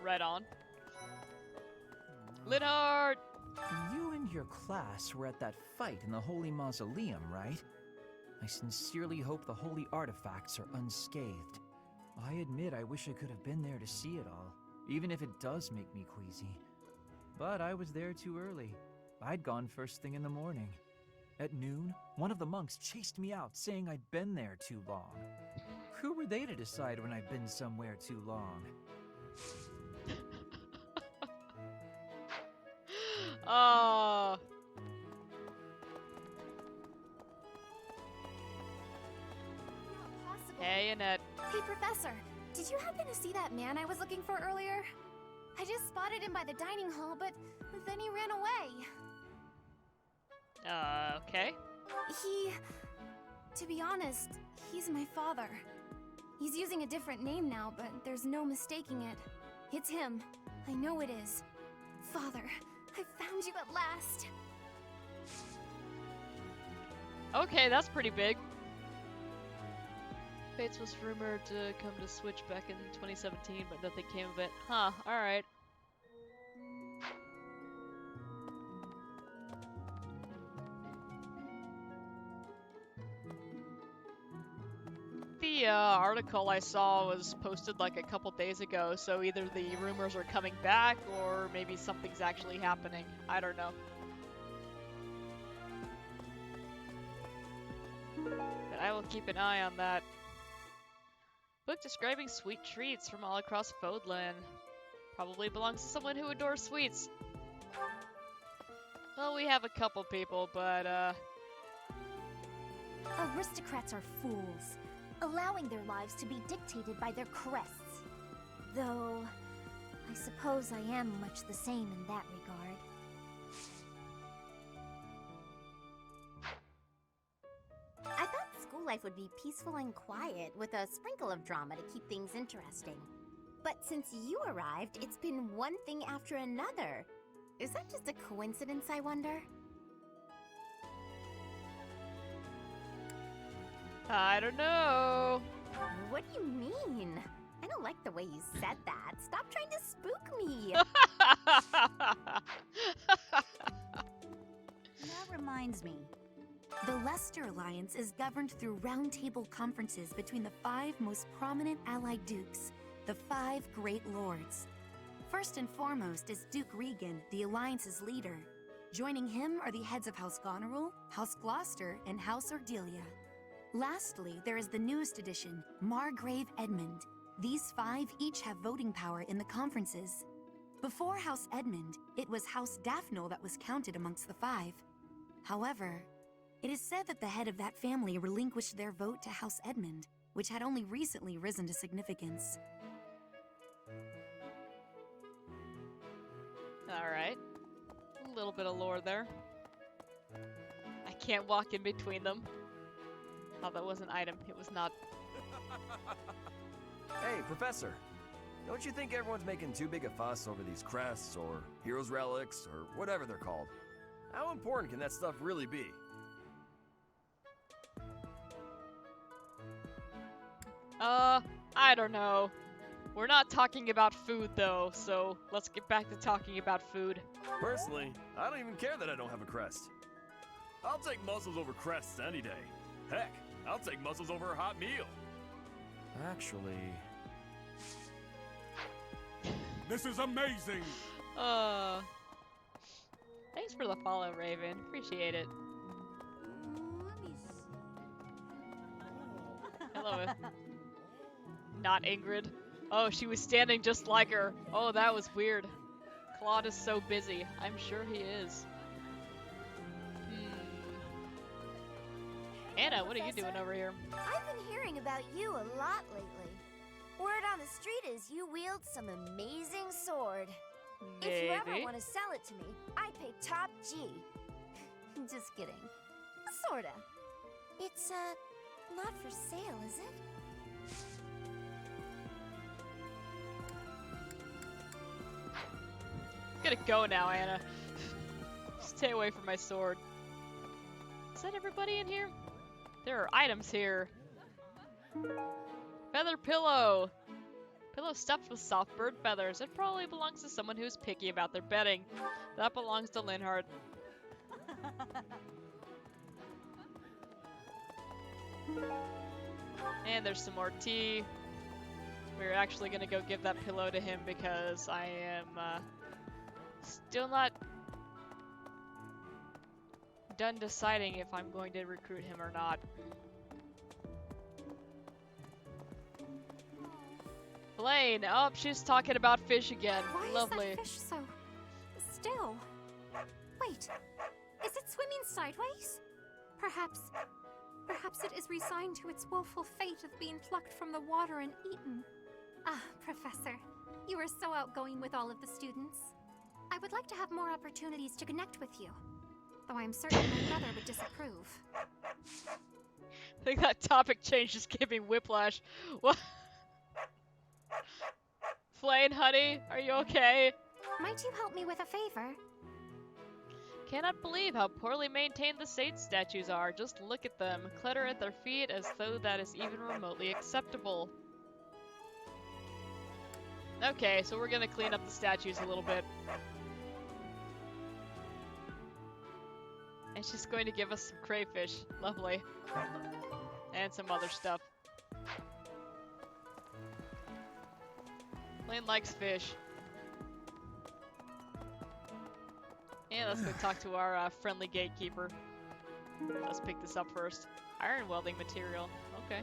Right on. Linhart! You and your class were at that fight in the Holy Mausoleum, right? I sincerely hope the holy artifacts are unscathed. I admit I wish I could have been there to see it all, even if it does make me queasy. But I was there too early. I'd gone first thing in the morning. At noon, one of the monks chased me out, saying I'd been there too long. Who were they to decide when I'd been somewhere too long? Oh. Hey, Annette. Hey, Professor, did you happen to see that man I was looking for earlier? I just spotted him by the dining hall, but then he ran away. Okay. To be honest, he's my father. He's using a different name now, but there's no mistaking it. It's him. I know it is. Father, I found you at last. Okay, that's pretty big. Fates was rumored to come to Switch back in 2017, but nothing came of it. Huh, alright. The article I saw was posted like a couple days ago, so either the rumors are coming back or maybe something's actually happening. I don't know. But I will keep an eye on that. Book describing sweet treats from all across Fodlan. Probably belongs to someone who adores sweets. Well, we have a couple people, but Aristocrats are fools, allowing their lives to be dictated by their crests. Though, I suppose I am much the same in that regard. I thought school life would be peaceful and quiet, with a sprinkle of drama to keep things interesting. But since you arrived, it's been one thing after another. Is that just a coincidence, I wonder? I don't know. What do you mean? I don't like the way you said that. Stop trying to spook me. That reminds me. The Leicester Alliance is governed through roundtable conferences between the 5 most prominent allied dukes, the 5 Great Lords. First and foremost is Duke Regan, the Alliance's leader. Joining him are the heads of House Goneril, House Gloucester, and House Ordelia. Lastly, there is the newest addition, Margrave Edmund. These 5 each have voting power in the conferences. Before House Edmund, it was House Daphne that was counted amongst the 5. However, it is said that the head of that family relinquished their vote to House Edmund, which had only recently risen to significance. Alright. A little bit of lore there. I can't walk in between them. Oh, that was an item. It was not. Hey, Professor. Don't you think everyone's making too big a fuss over these crests, or heroes relics, or whatever they're called? How important can that stuff really be? I don't know. We're not talking about food, though, so let's get back to talking about food. Personally, I don't even care that I don't have a crest. I'll take mussels over crests any day. Heck, I'll take mussels over a hot meal. Actually... This is amazing! Thanks for the follow, Raven. Appreciate it. Hello. Not Ingrid. Oh, she was standing just like her. Oh, that was weird. Claude is so busy. I'm sure he is. Anna, what are you doing over here? I've been hearing about you a lot lately. Word on the street is you wield some amazing sword. Maybe. If you ever want to sell it to me, I pay top G. Just kidding. Sorta. It's, not for sale, is it? I'm gonna go now, Anna. Stay away from my sword. Is that everybody in here? There are items here. Feather pillow. Pillow stuffed with soft bird feathers. It probably belongs to someone who's picky about their bedding. That belongs to Linhardt. And there's some more tea. We're actually gonna go give that pillow to him because I am still not done deciding if I'm going to recruit him or not. Blaine, oh, she's talking about fish again. Why Lovely. is that fish so still? Wait, is it swimming sideways? Perhaps it is resigned to its woeful fate of being plucked from the water and eaten. Ah, Professor, you are so outgoing with all of the students. I would like to have more opportunities to connect with you, though I am certain my brother would disapprove. I think that topic change just gave me whiplash. What? Flame, honey, are you okay? Might you help me with a favor? Cannot believe how poorly maintained the saint statues are. Just look at them. Clutter at their feet as though that is even remotely acceptable. Okay, so we're gonna clean up the statues a little bit. It's just going to give us some crayfish. Lovely. And some other stuff. Lane likes fish. And let's go talk to our friendly gatekeeper. Let's pick this up first. Iron welding material. Okay.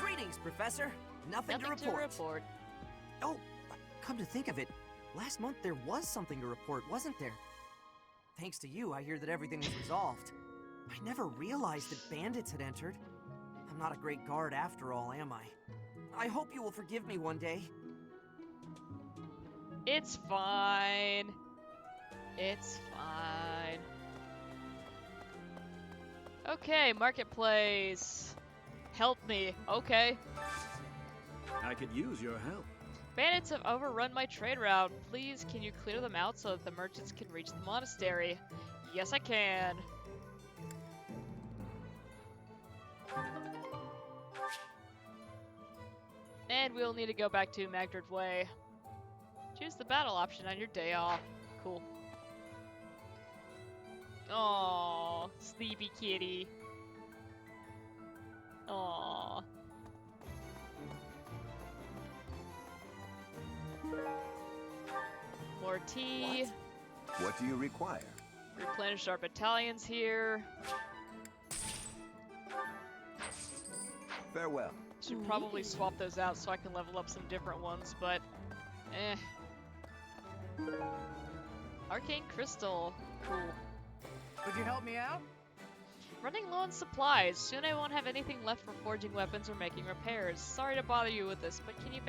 Greetings, Professor. Nothing to report. Oh, come to think of it, last month there was something to report, wasn't there? Thanks to you, I hear that everything was resolved. I never realized that bandits had entered. I'm not a great guard after all, am I? I hope you will forgive me one day. It's fine. It's fine. Okay, marketplace. Help me. Okay. I could use your help. Bandits have overrun my trade route. Please, can you clear them out so that the merchants can reach the monastery? Yes, I can. And we'll need to go back to Magdred Way. Choose the battle option on your day off. Cool. Aww, sleepy kitty. Aww. More tea. What do you require? Replenish our battalions here. Farewell. Should probably swap those out so I can level up some different ones, but Arcane Crystal. Cool. Would you help me out? Running low on supplies. Soon I won't have anything left for forging weapons or making repairs. Sorry to bother you with this, but can you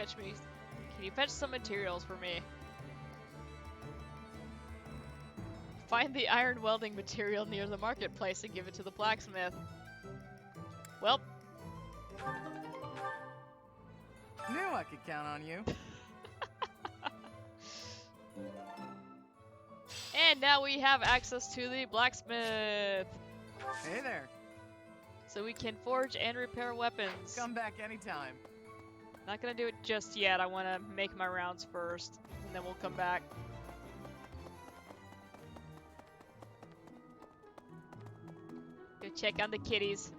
fetch some materials for me? Find the iron welding material near the marketplace and give it to the blacksmith. Well. Knew I could count on you. And now we have access to the blacksmith. Hey there. So we can forge and repair weapons. Come back anytime. Not gonna do it just yet. I want to make my rounds first, and then we'll come back. Go check on the kitties.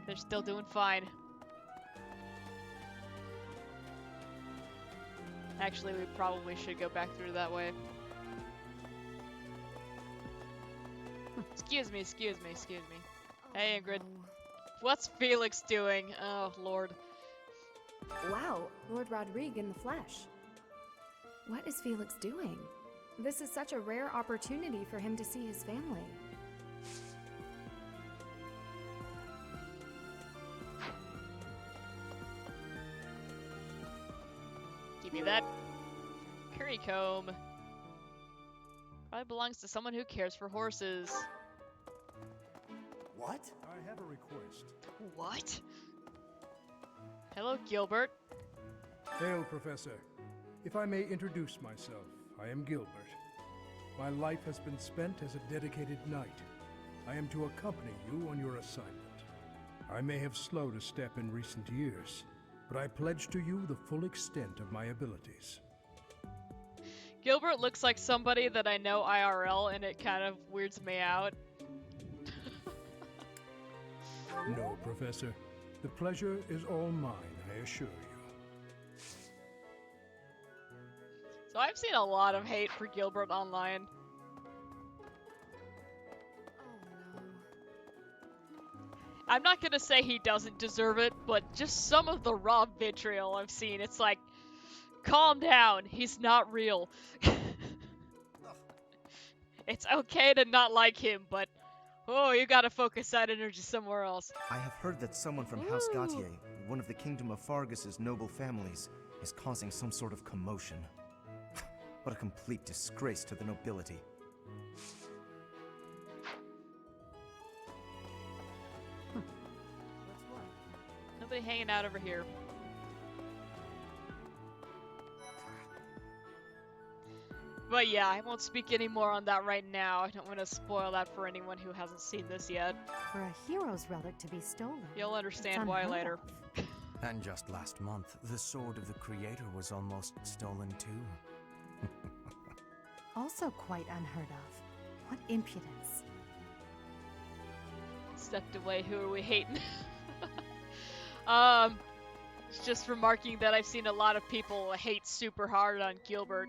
They're still doing fine. Actually, we probably should go back through that way. Excuse me. Hey, Ingrid. What's Felix doing? Oh, Lord. Wow, Lord Rodrigue in the flesh. What is Felix doing? This is such a rare opportunity for him to see his family. Give me that curry comb. Probably belongs to someone who cares for horses. What? I have a request. What? Hello, Gilbert. Hail, Professor. If I may introduce myself, I am Gilbert. My life has been spent as a dedicated knight. I am to accompany you on your assignment. I may have slowed a step in recent years, but I pledge to you the full extent of my abilities. Gilbert looks like somebody that I know IRL, and it kind of weirds me out. No, Professor. The pleasure is all mine, I assure you. So I've seen a lot of hate for Gilbert online. I'm not gonna say he doesn't deserve it, but just some of the raw vitriol I've seen, it's like, calm down, he's not real. It's okay to not like him, but oh, you gotta focus that energy somewhere else. I have heard that someone from House Gautier, one of the Kingdom of Fargus's noble families, is causing some sort of commotion. What a complete disgrace to the nobility. Nobody hanging out over here. But yeah, I won't speak any more on that right now. I don't want to spoil that for anyone who hasn't seen this yet. For a hero's relic to be stolen. You'll understand why later. And just last month, the sword of the Creator was almost stolen too. Also quite unheard of. What impudence. Stepped away, who are we hating? Just remarking that I've seen a lot of people hate super hard on Gilbert.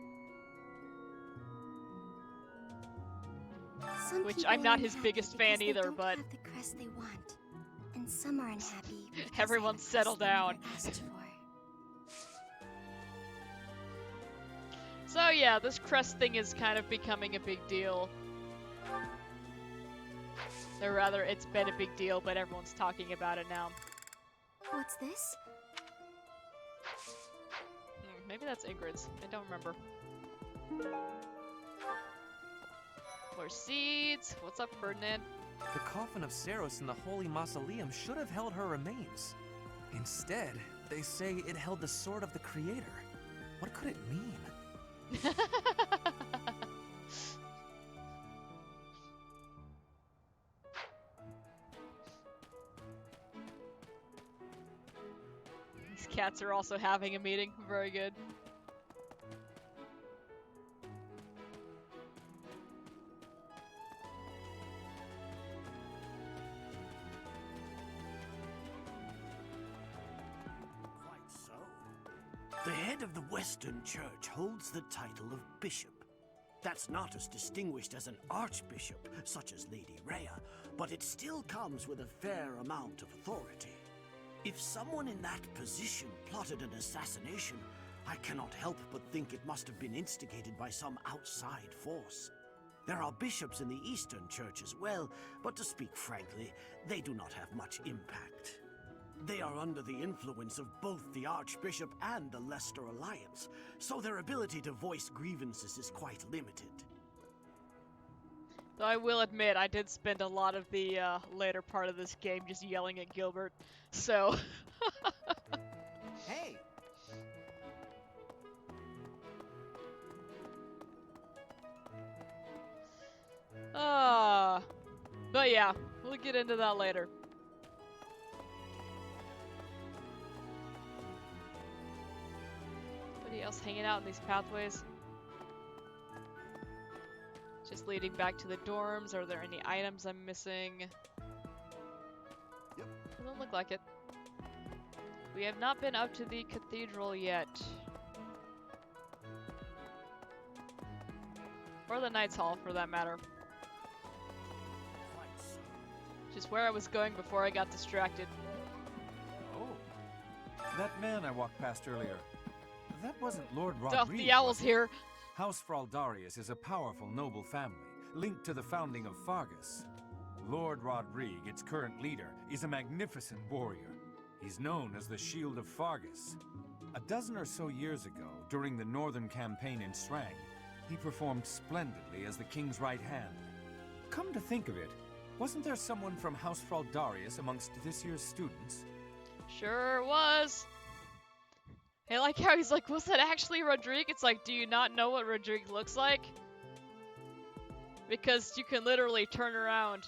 Some Which people I'm are not his unhappy biggest fan because they either, don't but have the crest they want. And some are unhappy because everyone's they have a settled crest they never down. asked for. So yeah, this crest thing is kind of becoming a big deal. Or rather, it's been a big deal, but everyone's talking about it now. What's this? Maybe that's Ingrid's. I don't remember. More seeds. What's up, Ferdinand? The coffin of Saros in the Holy Mausoleum should have held her remains. Instead, they say it held the sword of the Creator. What could it mean? These cats are also having a meeting. Very good. The head of the Western Church holds the title of bishop. That's not as distinguished as an archbishop, such as Lady Rhea, but it still comes with a fair amount of authority. If someone in that position plotted an assassination, I cannot help but think it must have been instigated by some outside force. There are bishops in the Eastern Church as well, but to speak frankly, they do not have much impact. They are under the influence of both the Archbishop and the Leicester Alliance, so their ability to voice grievances is quite limited. Though I will admit, I did spend a lot of the later part of this game just yelling at Gilbert, so... Hey! But yeah, we'll get into that later. Anybody else hanging out in these pathways? Just leading back to the dorms. Are there any items I'm missing? Yep. Doesn't look like it. We have not been up to the cathedral yet. Or the Knights Hall, for that matter. Just where I was going before I got distracted. Oh. That man I walked past earlier. That wasn't Lord Duff, Rodriguez. the owl's here. House Fraldarius is a powerful noble family, linked to the founding of Fargus. Lord Rodrigue, its current leader, is a magnificent warrior. He's known as the Shield of Fargus. A dozen or so years ago, during the Northern Campaign in Srang, he performed splendidly as the king's right hand. Come to think of it, wasn't there someone from House Fraldarius amongst this year's students? Sure was. I like how he's like, was that actually Rodrigue? It's like, do you not know what Rodrigue looks like? Because you can literally turn around.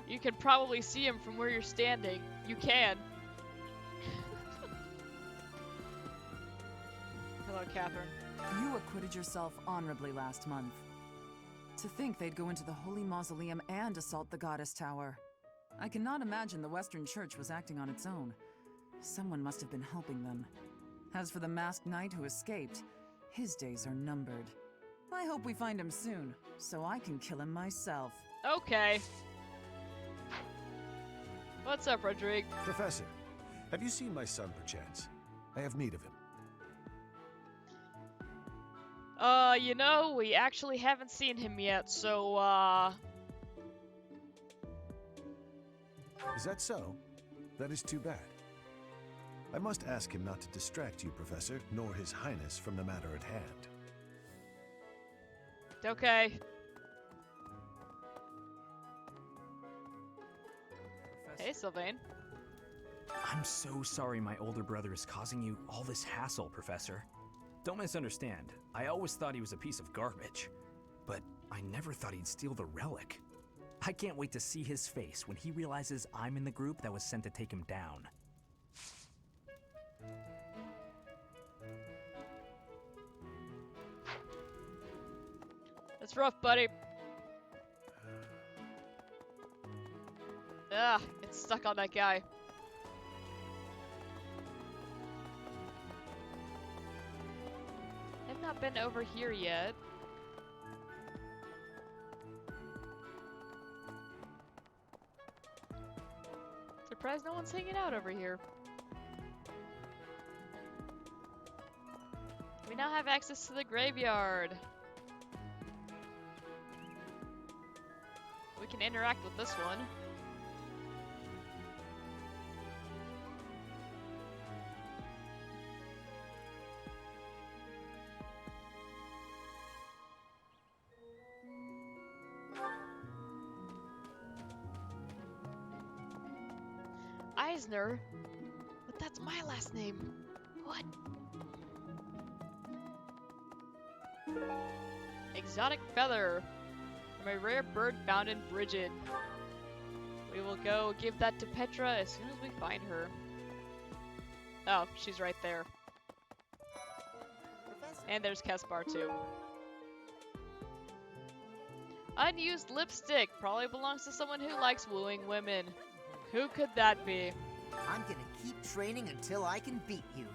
You can probably see him from where you're standing. You can. Hello, Catherine. You acquitted yourself honorably last month. To think they'd go into the Holy Mausoleum and assault the Goddess Tower. I cannot imagine the Western Church was acting on its own. Someone must have been helping them. As for the masked knight who escaped, his days are numbered. I hope we find him soon, so I can kill him myself. Okay. What's up, Rodrigue? Professor, have you seen my son, perchance? I have need of him. You know, we actually haven't seen him yet, so, Is that so? That is too bad. I must ask him not to distract you, Professor, nor His Highness from the matter at hand. Okay. Hey, Sylvain. I'm so sorry my older brother is causing you all this hassle, Professor. Don't misunderstand. I always thought he was a piece of garbage. But I never thought he'd steal the relic. I can't wait to see his face when he realizes I'm in the group that was sent to take him down. That's rough, buddy. Ugh, it's stuck on that guy. I've not been over here yet. Surprised no one's hanging out over here. We now have access to the graveyard. We can interact with this one. Eisner? But that's my last name. What? Exotic feather. From a rare bird found in Brigid. We will go give that to Petra as soon as we find her. Oh, she's right there. And there's Kespar too. Unused lipstick. Probably belongs to someone who likes wooing women. Who could that be? I'm gonna keep training until I can beat you.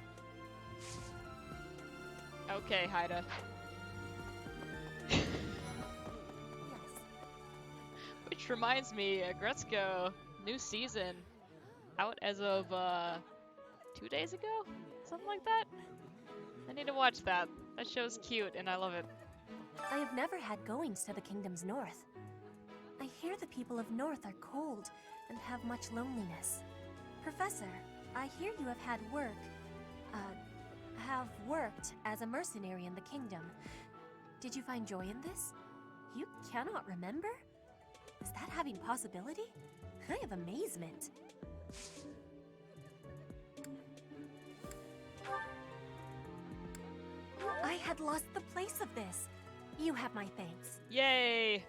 Okay, Haida. Which reminds me, Gretzko, new season, out as of 2 days ago? Something like that? I need to watch that. That show's cute and I love it. I have never had goings to the kingdom's north. I hear the people of north are cold and have much loneliness. Professor, I hear you have worked as a mercenary in the kingdom. Did you find joy in this? You cannot remember? Is that having possibility? I have amazement. I had lost the place of this. You have my thanks. Yay!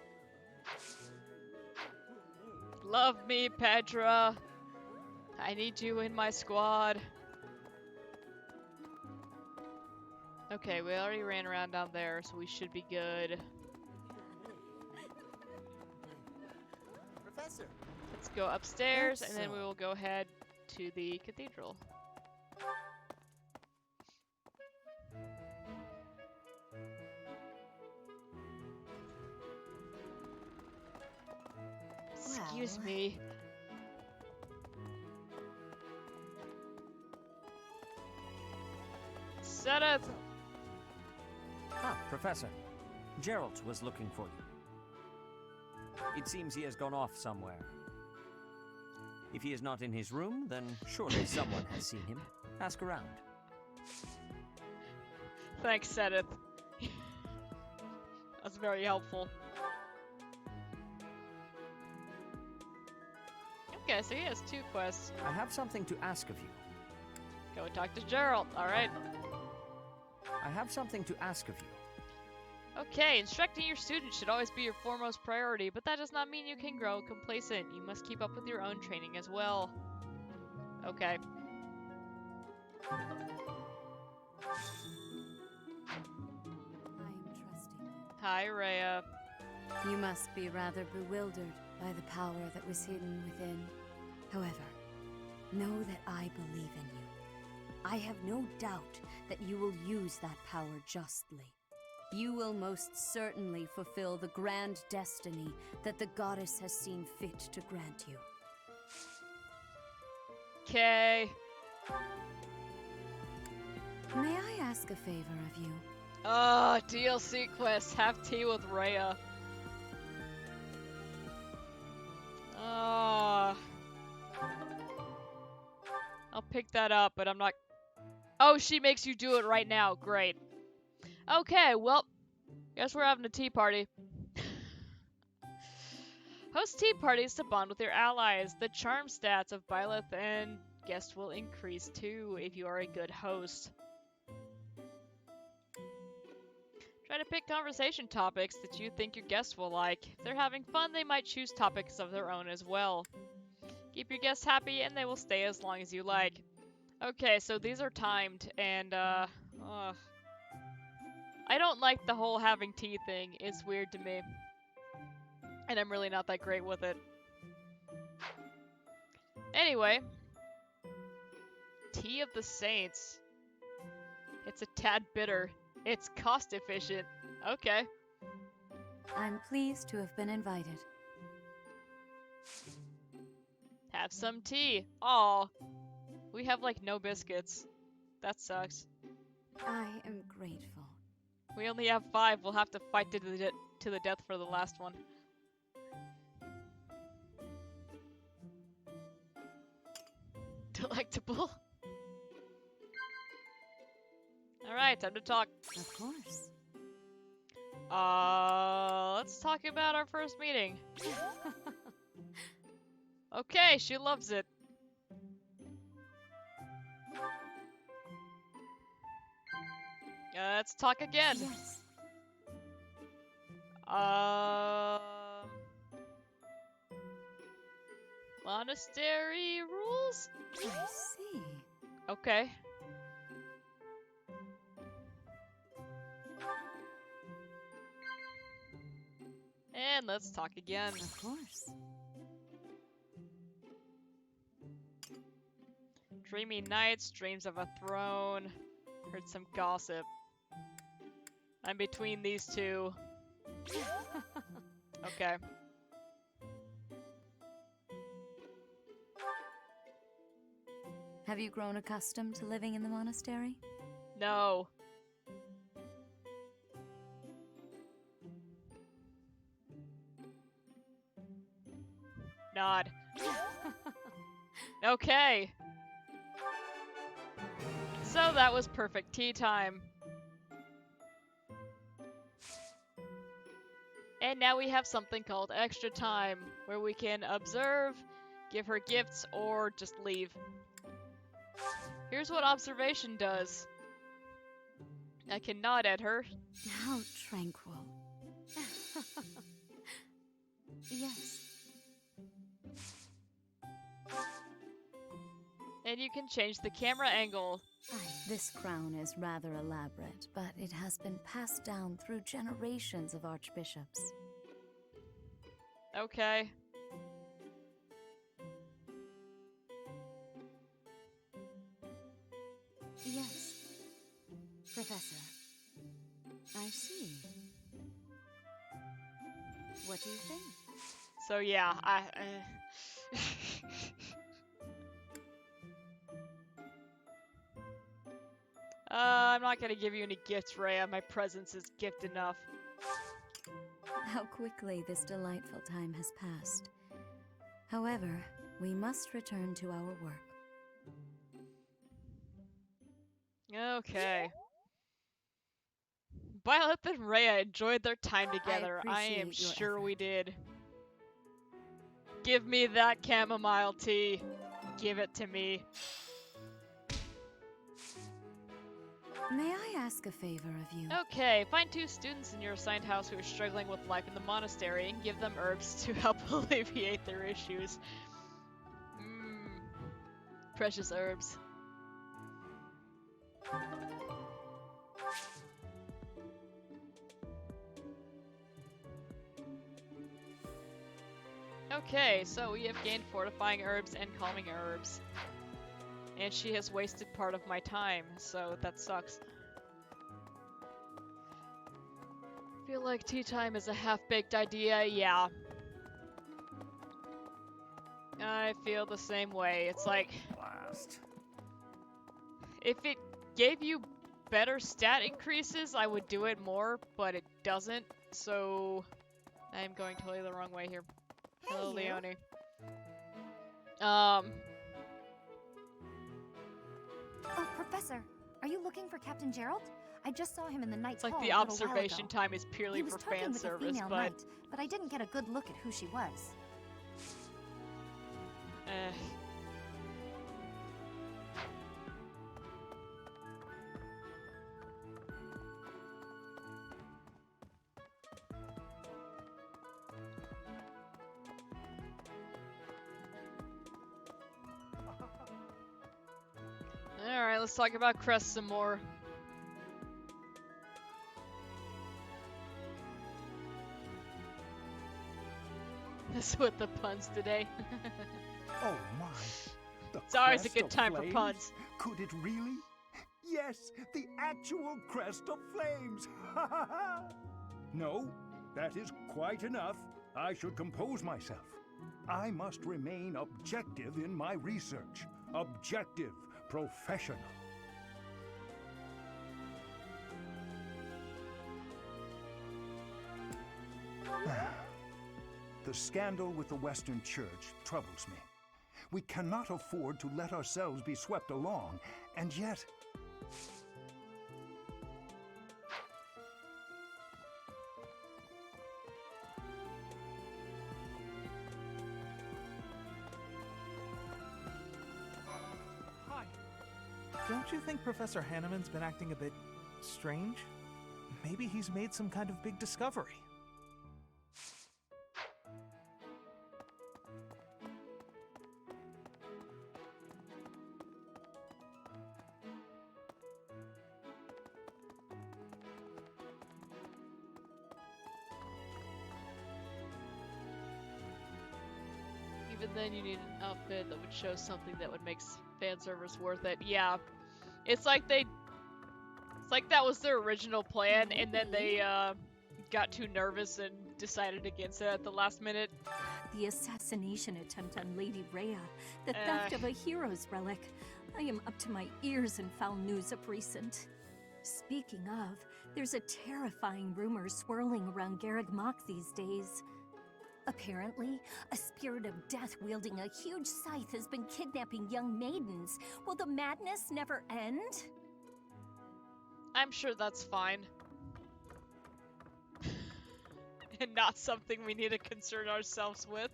Love me, Petra. I need you in my squad. Okay, we already ran around down there, so we should be good. Professor. Let's go upstairs, and then we will go head to the cathedral. Excuse me. Set up. Ah, Professor. Geralt was looking for you. It seems he has gone off somewhere. If he is not in his room, then surely someone has seen him. Ask around. Thanks, Sedith. That's very helpful. Okay, so he has 2 quests. I have something to ask of you. Go talk to Geralt, alright. I have something to ask of you. Okay, instructing your students should always be your foremost priority, but that does not mean you can grow complacent. You must keep up with your own training as well. Okay. I am trusting you. Hi, Rhea. You must be rather bewildered by the power that was hidden within. However, know that I believe in you. I have no doubt that you will use that power justly. You will most certainly fulfill the grand destiny that the goddess has seen fit to grant you. Okay. May I ask a favor of you? DLC quest. Have tea with Rhea. I'll pick that up, but I'm not... Oh, she makes you do it right now. Great. Okay, well, guess we're having a tea party. Host tea parties to bond with your allies. The charm stats of Byleth and guest will increase too if you are a good host. Try to pick conversation topics that you think your guests will like. If they're having fun, they might choose topics of their own as well. Keep your guests happy and they will stay as long as you like. Okay, so these are timed, and I don't like the whole having tea thing. It's weird to me. And I'm really not that great with it. Anyway. Tea of the Saints. It's a tad bitter. It's cost efficient. Okay. I'm pleased to have been invited. Have some tea. Aw. We have like no biscuits. That sucks. I am grateful. We only have 5. We'll have to fight to the death for the last one. Delectable. Alright, time to talk. Of course. Let's talk about our first meeting. Okay, she loves it. Let's talk again. Yes. Monastery rules? I see. Okay. And let's talk again. Of course. Dreamy nights, dreams of a throne. Heard some gossip. I'm between these two. Okay. Have you grown accustomed to living in the monastery? No. Nod. Okay. So that was perfect tea time. And now we have something called extra time, where we can observe, give her gifts, or just leave. Here's what observation does. I can nod at her. How tranquil. Yes. And you can change the camera angle. This crown is rather elaborate, but it has been passed down through generations of archbishops. Okay. Yes. Professor. I see. What do you think? So yeah, I'm not gonna give you any gifts, Rhea. My presence is gift enough. How quickly this delightful time has passed. However, we must return to our work. Okay. Violet and Rhea enjoyed their time together. I am sure we did. Give me that chamomile tea. Give it to me. May I ask a favor of you? Okay, find 2 students in your assigned house who are struggling with life in the monastery and give them herbs to help alleviate their issues. Precious herbs. Okay, so we have gained fortifying herbs and calming herbs. And she has wasted part of my time, so that sucks. I feel like tea time is a half-baked idea, yeah. I feel the same way. It's like... Blast. If it gave you better stat increases, I would do it more, but it doesn't, so I'm going totally the wrong way here. Hey, Hello, you. Leonie. Oh, Professor, are you looking for Captain Gerald? I just saw him in the Knight's It's like Hall the a little while observation ago. time is purely He was for talking fan with a service, female but knight, but I didn't get a good look at who she was. Alright, let's talk about Crest some more. This with the puns today. Oh my. The It's always a crest good of time for flames? puns. Could it really? Yes, the actual crest of flames. Ha ha ha. No, that is quite enough. I should compose myself. I must remain objective in my research. Objective, professional. The scandal with the Western Church troubles me. We cannot afford to let ourselves be swept along, and yet... Hi. Don't you think Professor Hanneman's been acting a bit strange? Maybe he's made some kind of big discovery. Even then, you need an outfit that would show something that would make fan service worth it. Yeah, it's like that was their original plan, and then they got too nervous and decided against it at the last minute. The assassination attempt on Lady Rhea, the theft of a hero's relic. I am up to my ears in foul news of recent. Speaking of, there's a terrifying rumor swirling around Garreg Mach these days. Apparently, a spirit of death wielding a huge scythe has been kidnapping young maidens. Will the madness never end? I'm sure that's fine. And not something we need to concern ourselves with.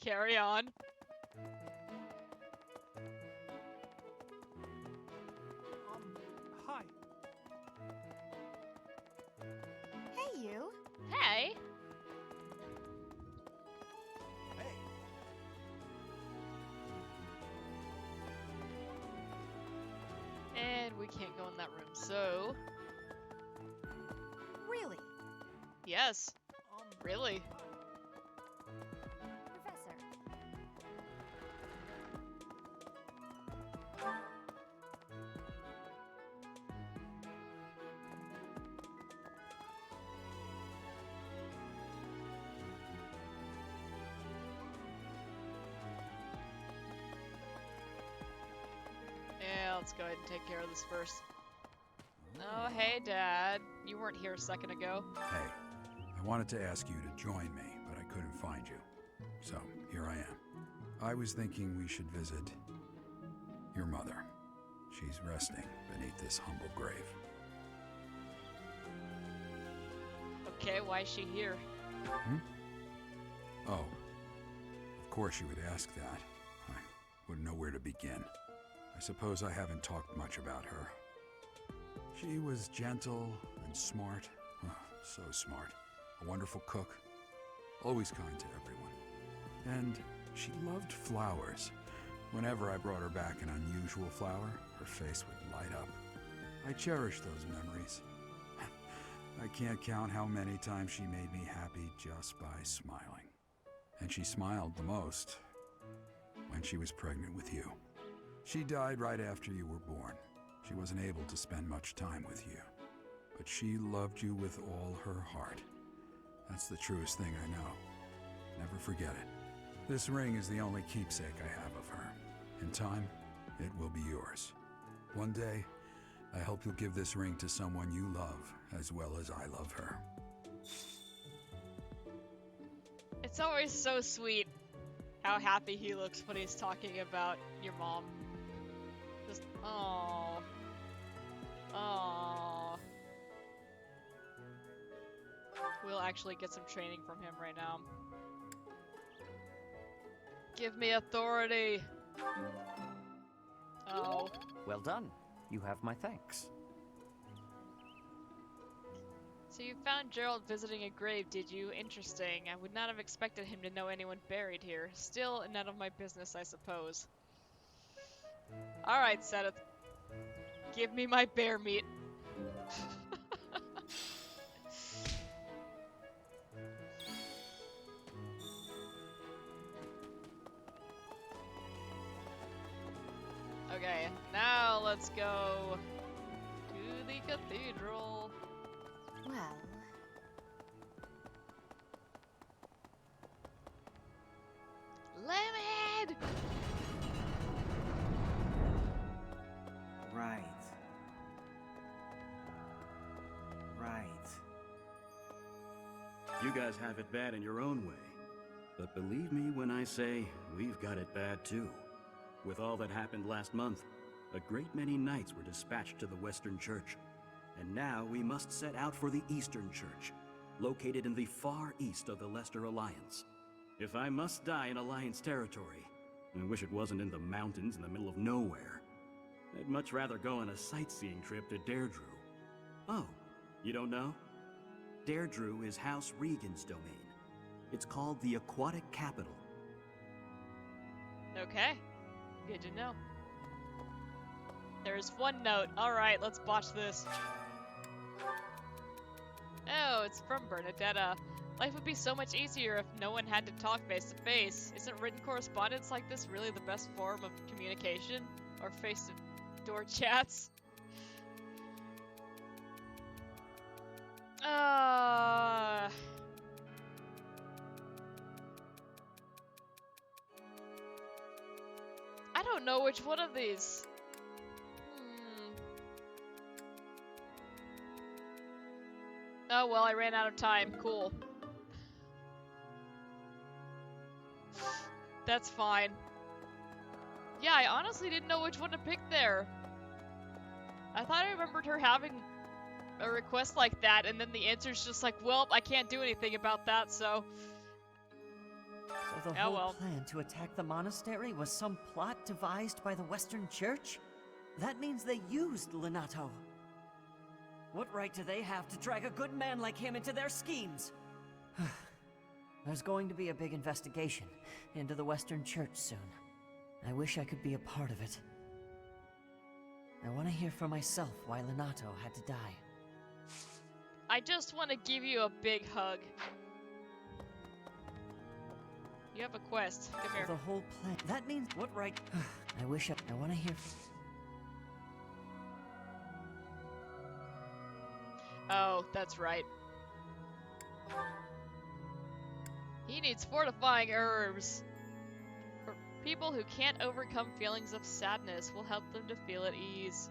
Carry on. Hi. Hey, you. Hey. And we can't go in that room, so... Really? Yes. Really. Professor. Yeah, let's go ahead and take care of this first. Oh, hey, Dad. You weren't here a second ago. Hey, I wanted to ask you to join me, but I couldn't find you. So, here I am. I was thinking we should visit your mother. She's resting beneath this humble grave. Okay, why is she here? Hmm? Oh, of course you would ask that. I wouldn't know where to begin. I suppose I haven't talked much about her. She was gentle and smart. Oh, so smart. A wonderful cook. Always kind to everyone. And she loved flowers. Whenever I brought her back an unusual flower, her face would light up. I cherish those memories. I can't count how many times she made me happy just by smiling. And she smiled the most when she was pregnant with you. She died right after you were born. She wasn't able to spend much time with you. But she loved you with all her heart. That's the truest thing I know. Never forget it. This ring is the only keepsake I have of her. In time, it will be yours. One day, I hope you'll give this ring to someone you love as well as I love her. It's always so sweet how happy he looks when he's talking about your mom. Just, oh, oh. We'll actually get some training from him right now. Give me authority. Oh. Well done. You have my thanks. So you found Gerald visiting a grave, did you? Interesting. I would not have expected him to know anyone buried here. Still, none of my business, I suppose. Alright, Seth. Give me my bear meat. Okay, now let's go to the cathedral. Well, Lemon! Right. Right. You guys have it bad in your own way. But believe me when I say we've got it bad too. With all that happened last month, a great many knights were dispatched to the Western Church. And now we must set out for the Eastern Church, located in the far east of the Leicester Alliance. If I must die in Alliance territory, I wish it wasn't in the mountains in the middle of nowhere. I'd much rather go on a sightseeing trip to Deirdre. Oh, you don't know? Deirdre is House Regan's domain. It's called the Aquatic Capital. Okay, good to know. There's one note. Alright, let's botch this. Oh, it's from Bernadetta. Life would be so much easier if no one had to talk face to face. Isn't written correspondence like this really the best form of communication? Or face-to-door chats? I don't know which one of these. Oh well, I ran out of time. Cool. That's fine. Yeah, I honestly didn't know which one to pick there. I thought I remembered her having a request like that, and then the answer's just like, well, I can't do anything about that, so... So the whole plan to attack the monastery was some plot devised by the Western Church? That means they used Lenato. What right do they have to drag a good man like him into their schemes? There's going to be a big investigation into the Western Church soon. I wish I could be a part of it. I want to hear for myself why Lenato had to die. I just want to give you a big hug. You have a quest. Come here. The whole plan. That means what right? I wish I want to hear. Oh, that's right. He needs fortifying herbs. For people who can't overcome feelings of sadness, will help them to feel at ease.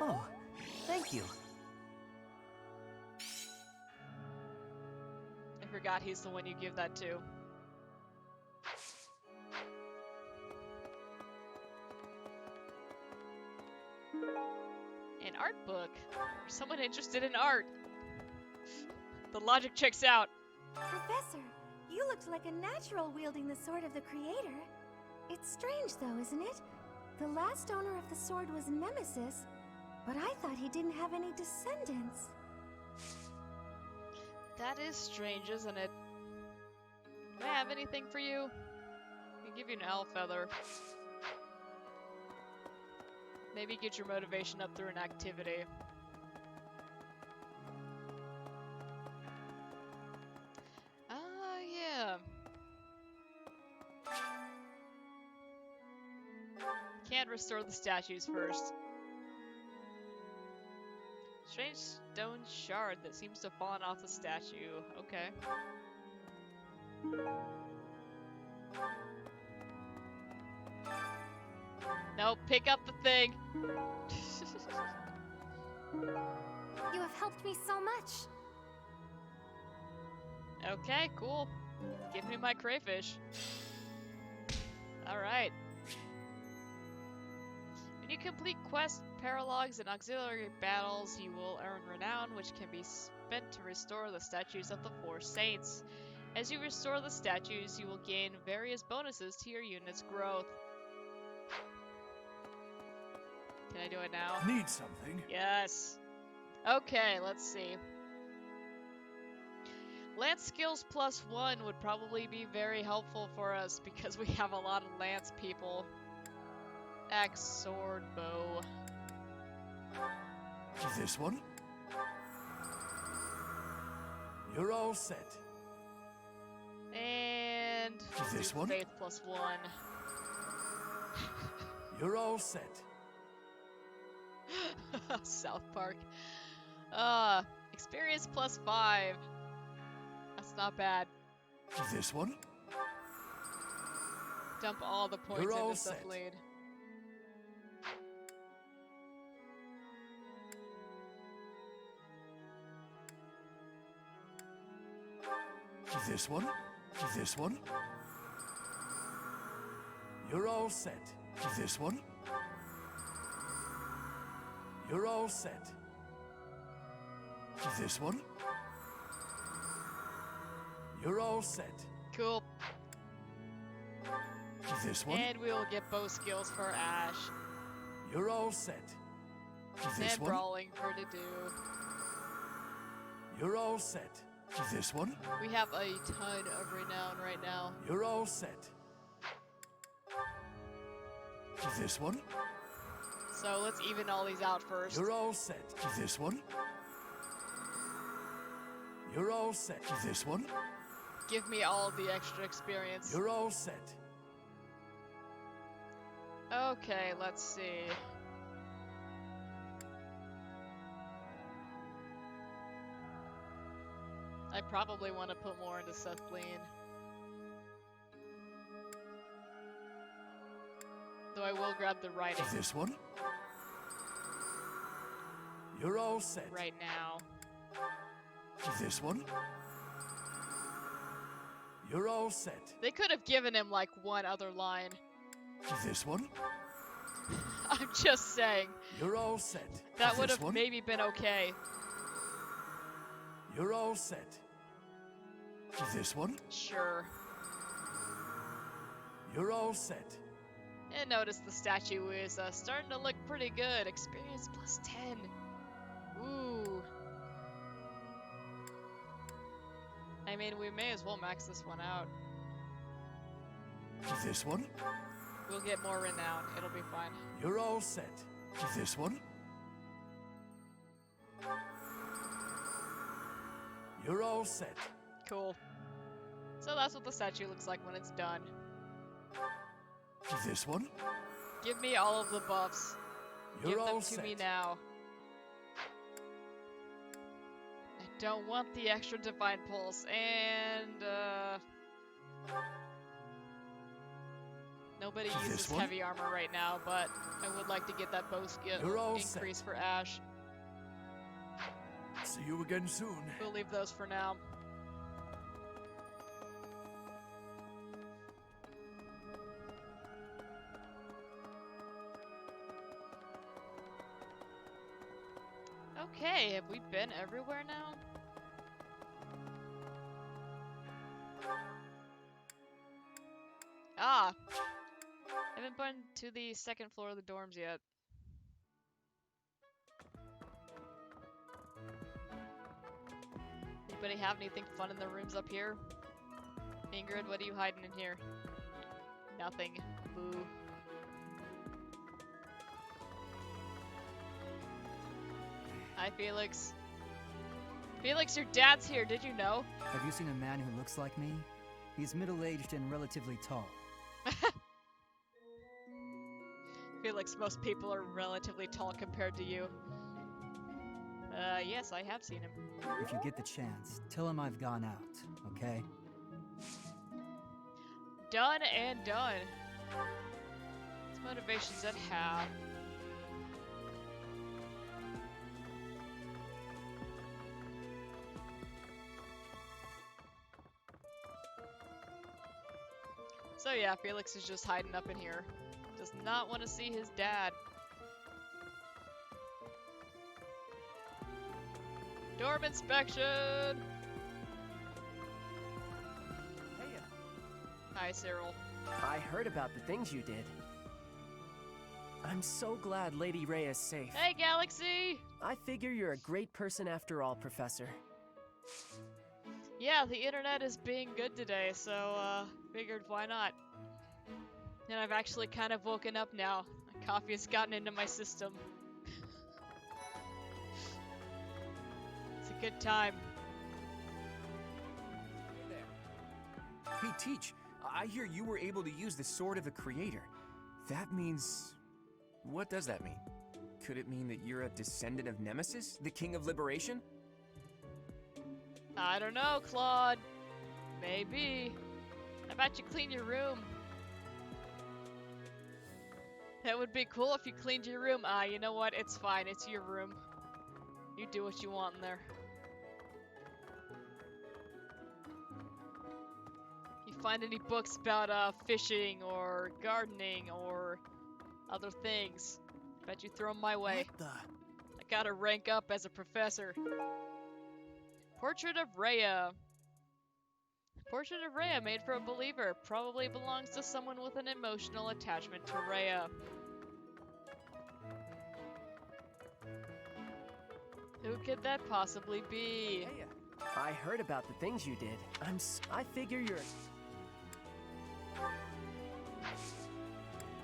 Oh, thank you. I forgot he's the one you give that to. An art book? For someone interested in art. The logic checks out. Professor, you looked like a natural wielding the sword of the Creator. It's strange though, isn't it? The last owner of the sword was Nemesis, but I thought he didn't have any descendants. That is strange, isn't it? Do I have anything for you? I can give you an owl feather. Maybe get your motivation up through an activity. Yeah. Can't restore the statues first. Strange stone shard that seems to have fallen off the statue. Okay. Nope, pick up the thing. You have helped me so much. Okay, cool. Give me my crayfish. Alright. When you complete quests, paralogs, and auxiliary battles, you will earn renown, which can be spent to restore the statues of the four saints. As you restore the statues, you will gain various bonuses to your unit's growth. Can I do it now? Need something? Yes. Okay, let's see. Lance skills +1 would probably be very helpful for us because we have a lot of lance people. Axe, sword, bow. This one? You're all set. And This one? faith +1. You're all set. South Park. Experience +5. That's not bad. This one? Dump all the points You're all into set. Cephalene. This one? This one? You're all set. This one? You're all set. This one? You're all set. Cool. This one? And we will get bow skills for Ash. You're all set. This And one? brawling for to do. You're all set. This one? We have a ton of renown right now. You're all set. This one? So let's even all these out first. You're all set. This one? You're all set. This one? Give me all the extra experience. You're all set. Okay, let's see. I probably want to put more into Cephalene. Though I will grab the writing This one? You're all set. right now. This one? You're all set. They could have given him like one other line. This one? I'm just saying. You're all set. That would This have one? maybe been okay. You're all set. This one? Sure. You're all set. And notice the statue is starting to look pretty good. Experience +10. Ooh. I mean, we may as well max this one out. This one? We'll get more renown. It'll be fine. You're all set. This one? You're all set. Cool. So that's what the statue looks like when it's done. This one? Give me all of the buffs. You're Give them all to set. me now. I don't want the extra divine pulse, and nobody This uses one? heavy armor right now, but I would like to get that bow skill You're all increase set. for Ash. See you again soon. We'll leave those for now. Okay, have we been everywhere now? Ah! Haven't been to the second floor of the dorms yet. Anybody have anything fun in the rooms up here? Ingrid, what are you hiding in here? Nothing. Boo. Hi, Felix. Felix, your dad's here, did you know? Have you seen a man who looks like me? He's middle-aged and relatively tall. Felix, most people are relatively tall compared to you. Yes, I have seen him. If you get the chance, tell him I've gone out, okay? Done and done. It's motivations at half. So yeah, Felix is just hiding up in here. Does not want to see his dad. Dorm inspection! Hey, Hi, Cyril. I heard about the things you did. I'm so glad Lady Rhea is safe. Hey, Galaxy! I figure you're a great person after all, Professor. Yeah, the internet is being good today, so figured why not. And I've actually kind of woken up now. Coffee has gotten into my system. It's a good time. Hey there. Hey, Teach. I hear you were able to use the Sword of the Creator. That means... What does that mean? Could it mean that you're a descendant of Nemesis, the King of Liberation? I don't know, Claude. Maybe. How about you clean your room? That would be cool if you cleaned your room. You know what? It's fine. It's your room. You do what you want in there. You find any books about fishing or gardening or other things, bet you throw them my way. What the? I gotta rank up as a professor. Portrait of Rhea. Portrait of Rhea made for a believer. Probably belongs to someone with an emotional attachment to Rhea. Who could that possibly be? Hey, I heard about the things you did. I figure you're...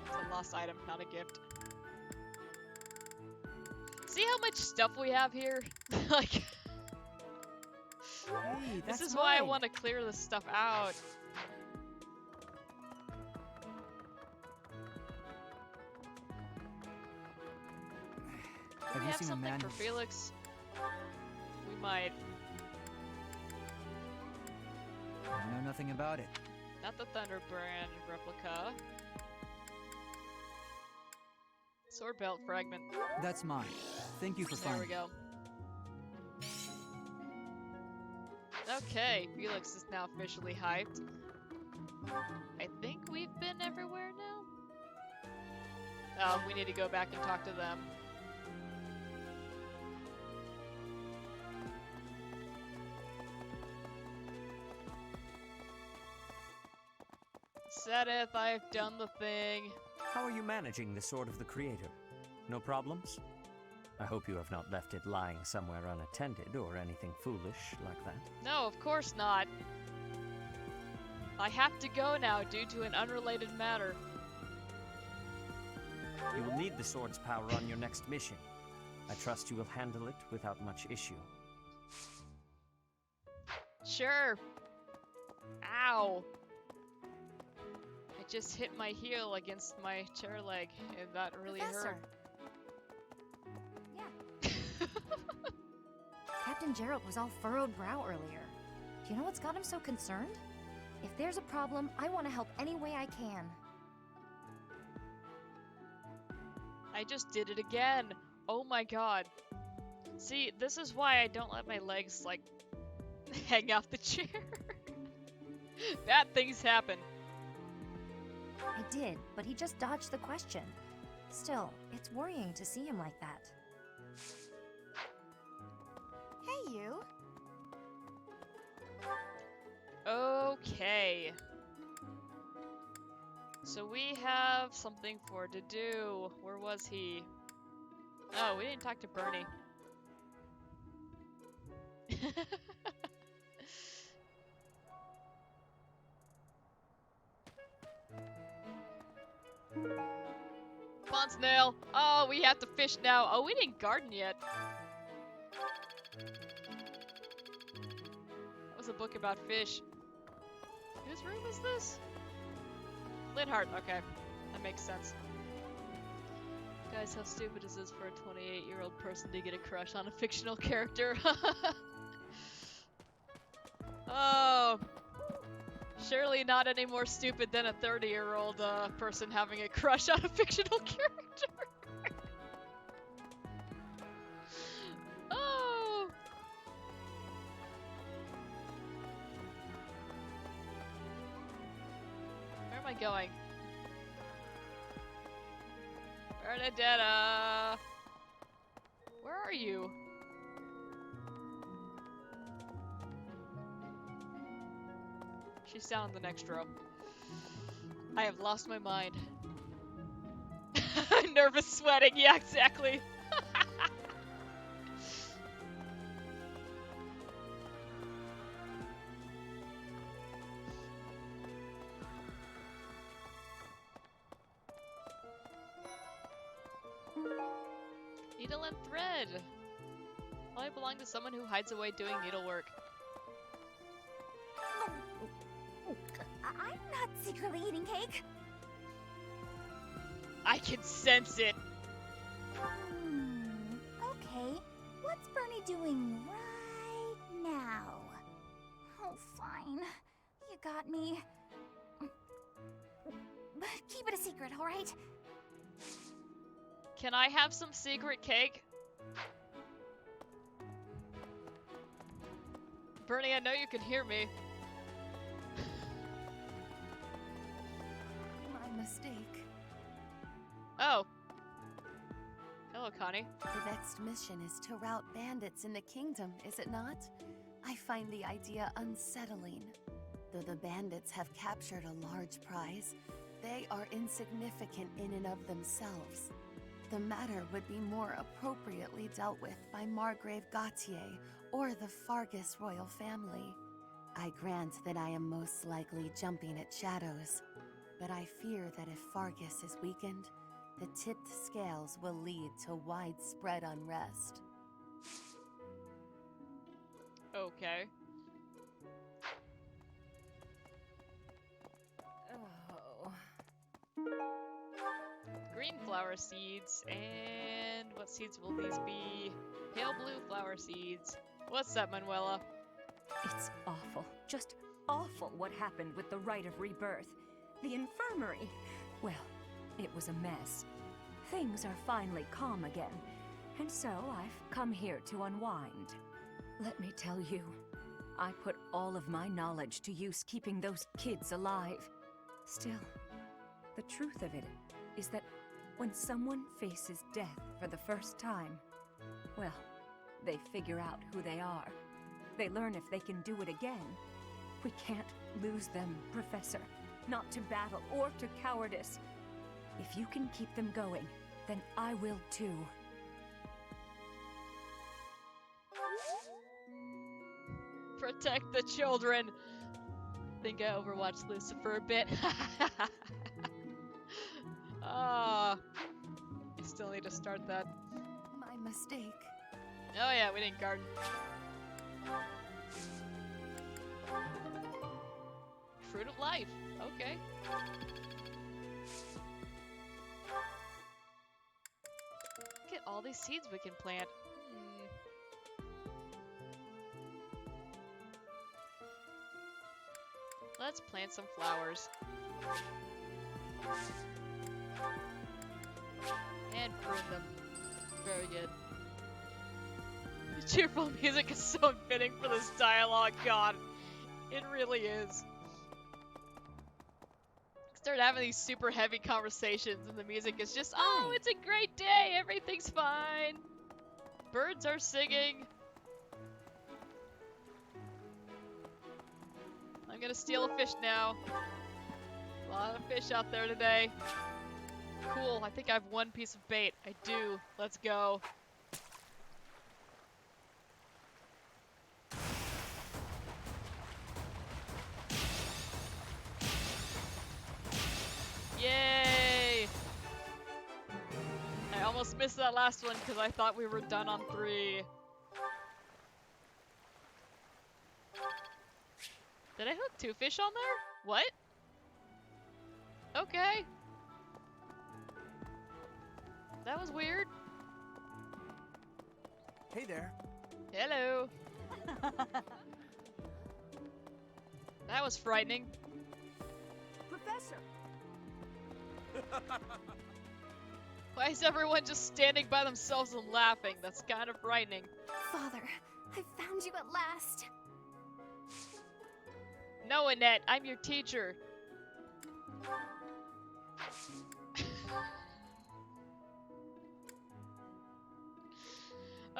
It's a lost item, not a gift. See how much stuff we have here? Like... Hey, this is why I want to clear this stuff out. Do we have something for Felix? We might. I know nothing about it. Not the Thunderbrand replica. Sword belt fragment. That's mine. Thank you for finding. There we go. Okay, Felix is now officially hyped. I think we've been everywhere now? Oh, we need to go back and talk to them. Sedith, I've done the thing. How are you managing the Sword of the Creator? No problems? I hope you have not left it lying somewhere unattended or anything foolish like that. No, of course not. I have to go now due to an unrelated matter. You will need the sword's power on your next mission. I trust you will handle it without much issue. Sure. Ow. I just hit my heel against my chair leg, and that really hurt. Captain Gerald was all furrowed brow earlier. Do you know what's got him so concerned? If there's a problem, I want to help any way I can. I just did it again. Oh my god. See, this is why I don't let my legs, like, hang off the chair. Bad things happen. I did, but he just dodged the question. Still, it's worrying to see him like that. Hey, you. Okay. So we have something for to do. Where was he? Oh, we didn't talk to Bernie. Pond snail. Oh, we have to fish now. Oh, we didn't garden yet. That was a book about fish. Whose room is this? Linhart. Okay, that makes sense. Guys, how stupid is this for a 28-year-old person to get a crush on a fictional character? Oh, surely not any more stupid than a 30-year-old person having a crush on a fictional character. Oh. Where am I going? Bernadetta! Where are you? She's down in the next row. I have lost my mind. Nervous sweating, yeah, exactly. Needle and thread. Probably belong to someone who hides away doing needlework. I'm not secretly eating cake. I can sense it. Okay, what's Bernie doing right now? Oh, fine. You got me. But keep it a secret, alright? Can I have some secret cake? Bernie, I know you can hear me. My mistake. Oh. Hello, Connie. The next mission is to rout bandits in the kingdom, is it not? I find the idea unsettling. Though the bandits have captured a large prize, they are insignificant in and of themselves. The matter would be more appropriately dealt with by Margrave Gautier or the Fargus royal family. I grant that I am most likely jumping at shadows, but I fear that if Fargus is weakened, the tipped scales will lead to widespread unrest. Okay. Oh. Green flower seeds, and what seeds will these be? Pale blue flower seeds. What's up, Manuela? It's awful. Just awful what happened with the rite of rebirth. The infirmary. Well, it was a mess. Things are finally calm again, and so I've come here to unwind. Let me tell you, I put all of my knowledge to use keeping those kids alive. Still, the truth of it is that when someone faces death for the first time, well, they figure out who they are. They learn if they can do it again. We can't lose them, Professor. Not to battle or to cowardice. If you can keep them going, then I will too. Protect the children. Think I overwatched Lucifer a bit. Ah, I still need to start that. My mistake. Oh yeah, we didn't garden. Fruit of life. Okay. Look at all these seeds we can plant. Let's plant some flowers. And prune them. Very good. The cheerful music is so fitting for this dialogue, God. It really is. Start having these super heavy conversations and the music is just, oh, it's a great day, everything's fine. Birds are singing. I'm gonna steal a fish now. A lot of fish out there today. Cool, I think I have one piece of bait. I do. Let's go. Yay! I almost missed that last one because I thought we were done on 3. Did I hook 2 fish on there? What? Okay. That was weird. Hey there. Hello. That was frightening. Professor! Why is everyone just standing by themselves and laughing? That's kind of frightening. Father, I found you at last. No, Annette, I'm your teacher.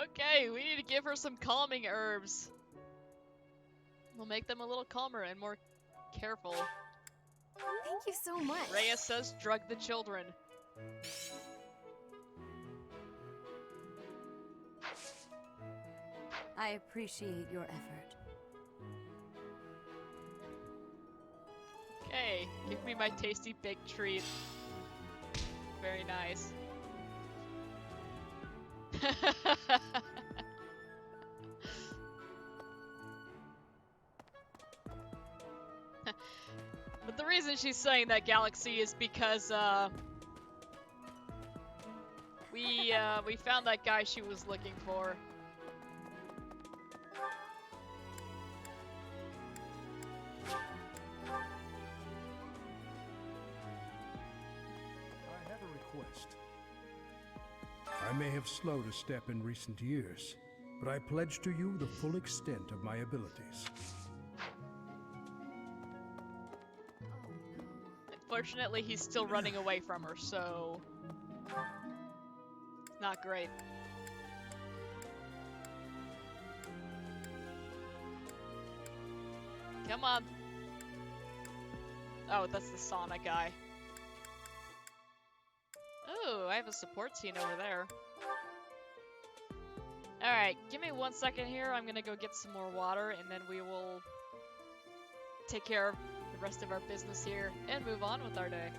Okay, we need to give her some calming herbs. We'll make them a little calmer and more careful. Thank you so much. Rhea says drug the children. I appreciate your effort. Okay, give me my tasty baked treat. Very nice. But the reason she's saying that, Galaxy, is because we found that guy she was looking for. I have a request. I may have slowed a step in recent years, but I pledge to you the full extent of my abilities. Unfortunately, he's still running away from her, so... not great. Come on. Oh, that's the sauna guy. Oh, I have a support scene over there. Alright, give me 1 second here. I'm gonna go get some more water, and then we will take care of the rest of our business here and move on with our day.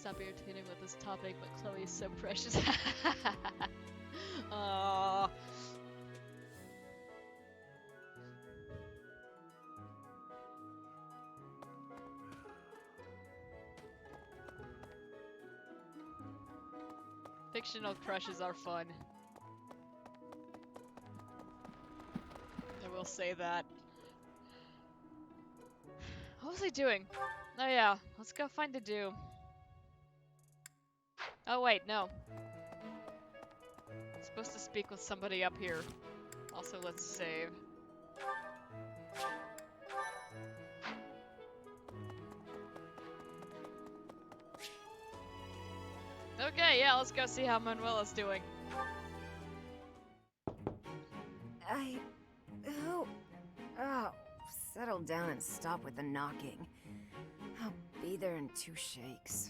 stop irritating with this topic, but Chloe is so precious. Aww. Fictional crushes are fun. I will say that. What was I doing? Oh yeah, let's go find a do. Oh wait, no. I'm supposed to speak with somebody up here. Also, let's save. Okay, yeah, let's go see how Manuela's doing. Oh, settle down and stop with the knocking. I'll be there in 2 shakes.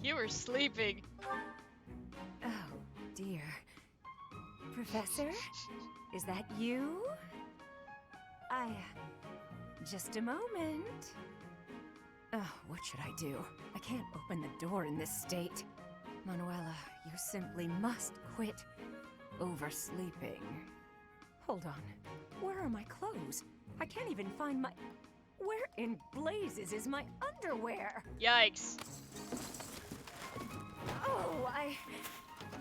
You were sleeping. Oh, dear. Professor? Is that you? Just a moment. Oh, what should I do? I can't open the door in this state. Manuela, you simply must quit oversleeping. Hold on. Where are my clothes? I can't even find my... Where in blazes is my underwear? Yikes. Oh,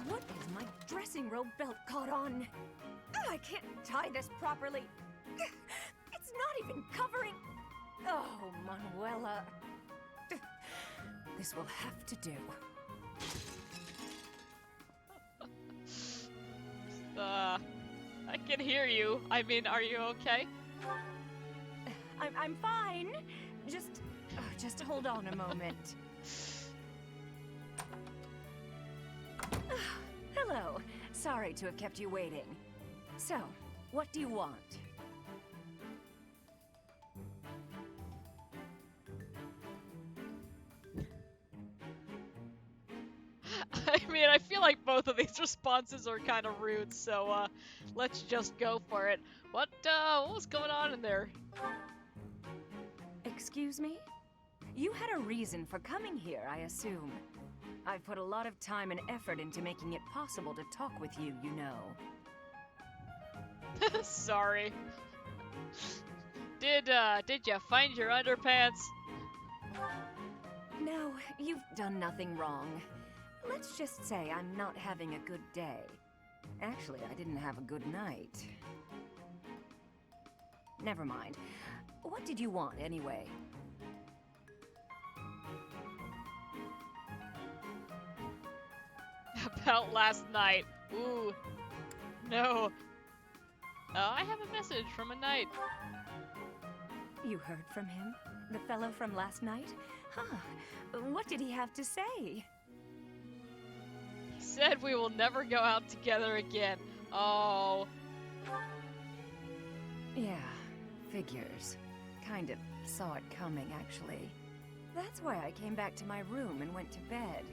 What is my dressing robe belt caught on? I can't tie this properly. It's not even covering... Oh, Manuela. This will have to do. I can hear you. I mean, are you okay? I'm fine. Just hold on a moment. Hello. Sorry to have kept you waiting. So, what do you want? I mean, I feel like both of these responses are kind of rude, so let's just go for it. What was going on in there? Excuse me? You had a reason for coming here, I assume. I've put a lot of time and effort into making it possible to talk with you, you know. Sorry. Did you find your underpants? No, you've done nothing wrong. Let's just say I'm not having a good day. Actually, I didn't have a good night. Never mind. What did you want, anyway? About last night. Ooh. No. I have a message from a knight. You heard from him? The fellow from last night? Huh. What did he have to say? He said we will never go out together again. Oh. Yeah, figures. Kind of saw it coming, actually. That's why I came back to my room and went to bed.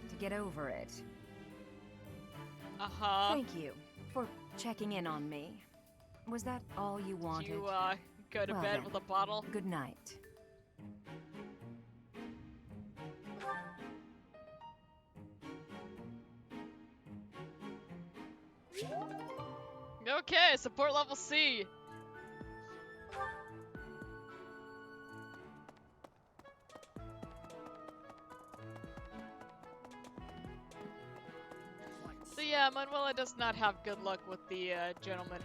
To get over it. Uh-huh. Thank you for checking in on me. Was that all you wanted? Did you, go to Well bed then, with a bottle? Good night. Okay, support level C. So yeah, Manuela does not have good luck with the gentleman.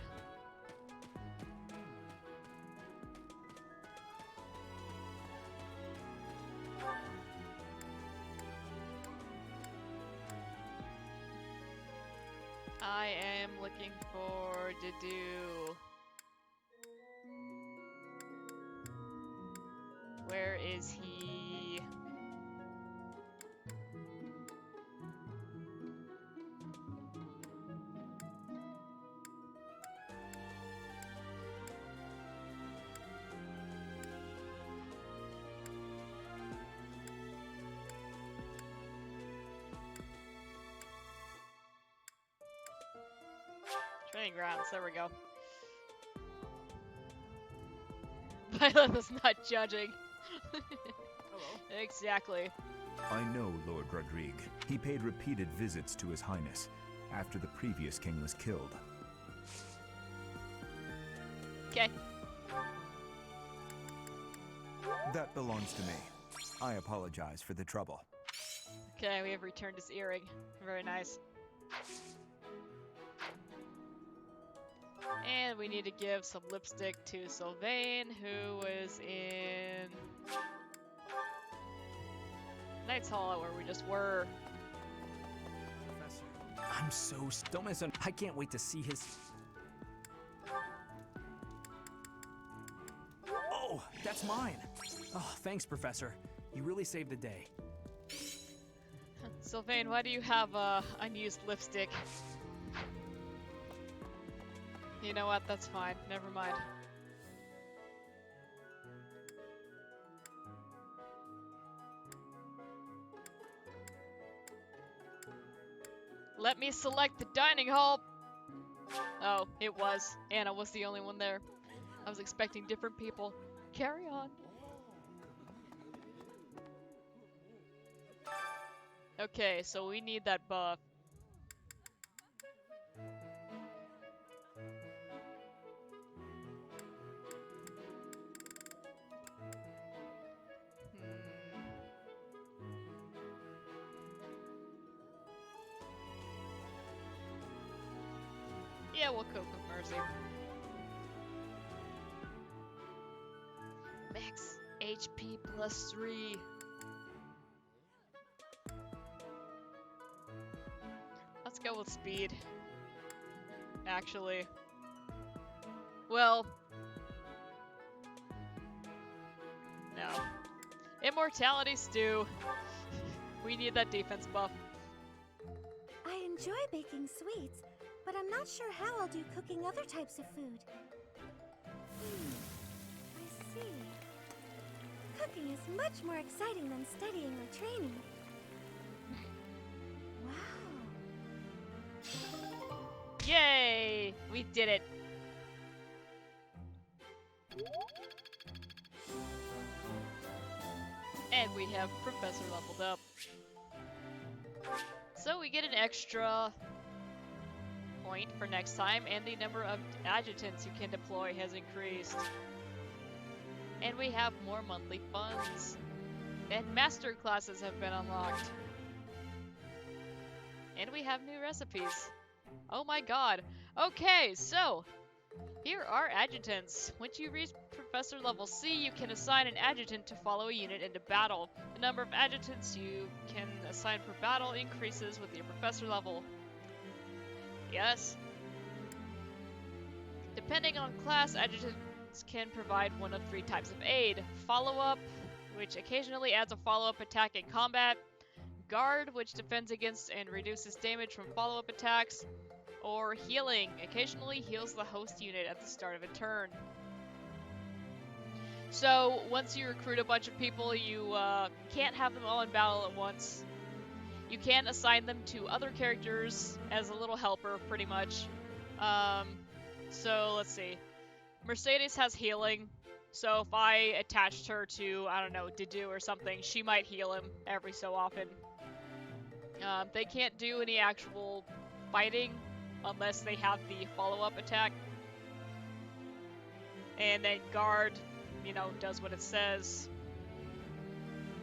I am looking for Dedu. Where is he? Training grounds, there we go. Violet is not judging. Exactly. I know Lord Rodrigue. He paid repeated visits to His Highness after the previous king was killed. Okay. That belongs to me. I apologize for the trouble. Okay, we have returned his earring. Very nice. And we need to give some lipstick to Sylvain, who was in Knight's Hall, where we just were. I'm so don't miss. I can't wait to see his. Oh, that's mine. Oh, thanks, Professor. You really saved the day. Sylvain, why do you have unused lipstick? You know what? That's fine. Never mind. Let me select the dining hall! Oh, it was. Anna was the only one there. I was expecting different people. Carry on. Okay, so we need that buff. Yeah, we'll cope with Mercy. Max HP plus 3. Let's go with speed. Actually. Well. No. Immortality stew. We need that defense buff. I enjoy baking sweets, but I'm not sure how I'll do cooking other types of food. I see. Cooking is much more exciting than studying or training. Wow. Yay! We did it. And we have Professor leveled up. So we get an extra point for next time, and the number of adjutants you can deploy has increased. And we have more monthly funds. And master classes have been unlocked. And we have new recipes. Oh my god. Okay, so here are adjutants. Once you reach Professor level C, you can assign an adjutant to follow a unit into battle. The number of adjutants you can assign per battle increases with your Professor level. Yes. Depending on class, adjutants can provide one of 3 types of aid. Follow-up, which occasionally adds a follow-up attack in combat. Guard, which defends against and reduces damage from follow-up attacks. Or healing, occasionally heals the host unit at the start of a turn. So, once you recruit a bunch of people, you can't have them all in battle at once. You can assign them to other characters as a little helper, pretty much. So, let's see. Mercedes has healing, so if I attached her to, I don't know, Dedu or something, she might heal him every so often. They can't do any actual fighting unless they have the follow-up attack. And then Guard, you know, does what it says.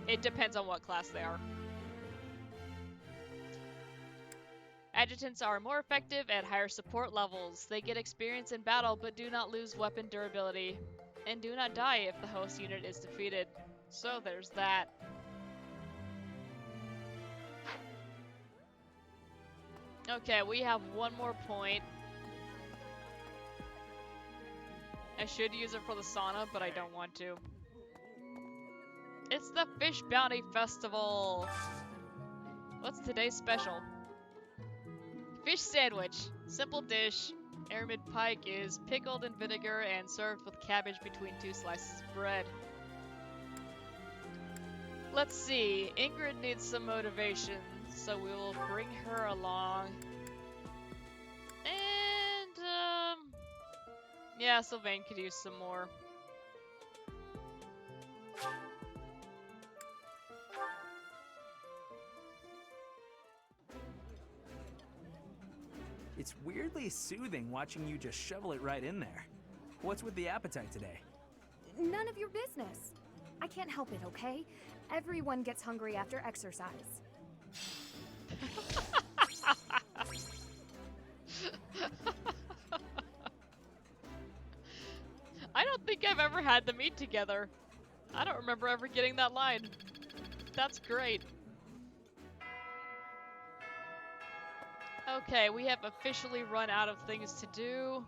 It depends on what class they are. Adjutants are more effective at higher support levels. They get experience in battle but do not lose weapon durability. And do not die if the host unit is defeated. So there's that. Okay, we have one more point. I should use it for the sauna, but I don't want to. It's the Fish Bounty Festival! What's today's special? Fish sandwich. Simple dish. Aramid pike is pickled in vinegar and served with cabbage between 2 slices of bread. Let's see. Ingrid needs some motivation, so we will bring her along. And, yeah, Sylvain could use some more. It's weirdly soothing watching you just shovel it right in there. What's with the appetite today? None of your business. I can't help it, okay? Everyone gets hungry after exercise. I don't think I've ever had them eat together. I don't remember ever getting that line. That's great. Okay, we have officially run out of things to do.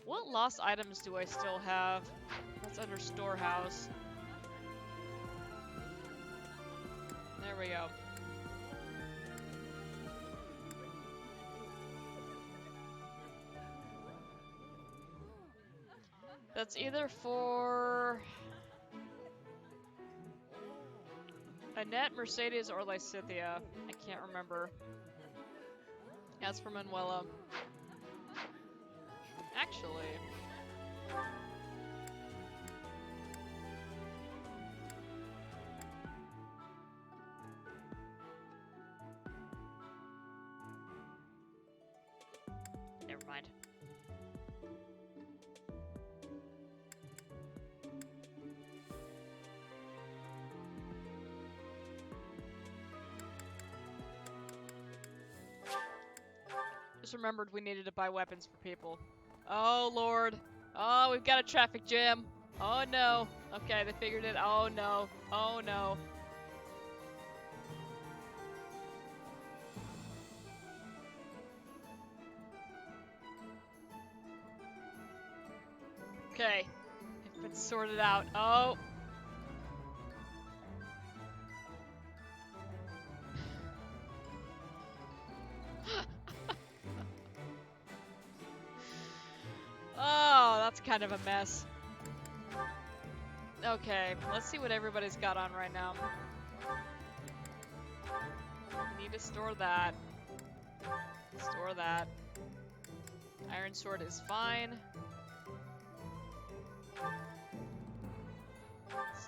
What lost items do I still have? That's under storehouse. There we go. That's either for Annette, Mercedes, or Lysithea. I can't remember. That's for Manuela. Actually. Never mind. Just remembered we needed to buy weapons for people. Oh lord. Oh, we've got a traffic jam. Oh no. Okay, they figured it. Oh no. Oh no. Okay. It's been sorted out. Oh. Oh, that's kind of a mess. Okay, let's see what everybody's got on right now. We need to store that. Store that. Iron sword is fine.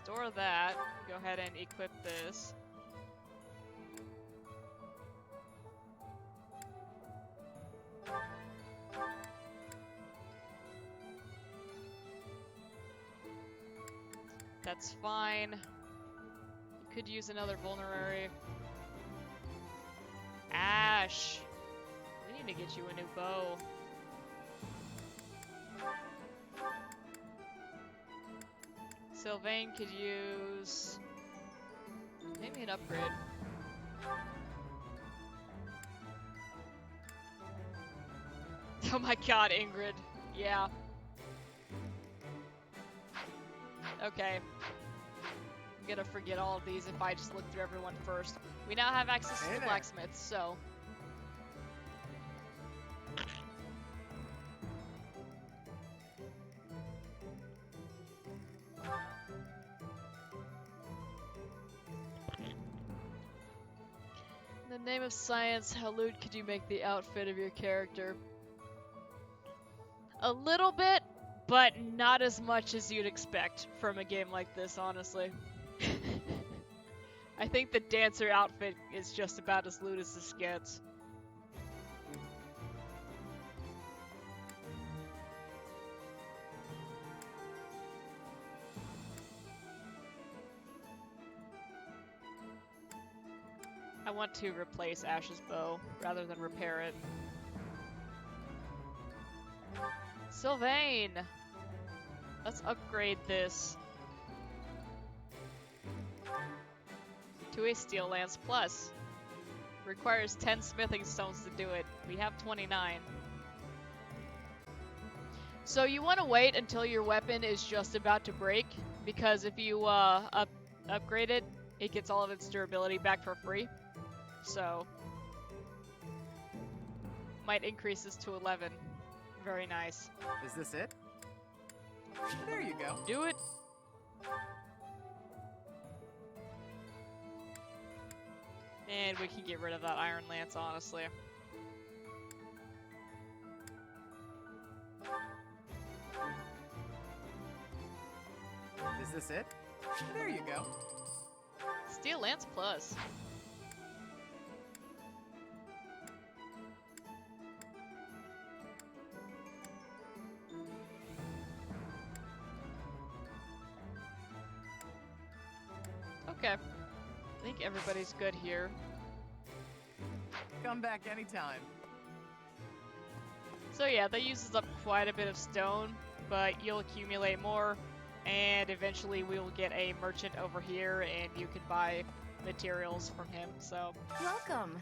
Store that. Go ahead and equip this. That's fine. You could use another vulnerary. Ash! We need to get you a new bow. Sylvain could use maybe an upgrade. Oh my god, Ingrid. Yeah. Okay. I'm gonna forget all of these if I just look through everyone first. We now have access to the blacksmiths, so. In the name of science, how lewd could you make the outfit of your character? A little bit, but not as much as you'd expect from a game like this, honestly. I think the dancer outfit is just about as lewd as this gets. I want to replace Ash's bow rather than repair it. Sylvain! Let's upgrade this to a Steel Lance Plus. Requires 10 smithing stones to do it. We have 29. So you want to wait until your weapon is just about to break, because if you upgrade it, it gets all of its durability back for free. So might increase this to 11. Very nice. Is this it? There you go. Do it. And we can get rid of that Iron Lance, honestly. Is this it? There you go. Steel Lance Plus. I think everybody's good here. Come back anytime. So yeah, that uses up quite a bit of stone, but you'll accumulate more, and eventually we will get a merchant over here, and you can buy materials from him, so... Welcome!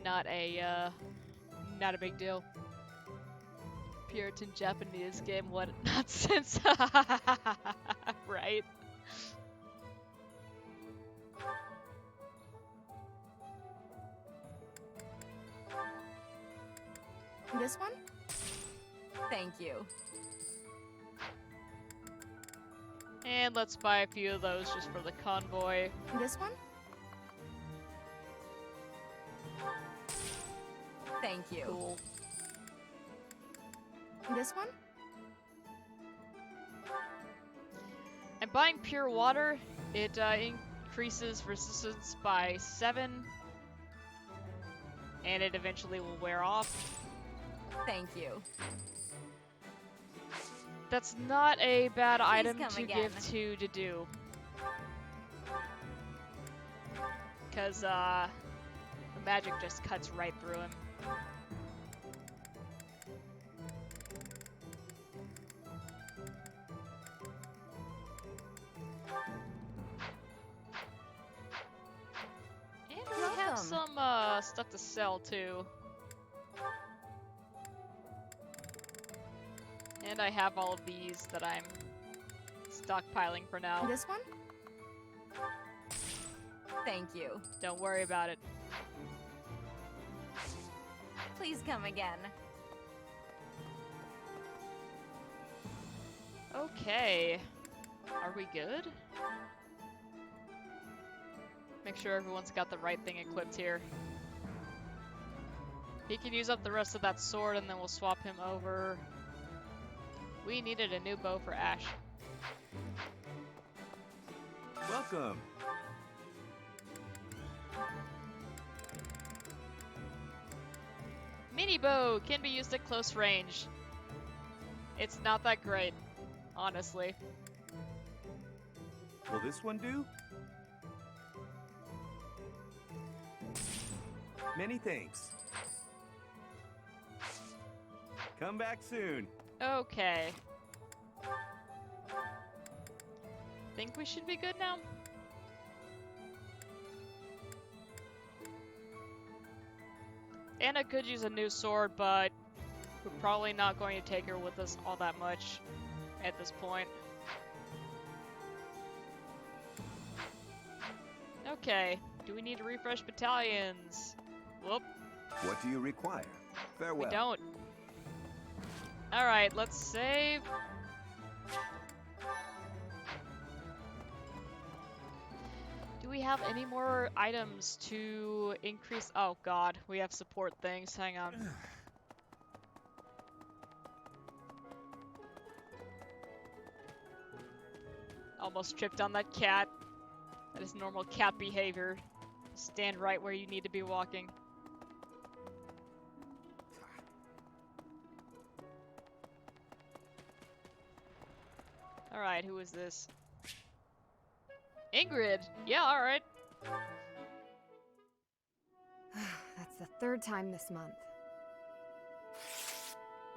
Not a big deal. Puritan Japanese game, what nonsense. Right? This one? Thank you. And let's buy a few of those just for the convoy. This one? Thank you. Cool. This one? I'm buying pure water. It increases resistance by 7. And it eventually will wear off. Thank you. That's not a bad item come to again. give to Dedu. Because, the magic just cuts right through him. And we have some, stuff to sell, too. And I have all of these that I'm stockpiling for now. This one? Thank you. Don't worry about it. Please come again. Okay. Are we good? Make sure everyone's got the right thing equipped here. He can use up the rest of that sword and then we'll swap him over. We needed a new bow for Ash. Welcome. Mini bow can be used at close range. It's not that great, honestly. Will this one do? Many thanks. Come back soon. Okay. Think we should be good now? Anna could use a new sword, but we're probably not going to take her with us all that much at this point. Okay, do we need to refresh battalions? Whoop. What do you require? Farewell. We don't. Alright, let's save. Do we have any more items to increase? Oh god, we have support things. Hang on. Almost tripped on that cat. That is normal cat behavior. Stand right where you need to be walking. Alright, who is this? Ingrid! Yeah, alright. That's the third time this month.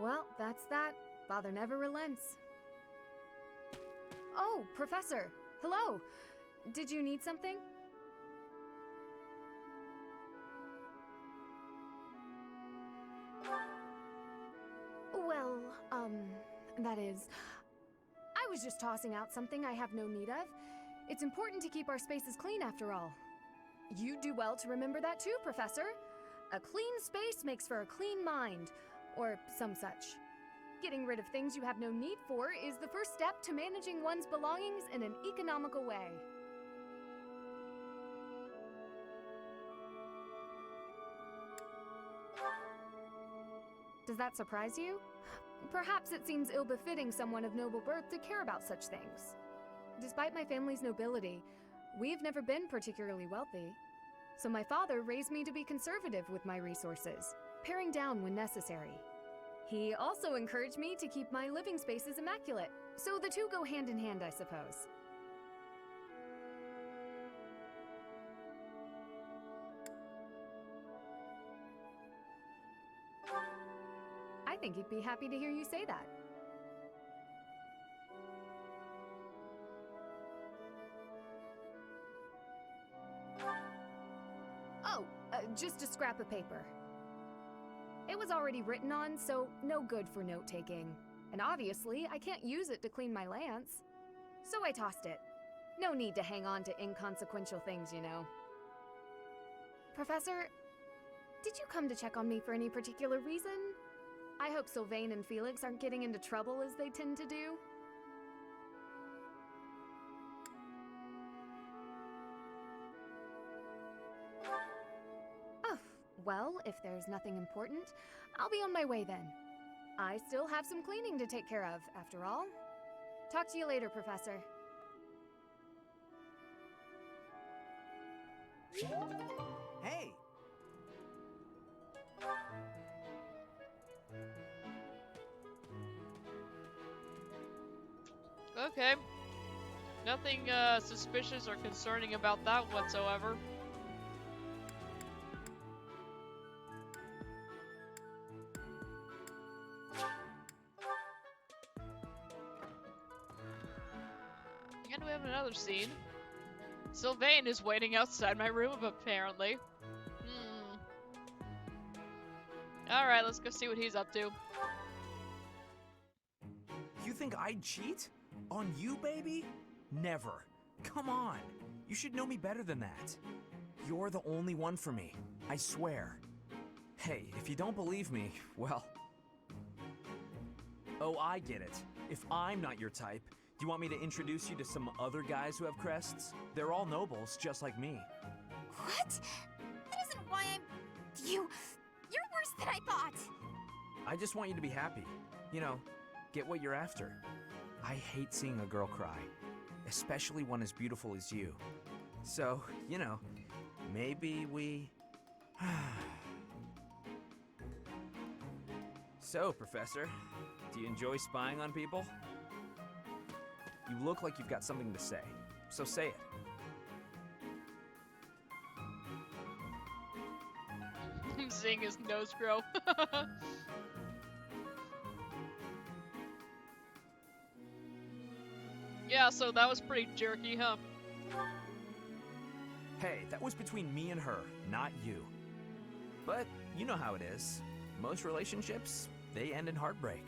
Well, that's that. Father never relents. Oh, Professor! Hello! Did you need something? Well, that is... I was just tossing out something I have no need of. It's important to keep our spaces clean after all. You do well to remember that too, Professor. A clean space makes for a clean mind, or some such. Getting rid of things you have no need for is the first step to managing one's belongings in an economical way. Does that surprise you? Perhaps it seems ill-befitting someone of noble birth to care about such things. Despite my family's nobility, we've never been particularly wealthy. So my father raised me to be conservative with my resources, paring down when necessary. He also encouraged me to keep my living spaces immaculate, so the two go hand in hand, I suppose. think he'd be happy to hear you say that. Oh, just a scrap of paper. It was already written on, so no good for note-taking. And obviously, I can't use it to clean my lance. So I tossed it. No need to hang on to inconsequential things, you know. Professor, did you come to check on me for any particular reason? I hope Sylvain and Felix aren't getting into trouble as they tend to do. Oh, well, if there's nothing important, I'll be on my way then. I still have some cleaning to take care of, after all. Talk to you later, Professor. Hey! Okay. Nothing suspicious or concerning about that whatsoever. And we have another scene. Sylvain is waiting outside my room, apparently. Alright, let's go see what he's up to. You think I'd cheat? On you, baby? Never. Come on. You should know me better than that. You're the only one for me. I swear. Hey, if you don't believe me, well... Oh, I get it. If I'm not your type, do you want me to introduce you to some other guys who have crests? They're all nobles, just like me. What? That isn't why I'm... You're worse than I thought! I just want you to be happy. You know, get what you're after. I hate seeing a girl cry, especially one as beautiful as you. So, you know, maybe we... So, Professor, do you enjoy spying on people? You look like you've got something to say, so say it. I'm seeing his nose grow. Yeah, so that was pretty jerky, huh? Hey, that was between me and her, not you. But you know how it is. Most relationships, they end in heartbreak.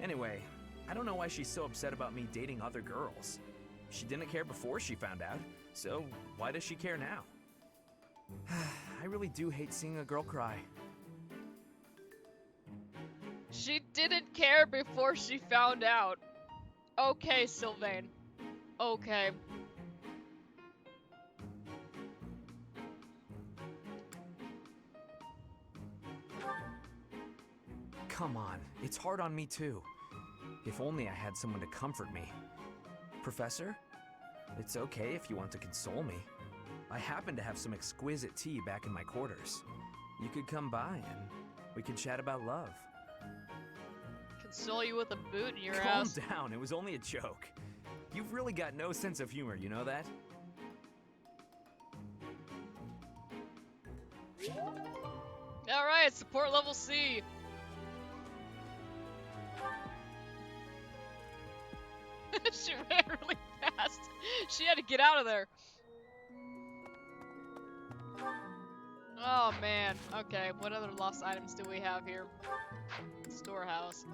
Anyway, I don't know why she's so upset about me dating other girls. She didn't care before she found out, so why does she care now? I really do hate seeing a girl cry. She didn't care before she found out. Okay, Sylvain. Okay. Come on, it's hard on me too. If only I had someone to comfort me. Professor, it's okay if you want to console me. I happen to have some exquisite tea back in my quarters. You could come by and we could chat about love. Console you with a boot in your Calm ass. down, it was only a joke. You've really got no sense of humor, you know that? Alright, support level C. She ran really fast. She had to get out of there. Oh man. Okay, what other lost items do we have here? Storehouse.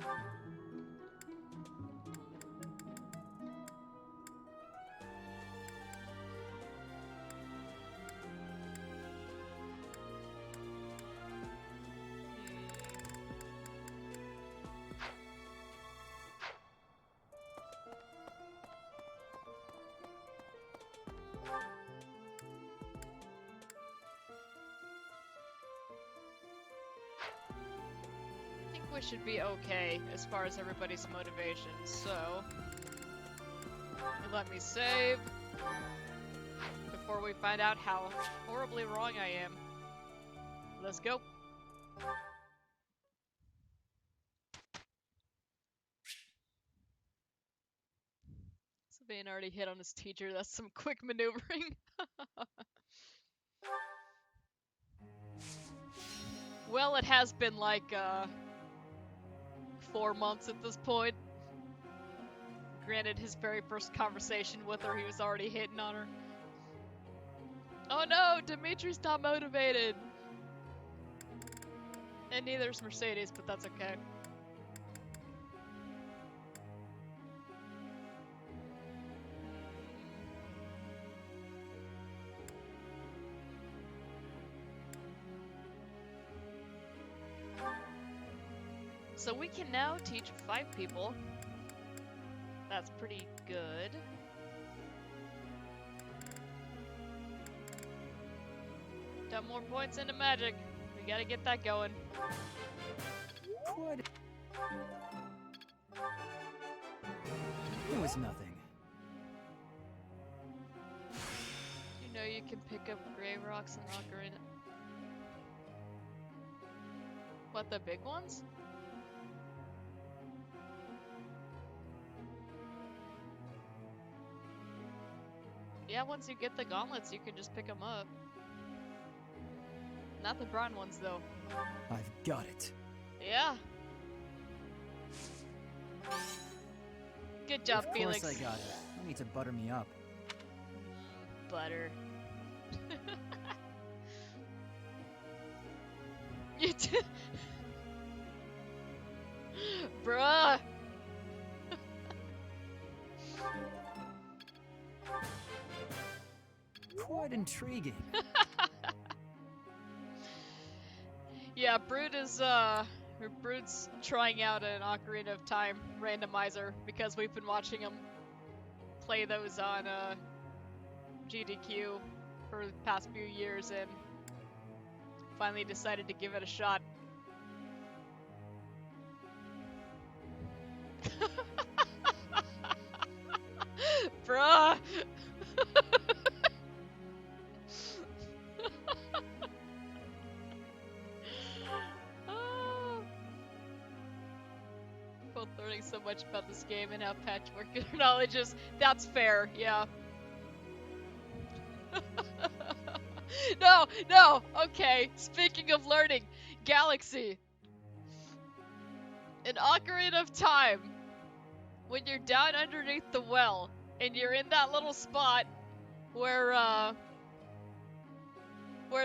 I think we should be okay as far as everybody's motivation, so let me save before we find out how horribly wrong I am. Let's go. Sylvain already hit on his teacher, that's some quick maneuvering. Well, it has been like, 4 months at this point. Granted, his very first conversation with her, he was already hitting on her. Oh no, Dimitri's not motivated! And neither is Mercedes, but that's okay. So we can now teach 5 people. That's pretty good. Got more points into magic. We gotta get that going. What? It was nothing. You know you can pick up gray rocks and ocarina. What, the big ones? Yeah, once you get the gauntlets, you can just pick them up. Not the brown ones, though. I've got it. Yeah. Good job, Felix. Of course I got it. You need to butter me up. Butter. You did. Bruh. Quite intriguing. Yeah, Brood's trying out an Ocarina of Time randomizer because we've been watching him play those on GDQ for the past few years and finally decided to give it a shot. Bruh! Both learning so much about this game and how patchwork your knowledge is. That's fair, yeah. No, okay. Speaking of learning, Galaxy. In Ocarina of Time, when you're down underneath the well, and you're in that little spot where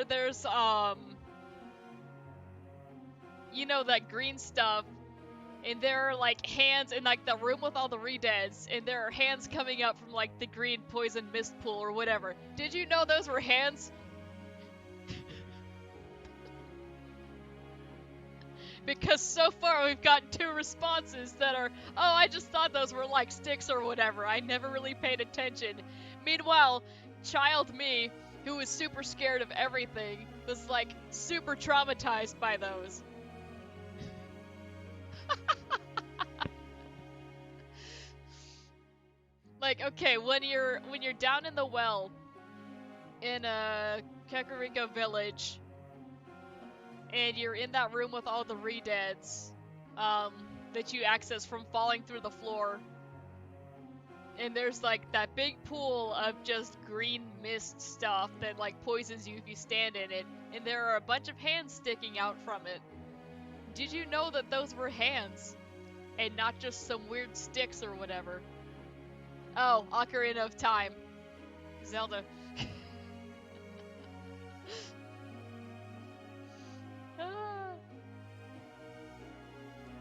there's, you know, that green stuff, and there are, like, hands in, like, the room with all the re-deads, and there are hands coming up from, like, the green poison mist pool or whatever. Did you know those were hands? Because so far we've gotten 2 responses that are, oh, I just thought those were like sticks or whatever. I never really paid attention. Meanwhile, child me, who was super scared of everything, was like super traumatized by those. Like, okay, when you're down in the well in Kakariko village, and you're in that room with all the re-deads that you access from falling through the floor. And there's like that big pool of just green mist stuff that like poisons you if you stand in it. And there are a bunch of hands sticking out from it. Did you know that those were hands? And not just some weird sticks or whatever. Oh, Ocarina of Time. Zelda.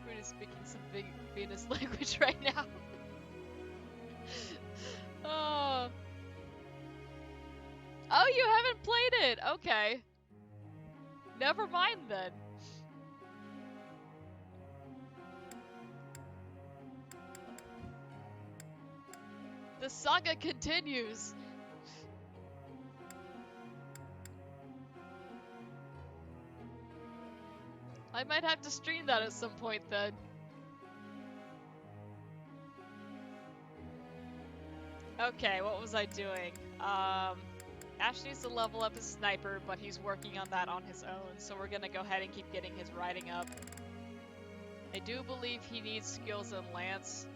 We're speaking some big Venus language right now. Oh, you haven't played it? Okay. Never mind then. The saga continues. I might have to stream that at some point then. Okay, what was I doing? Ash needs to level up his sniper, but he's working on that on his own, so we're gonna go ahead and keep getting his riding up. I do believe he needs skills in Lance.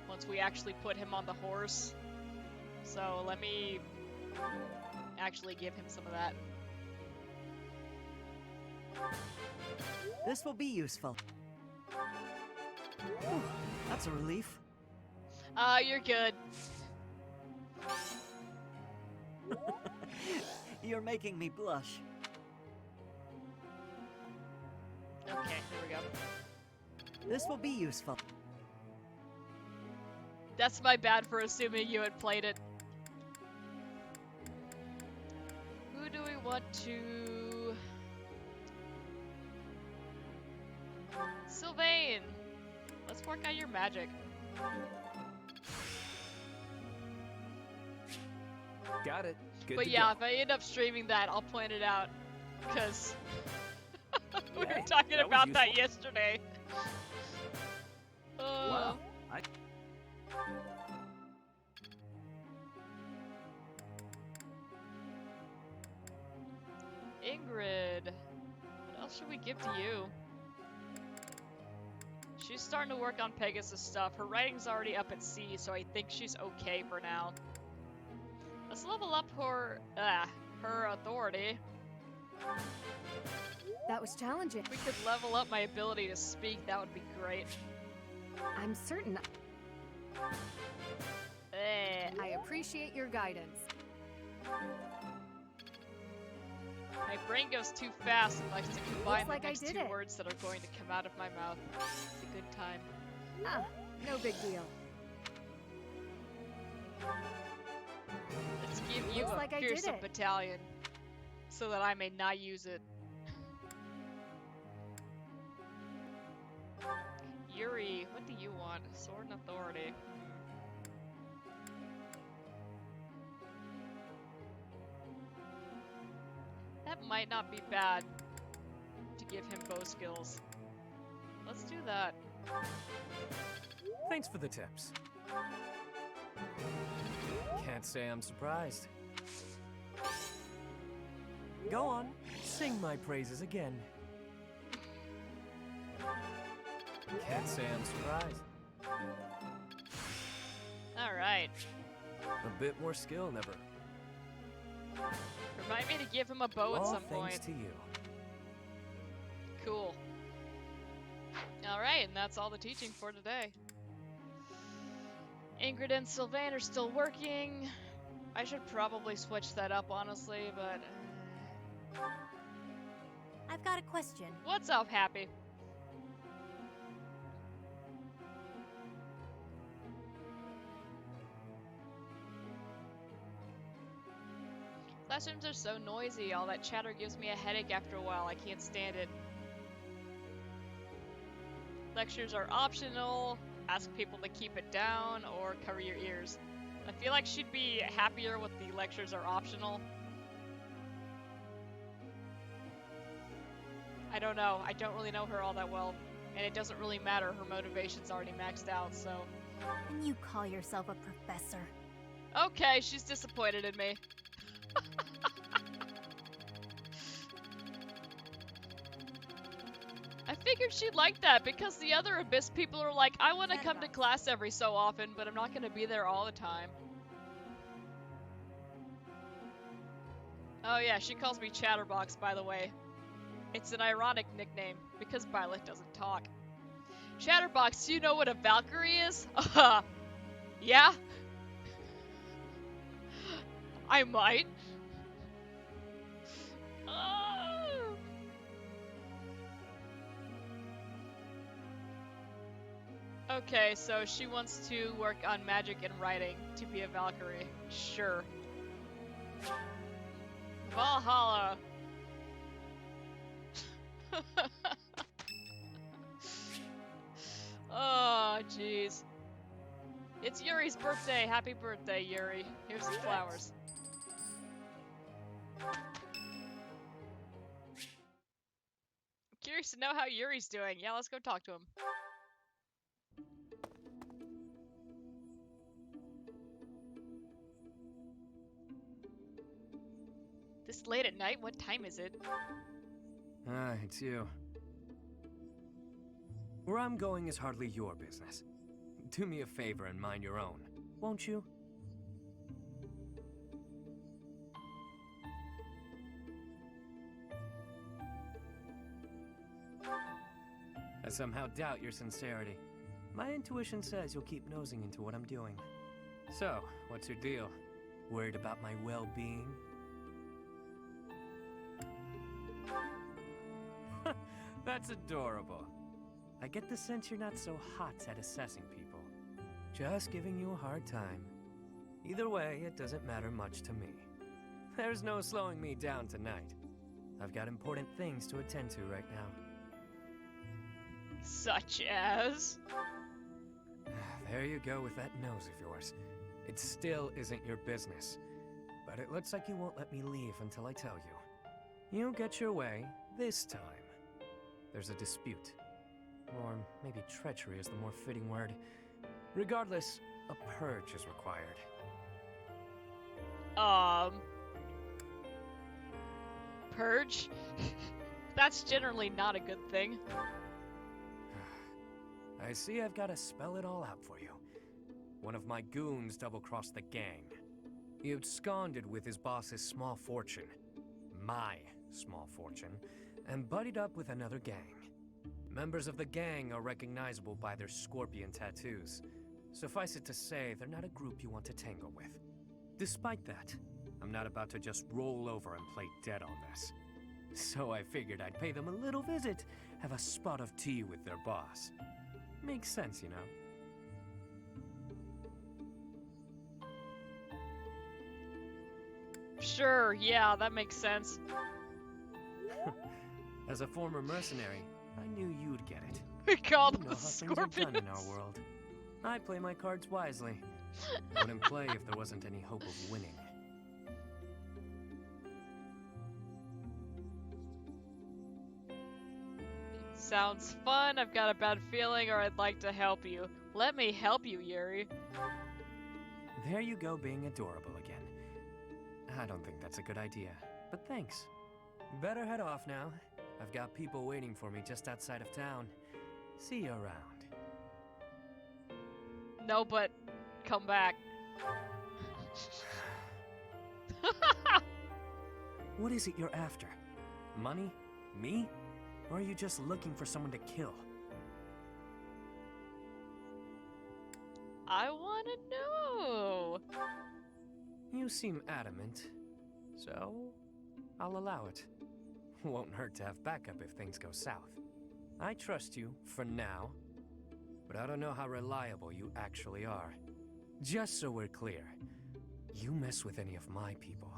Once we actually put him on the horse. So let me actually give him some of that. This will be useful. Whew, that's a relief. You're good. You're making me blush. Okay, there we go. This will be useful. That's my bad for assuming you had played it. Who do we want to... Sylvain! Let's work on your magic. Got it. Good But to yeah, go. if I end up streaming that, I'll point it out. Because we were Yeah, talking that was about that useful. yesterday. Wow. Ingrid. What else should we give to you? She's starting to work on Pegasus stuff. Her writing's already up at C, so I think she's okay for now. Let's level up her authority. That was challenging. If we could level up my ability to speak, that would be great. I'm certain. I appreciate your guidance. My brain goes too fast and likes to combine like the I next did two it. words that are going to come out of my mouth. It's a good time. Ah, no big deal. Let's give you Looks a like I did fearsome it. battalion, so that I may not use it. Yuri, what do you want? Sword and authority. That might not be bad to give him bow skills. Let's do that. Thanks for the tips. Can't say I'm surprised. Go on, sing my praises again. Can't say I'm surprised. Alright. A bit more skill, never. Remind me to give him a bow at All some thanks point. to you. Cool. Alright, and that's all the teaching for today. Ingrid and Sylvain are still working. I should probably switch that up, honestly, but... I've got a question. What's up, Happy? Classrooms are so noisy. All that chatter gives me a headache after a while. I can't stand it. Lectures are optional. Ask people to keep it down or cover your ears. I feel like she'd be happier with the lectures are optional. I don't know. I don't really know her all that well. And it doesn't really matter. Her motivation's already maxed out, so... And you call yourself a professor. Okay, she's disappointed in me. I figured she'd like that because the other Abyss people are like, I want to come to class every so often, but I'm not going to be there all the time. Oh yeah, she calls me Chatterbox, by the way. It's an ironic nickname because Violet doesn't talk. Chatterbox, do you know what a Valkyrie is? Yeah? I might. Okay, so she wants to work on magic and writing to be a Valkyrie. Sure. Valhalla. Oh, jeez. It's Yuri's birthday. Happy birthday, Yuri. Here's the flowers. Curious to know how Yuri's doing. Yeah, let's go talk to him. This late at night? What time is it? Ah, it's you. Where I'm going is hardly your business. Do me a favor and mind your own, won't you? I somehow doubt your sincerity. My intuition says you'll keep nosing into what I'm doing. So, what's your deal? Worried about my well-being? That's adorable. I get the sense you're not so hot at assessing people. Just giving you a hard time. Either way, it doesn't matter much to me. There's no slowing me down tonight. I've got important things to attend to right now. Such as? There you go with that nose of yours. It still isn't your business. But it looks like you won't let me leave until I tell you. You get your way this time. There's a dispute. Or maybe treachery is the more fitting word. Regardless, a purge is required. Purge? That's generally not a good thing. I see I've got to spell it all out for you. One of my goons double-crossed the gang. He absconded with his boss's small fortune, my small fortune, and buddied up with another gang. Members of the gang are recognizable by their scorpion tattoos. Suffice it to say, they're not a group you want to tangle with. Despite that, I'm not about to just roll over and play dead on this. So I figured I'd pay them a little visit, have a spot of tea with their boss. Makes sense, you know? Sure, yeah, that makes sense. As a former mercenary, I knew you'd get it. We called you know them how things are done in our scorpions. world. I play my cards wisely. Wouldn't play if there wasn't any hope of winning. Sounds fun. I've got a bad feeling, or I'd like to help you. Let me help you, Yuri. There you go, being adorable again. I don't think that's a good idea, but thanks. Better head off now. I've got people waiting for me just outside of town. See you around. No, but come back. What is it you're after? Money? Me? Or are you just looking for someone to kill? I wanna know. You seem adamant, so I'll allow it. Won't hurt to have backup if things go south. I trust you, for now, but I don't know how reliable you actually are. Just so we're clear, you mess with any of my people,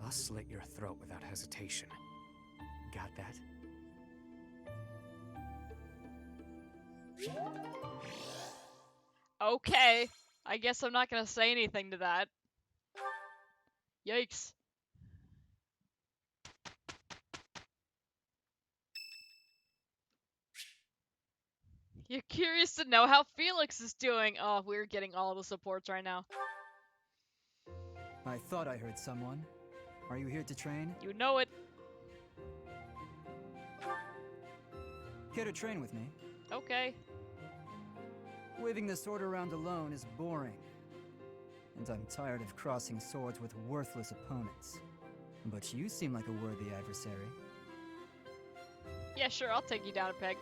I'll slit your throat without hesitation. Got that? Okay. I guess I'm not gonna say anything to that. Yikes. You're curious to know how Felix is doing. Oh, we're getting all the supports right now. I thought I heard someone. Are you here to train? You know it. Care to train with me? Okay. Waving the sword around alone is boring. And I'm tired of crossing swords with worthless opponents. But you seem like a worthy adversary. Yeah, sure, I'll take you down a peg.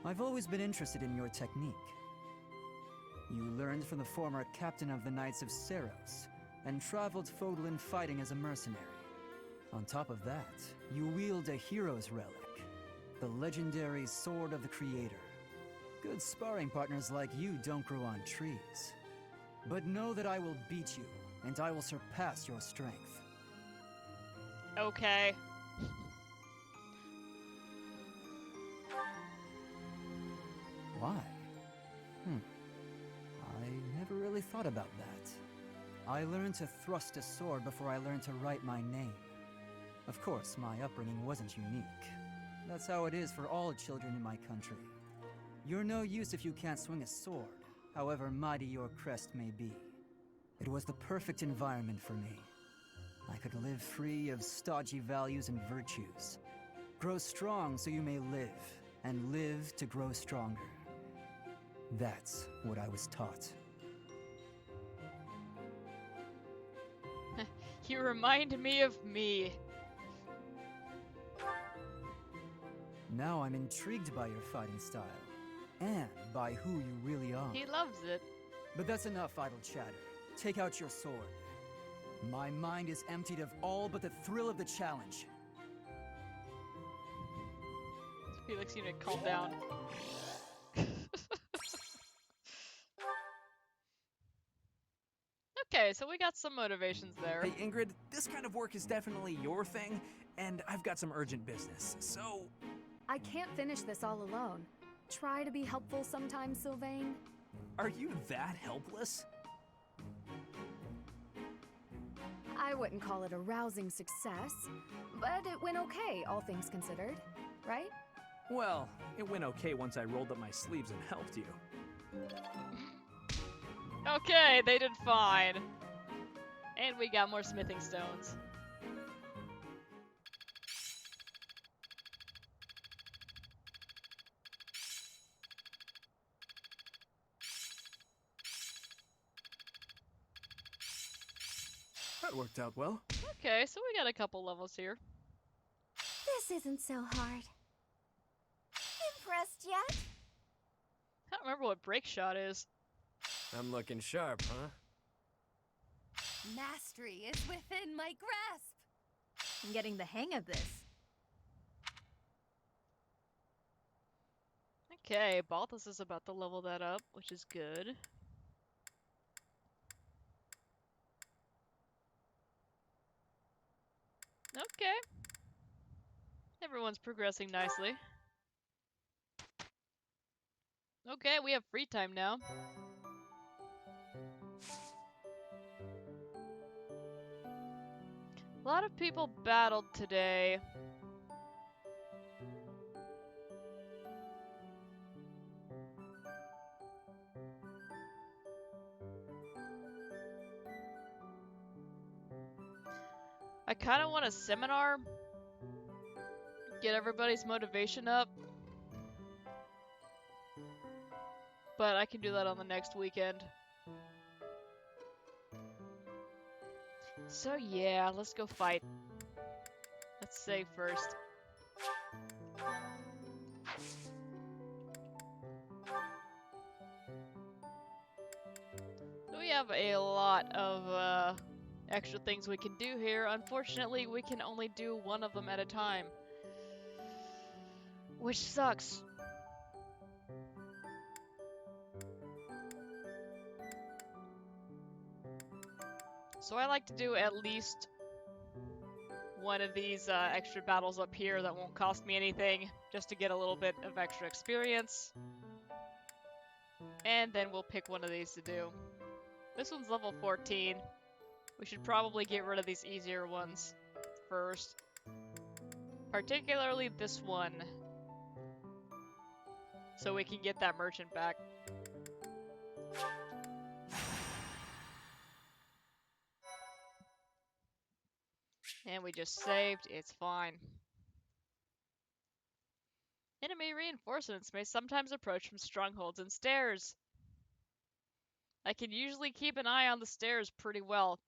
I've always been interested in your technique. You learned from the former captain of the Knights of Seros, and traveled Fodlan fighting as a mercenary. On top of that, you wield a hero's relic, the legendary Sword of the Creator. Good sparring partners like you don't grow on trees. But know that I will beat you, and I will surpass your strength. Okay. Why? I never really thought about that. I learned to thrust a sword before I learned to write my name. Of course, my upbringing wasn't unique. That's how it is for all children in my country. You're no use if you can't swing a sword, however mighty your crest may be. It was the perfect environment for me. I could live free of stodgy values and virtues. Grow strong so you may live, and live to grow stronger. That's what I was taught. You remind me of me. Now I'm intrigued by your fighting style, and by who you really are. He loves it. But that's enough idle chatter. Take out your sword. My mind is emptied of all but the thrill of the challenge. Felix, you need to calm down. Okay, so we got some motivations there. Hey, Ingrid, this kind of work is definitely your thing, and I've got some urgent business, so... I can't finish this all alone. Try to be helpful sometimes, Sylvain. Are you that helpless? I wouldn't call it a rousing success, but it went okay, all things considered, right? Well, it went okay once I rolled up my sleeves and helped you. Okay, they did fine. And we got more smithing stones. That worked out well. Okay, so we got a couple levels here. This isn't so hard. Impressed yet? I don't remember what break shot is. I'm looking sharp, huh? Mastery is within my grasp. I'm getting the hang of this. Okay, Balthus is about to level that up, which is good. Okay. Everyone's progressing nicely. Okay, we have free time now. A lot of people battled today. I kind of want a seminar. Get everybody's motivation up. But I can do that on the next weekend. So yeah, let's go fight. Let's save first. We have a lot of extra things we can do here. Unfortunately, we can only do one of them at a time. Which sucks. So I like to do at least one of these extra battles up here that won't cost me anything, just to get a little bit of extra experience. And then we'll pick one of these to do. This one's level 14. We should probably get rid of these easier ones first. Particularly this one. So we can get that merchant back. And we just saved, it's fine. Enemy reinforcements may sometimes approach from strongholds and stairs. I can usually keep an eye on the stairs pretty well.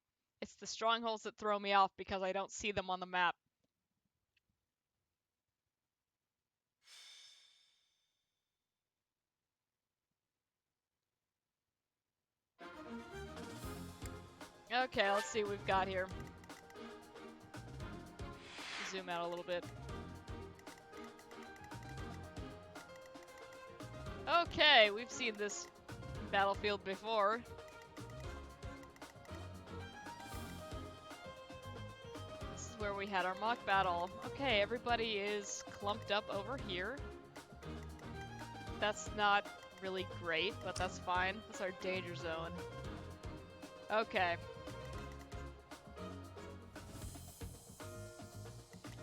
It's the strongholds that throw me off because I don't see them on the map. Okay, let's see what we've got here. Zoom out a little bit. Okay, we've seen this battlefield before. This is where we had our mock battle. Okay, everybody is clumped up over here. That's not really great, but that's fine. That's our danger zone. Okay.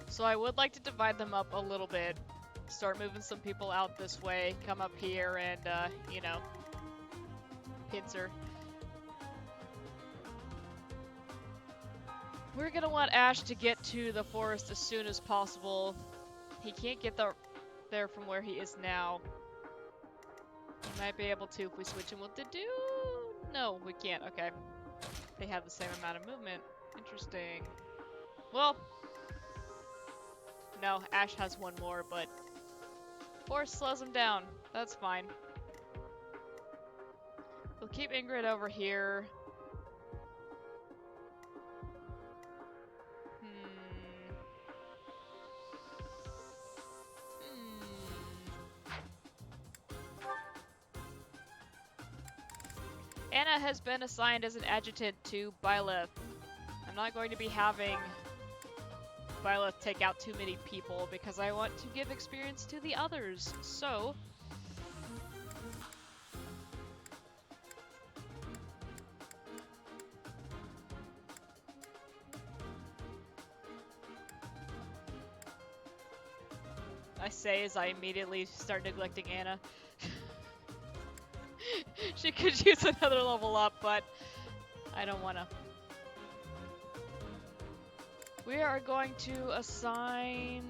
So I would like to divide them up a little bit. Start moving some people out this way, come up here and, you know, pincer. We're gonna want Ash to get to the forest as soon as possible. He can't get there from where he is now. He might be able to if we switch him with the dude. No, we can't. Okay. They have the same amount of movement. Interesting. Well, no, Ash has one more, but Force slows him down. That's fine. We'll keep Ingrid over here. Anna has been assigned as an adjutant to Byleth. I'm not going to be having Byleth take out too many people because I want to give experience to the others. So, I say as I immediately start neglecting Anna. She could use another level up, but I don't wanna. We are going to assign...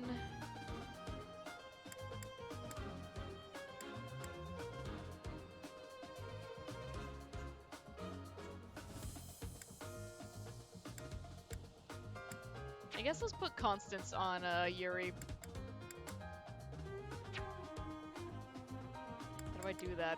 I guess let's put Constance on Yuri. How do I do that?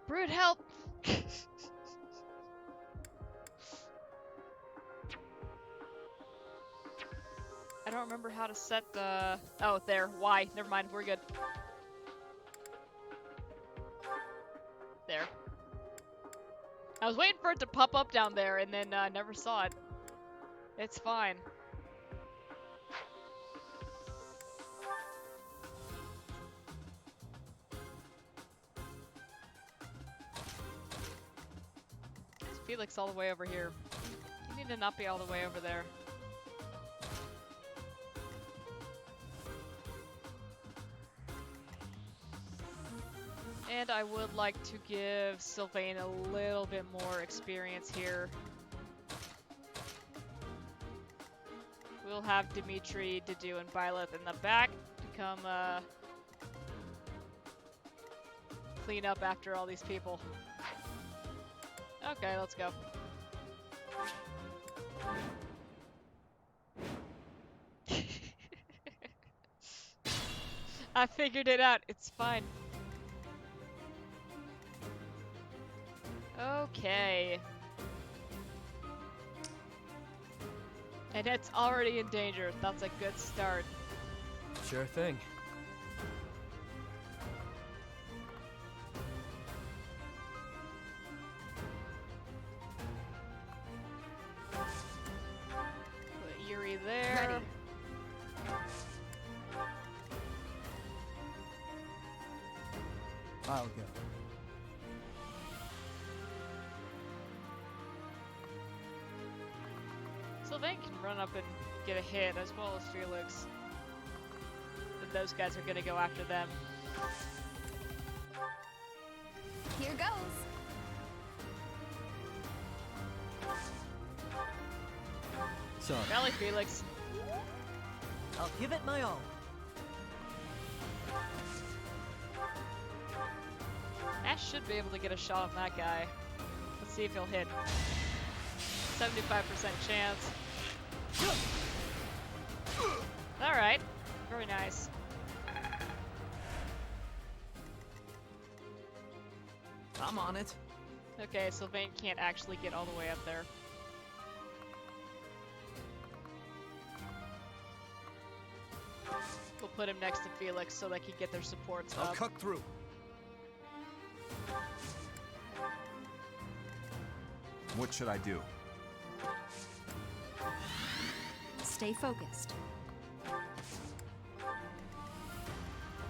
Brood, help! I don't remember how to set the... Oh, there. Why? Never mind. We're good. There. I was waiting for it to pop up down there and then never saw it. It's fine. Is Felix all the way over here? You need to not be all the way over there. And I would like to give Sylvain a little bit more experience here. We'll have Dimitri, Didu, and Byleth in the back to come clean up after all these people. Okay, let's go. I figured it out. It's fine. Okay. And it's already in danger. That's a good start. Sure thing. Put Yuri there. Ready. I'll go. Sylvain can run up and get a hit, as well as Felix. But those guys are gonna go after them. Here goes. Sorry. Rally, Felix. I'll give it my all. Ash should be able to get a shot on that guy. Let's see if he'll hit. 75% chance. Alright. Very nice. I'm on it. Okay, Sylvain can't actually get all the way up there. We'll put him next to Felix so they can get their supports up. I'll cut through. What should I do? Stay focused.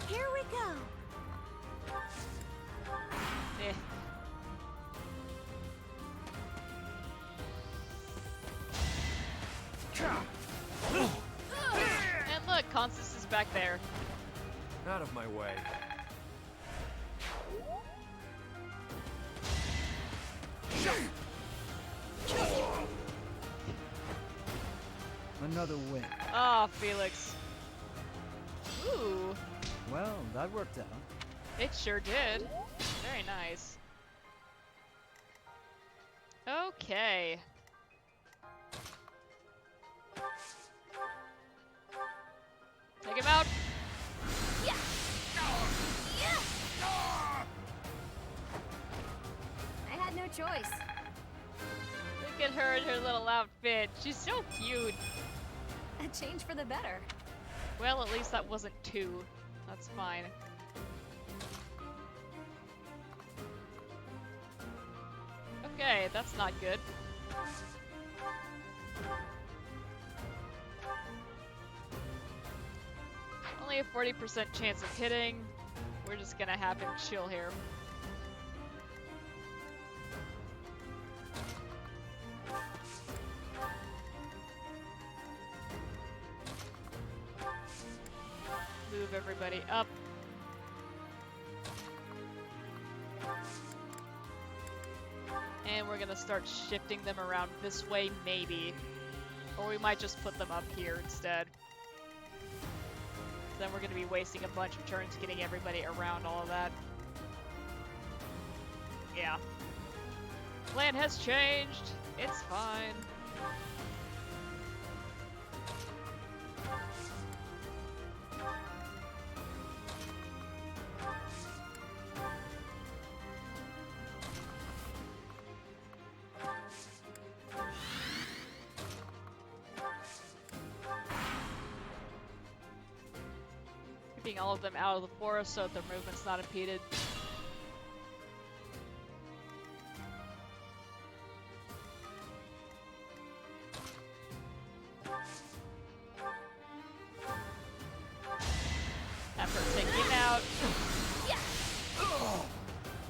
Here we go. Eh. And look, Constance is back there. Out of my way. another win. Ah, Felix. Ooh. Well, that worked out. It sure did. Very nice. Okay. Take him out. Yeah. Yeah. I had no choice. Look at her in her little outfit. She's so cute. A change for the better. Well, at least that wasn't two. That's fine. Okay, that's not good. Only a 40% chance of hitting. We're just gonna have him chill here. Move everybody up. And we're gonna start shifting them around this way, maybe. Or we might just put them up here instead. Then we're gonna be wasting a bunch of turns getting everybody around all of that. Yeah. Plan has changed. It's fine. Keeping all of them out of the forest so that their movement's not impeded. Effort taking him out.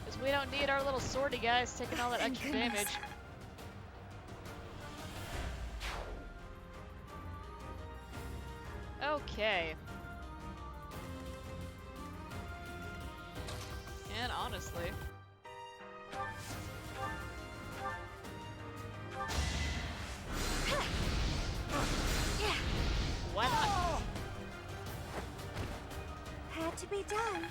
Because we don't need our little swordy guys taking all that extra damage. Okay. And honestly... Why not? Had to be done.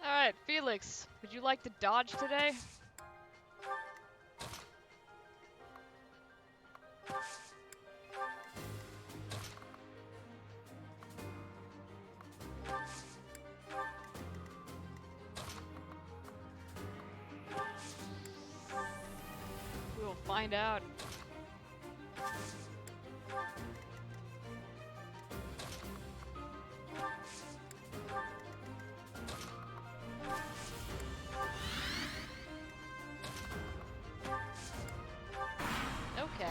Alright, Felix, would you like to dodge today? We will find out. Okay.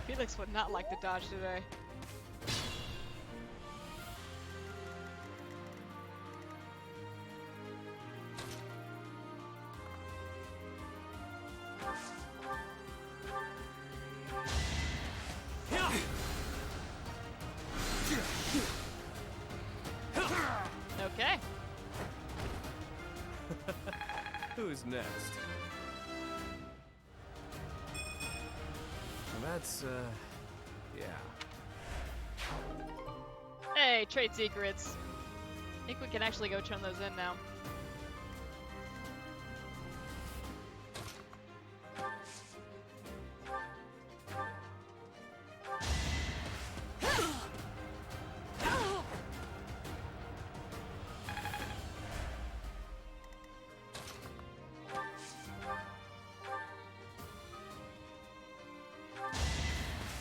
Felix would not like to dodge today. Okay. Who's next? That's, yeah. Hey, trade secrets. I think we can actually go turn those in now.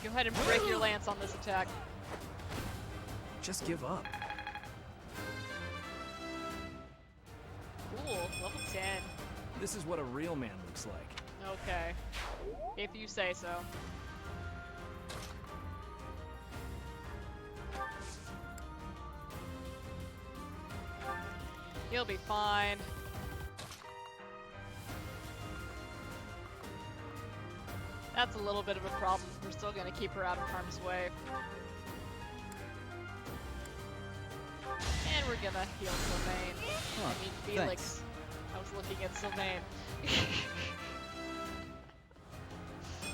Go ahead and break your lance on this attack. Just give up. Cool, level 10. This is what a real man looks like. Okay. If you say so. He'll be fine. That's a little bit of a problem. We're still gonna keep her out of harm's way. And we're gonna heal Sylvain. Huh, I mean, Felix. thanks. I was looking at Sylvain.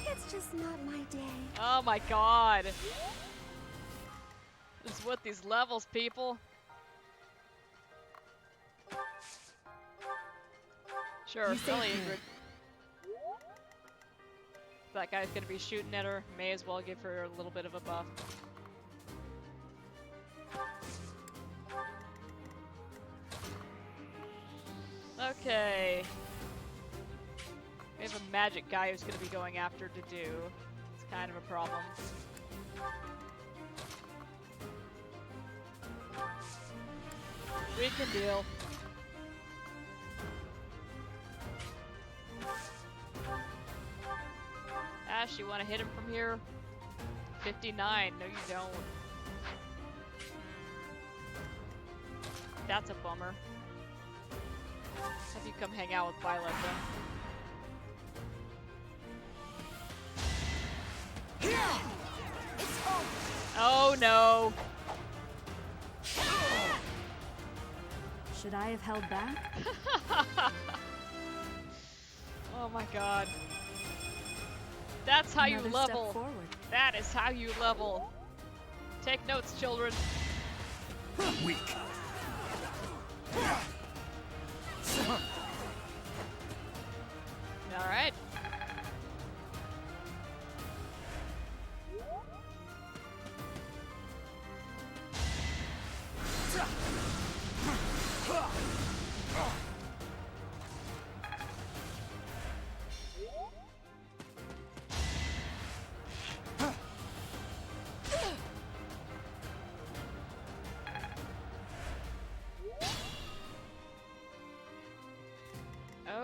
It's just not my day. Oh my god. This is what these levels, people. Sure, You say really, here. Ingrid. That guy's gonna be shooting at her. May as well give her a little bit of a buff. Okay. We have a magic guy who's gonna be going after Dedue. It's kind of a problem. We can deal. Ash, you want to hit him from here? 59. No, you don't. That's a bummer. Have you come hang out with Violet then? Oh no! Should I have held back? Oh my god. That's how you Another step level. forward. That is how you level. Take notes, children. Weak. Alright.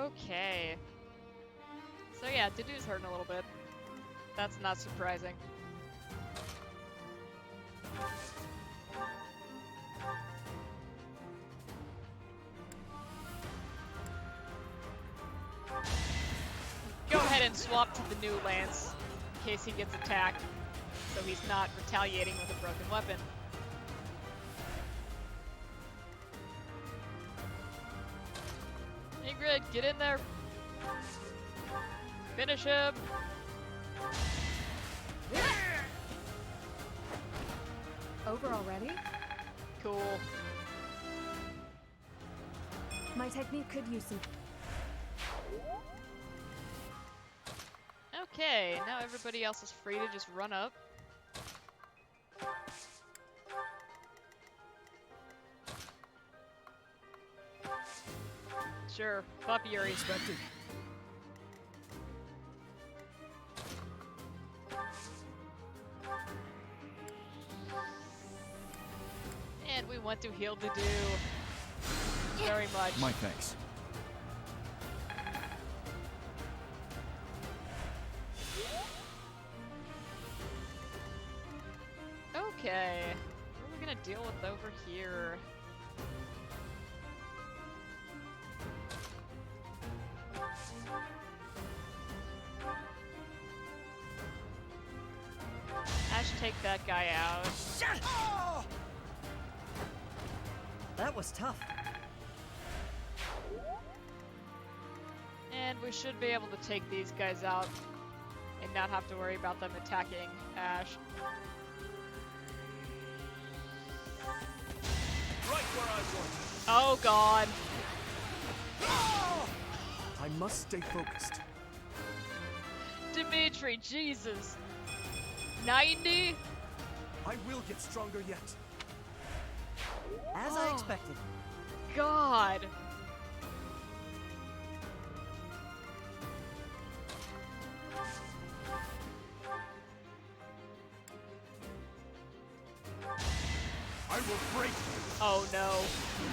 Okay. So yeah, Dedue's hurting a little bit. That's not surprising. Go ahead and swap to the new lance in case he gets attacked, so he's not retaliating with a broken weapon. Ingrid, get in there. Finish him. Over already? Cool. My technique could use some. Okay, now everybody else is free to just run up. Sure, Puppy Yuri. Expected. And we want to heal Dedue. Very much. My thanks. Okay, what are we gonna deal with over here? Ash, take that guy out. That was tough. And we should be able to take these guys out and not have to worry about them attacking Ash. Right where I want. Oh god. I must stay focused. Dimitri, Jesus. 90? I will get stronger yet. As I expected. God. I will break. Oh no.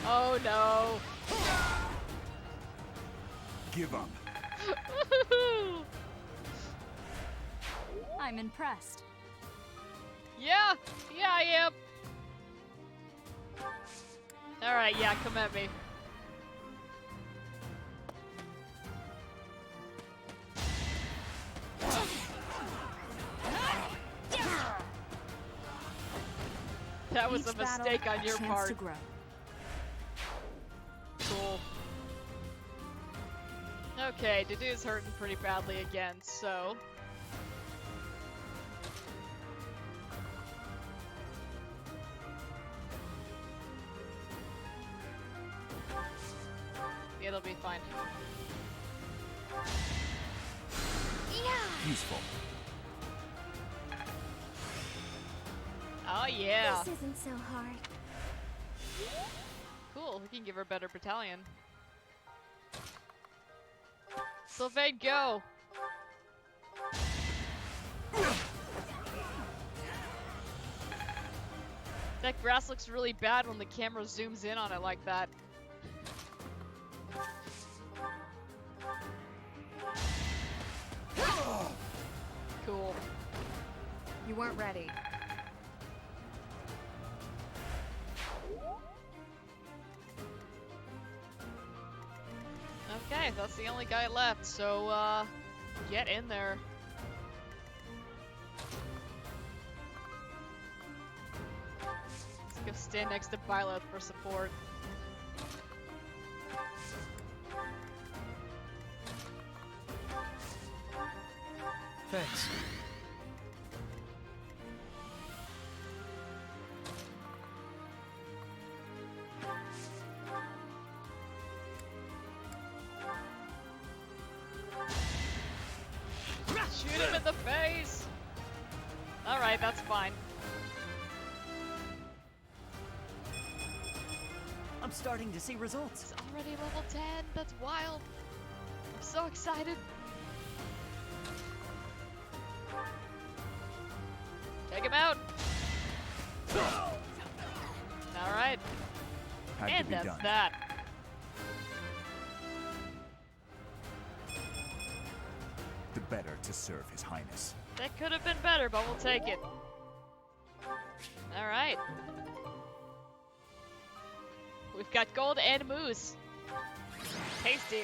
Oh no. Give up. I'm impressed. Yeah, I am. Alright, yeah, come at me. That was Each a mistake battle, on your a chance part. to grow. Cool. Okay, Dedue's hurting pretty badly again, so... It'll be fine. Useful. Oh yeah! This isn't so hard. Cool, we can give her a better battalion. Sylvain, go! That grass looks really bad when the camera zooms in on it like that. Cool. You weren't ready. Okay, that's the only guy left, so, get in there. Let's go stand next to Byleth for support. Thanks. Shoot him in the face! Alright, that's fine. I'm starting to see results. It's already level 10, that's wild. I'm so excited. Take him out! Alright. Had to And be that's done. that. The better to serve His Highness. That could have been better, but we'll take it. Alright. We've got gold and moose. Tasty.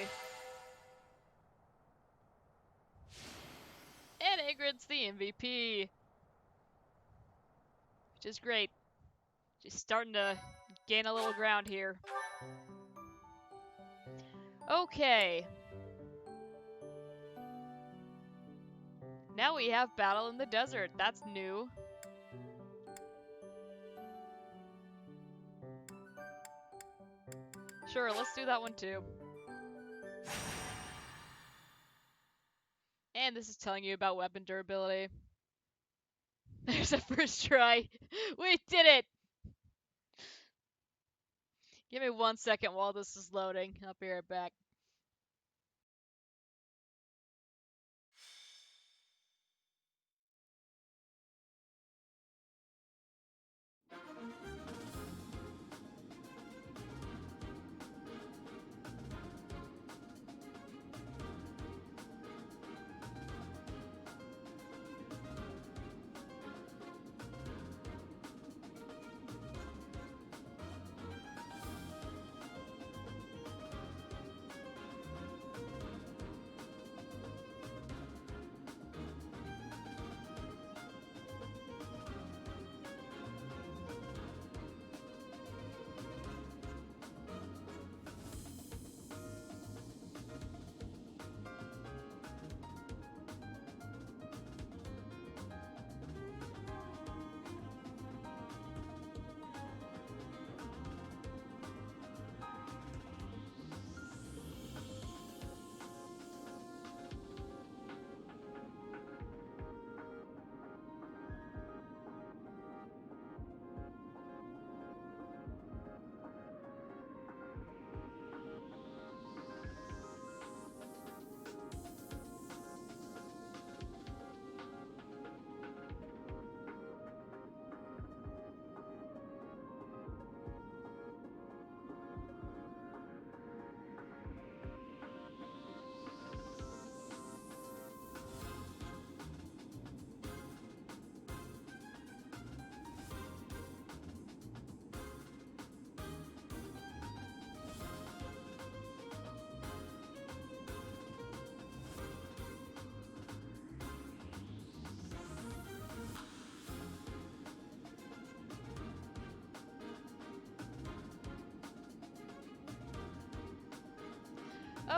And Ingrid's the MVP. Which is great. Just starting to gain a little ground here. Okay. Now we have Battle in the Desert. That's new. Sure, let's do that one too. And this is telling you about weapon durability. There's a first try. We did it! Give me 1 second while this is loading. I'll be right back.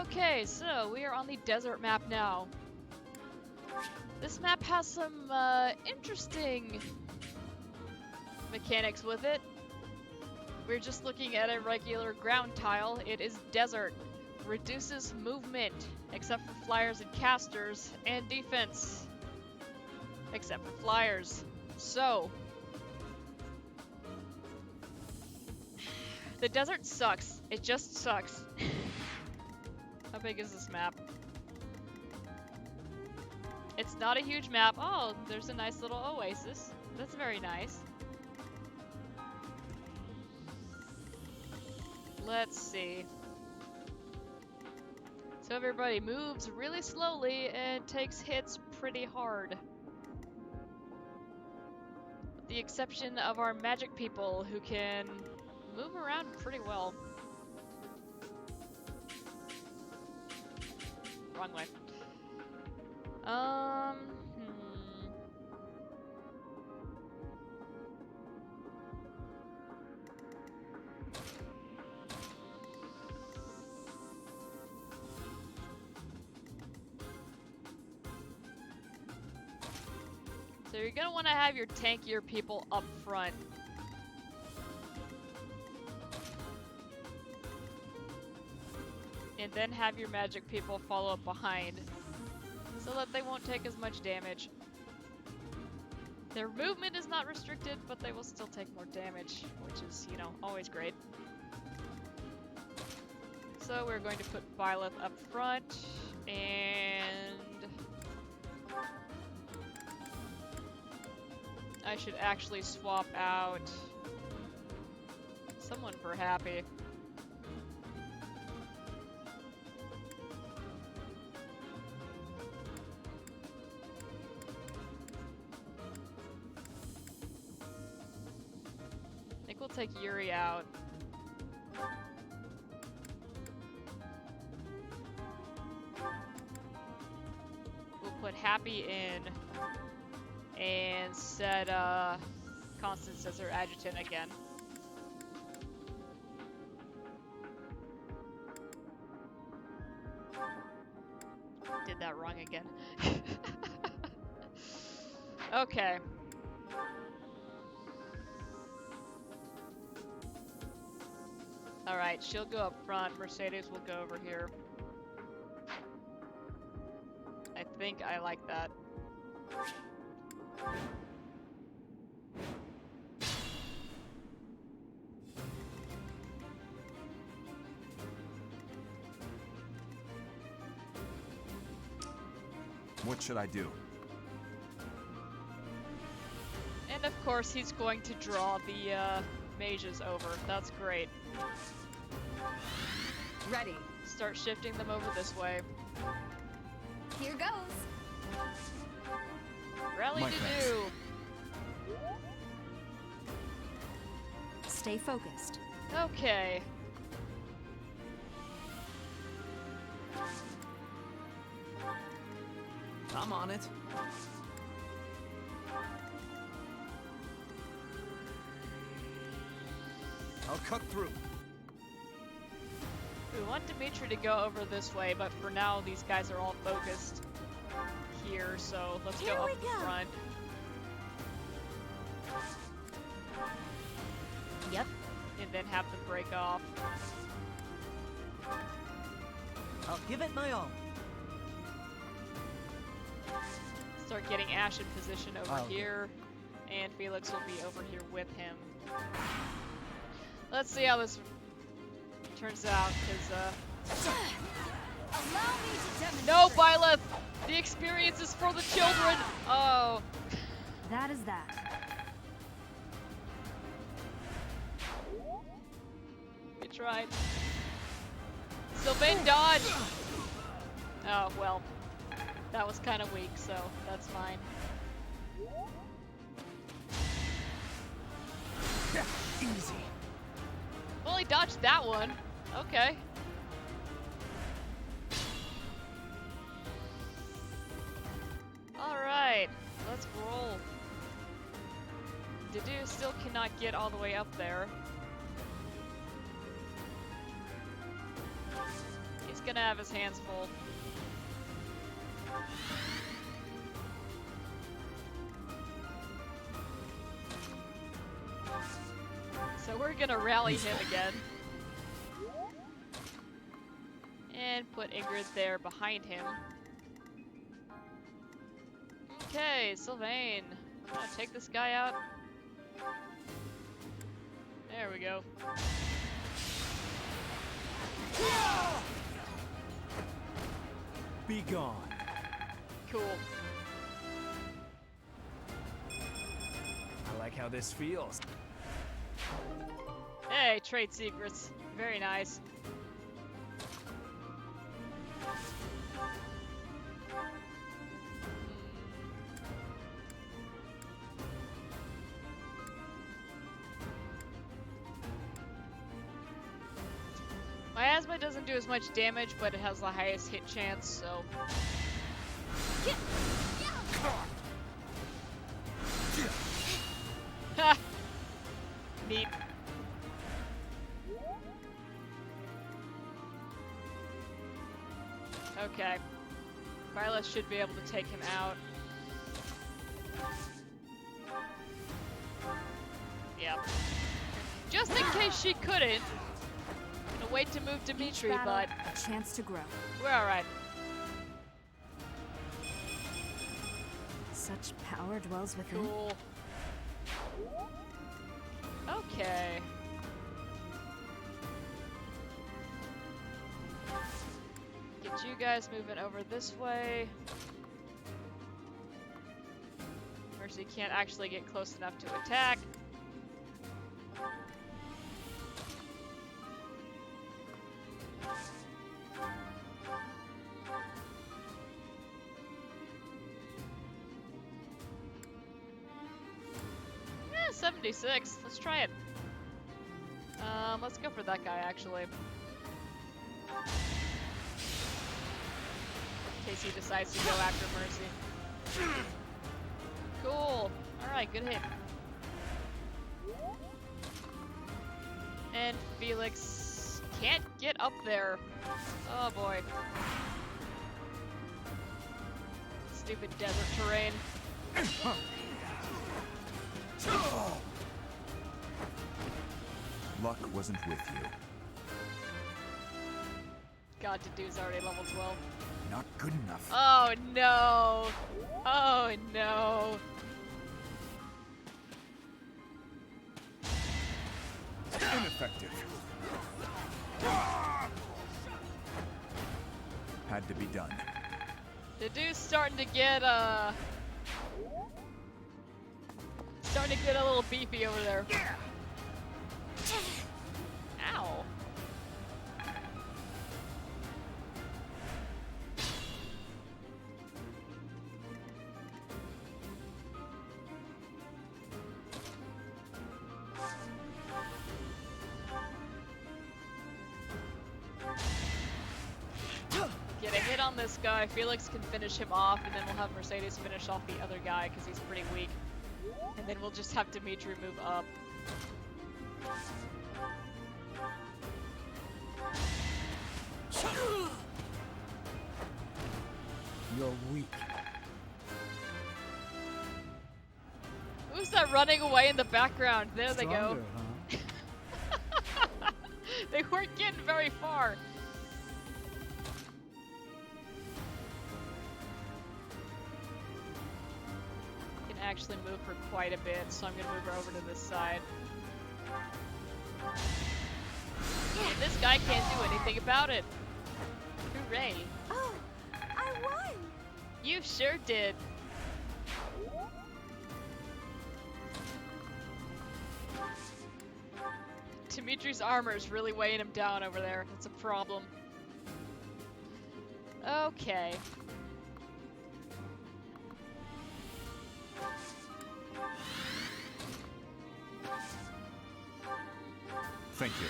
Okay, so we are on the desert map now. This map has some interesting mechanics with it. We're just looking at a regular ground tile. It is desert. Reduces movement, except for flyers and casters, and defense, except for flyers. So, the desert sucks. It just sucks. How big is this map? It's not a huge map. Oh, there's a nice little oasis. That's very nice. Let's see. So everybody moves really slowly and takes hits pretty hard. With the exception of our magic people who can move around pretty well. Wrong way. So you're gonna want to have your tankier people up front. And then have your magic people follow up behind, so that they won't take as much damage. Their movement is not restricted, but they will still take more damage, which is, you know, always great. So we're going to put Byleth up front, and I should actually swap out someone for Happy. I think we'll take Yuri out. We'll put Happy in and set Constance as her adjutant again. Did that wrong again. Okay. Alright, she'll go up front. Mercedes will go over here. I think I like that. What should I do? And of course he's going to draw the mages over. That's great. Ready. Start shifting them over this way. Here goes. Rally My to thanks. do. Stay focused. Okay. I'm on it. I'll cut through. We want Dimitri to go over this way, but for now these guys are all focused here, so let's Here go we up go. front. Yep. And then have them break off. I'll give it my all. Start getting Ash in position over I'll- here, and Felix will be over here with him. Let's see how this turns out, because, Allow me to demonstrate. no, Byleth! The experience is for the children! Oh. That is that. We tried. Sylvain dodge! Oh, well. That was kind of weak, so that's fine. Easy. Well, he dodged that one. Okay. Alright, let's roll. Dedu still cannot get all the way up there. He's He's gonna have his hands full. So we're gonna rally him again. And put Ingrid there behind him. Okay, Sylvain. Wanna take this guy out? There we go. Be gone. Cool. I like how this feels. Hey, trade secrets. Very nice. My asthma doesn't do as much damage, but it has the highest hit chance, so... Ha! Neat. Okay. Violet should be able to take him out. Yeah. Just in case she couldn't. Gonna wait to move Dimitri, but a chance to grow. we're alright. Such power dwells within. Cool. Okay. Get you guys moving over this way. Mercy can't actually get close enough to attack. Yeah, 76. Let's try it. Let's go for that guy, actually. In case he decides to go after Mercy. Cool. Alright, good hit. And Felix can't get up there. Oh boy. Stupid desert terrain. Luck wasn't with you. God, Dedue's already level 12. Not good enough. Oh no! Oh no! Ineffective. Had to be done. Dedue's starting to get starting to get a little beefy over there. Ow. Get a hit on this guy, Felix can finish him off, and then we'll have Mercedes finish off the other guy because he's pretty weak. And then we'll just have Dimitri move up. You're weak. Who's that running away in the background? There they go. Stronger, huh? They weren't getting very far. Can actually move her quite a bit, so I'm gonna move her over to this side. And this guy can't do anything about it. Hooray. Oh, I won! You sure did. Dimitri's armor is really weighing him down over there. That's a problem. Okay. Thank you.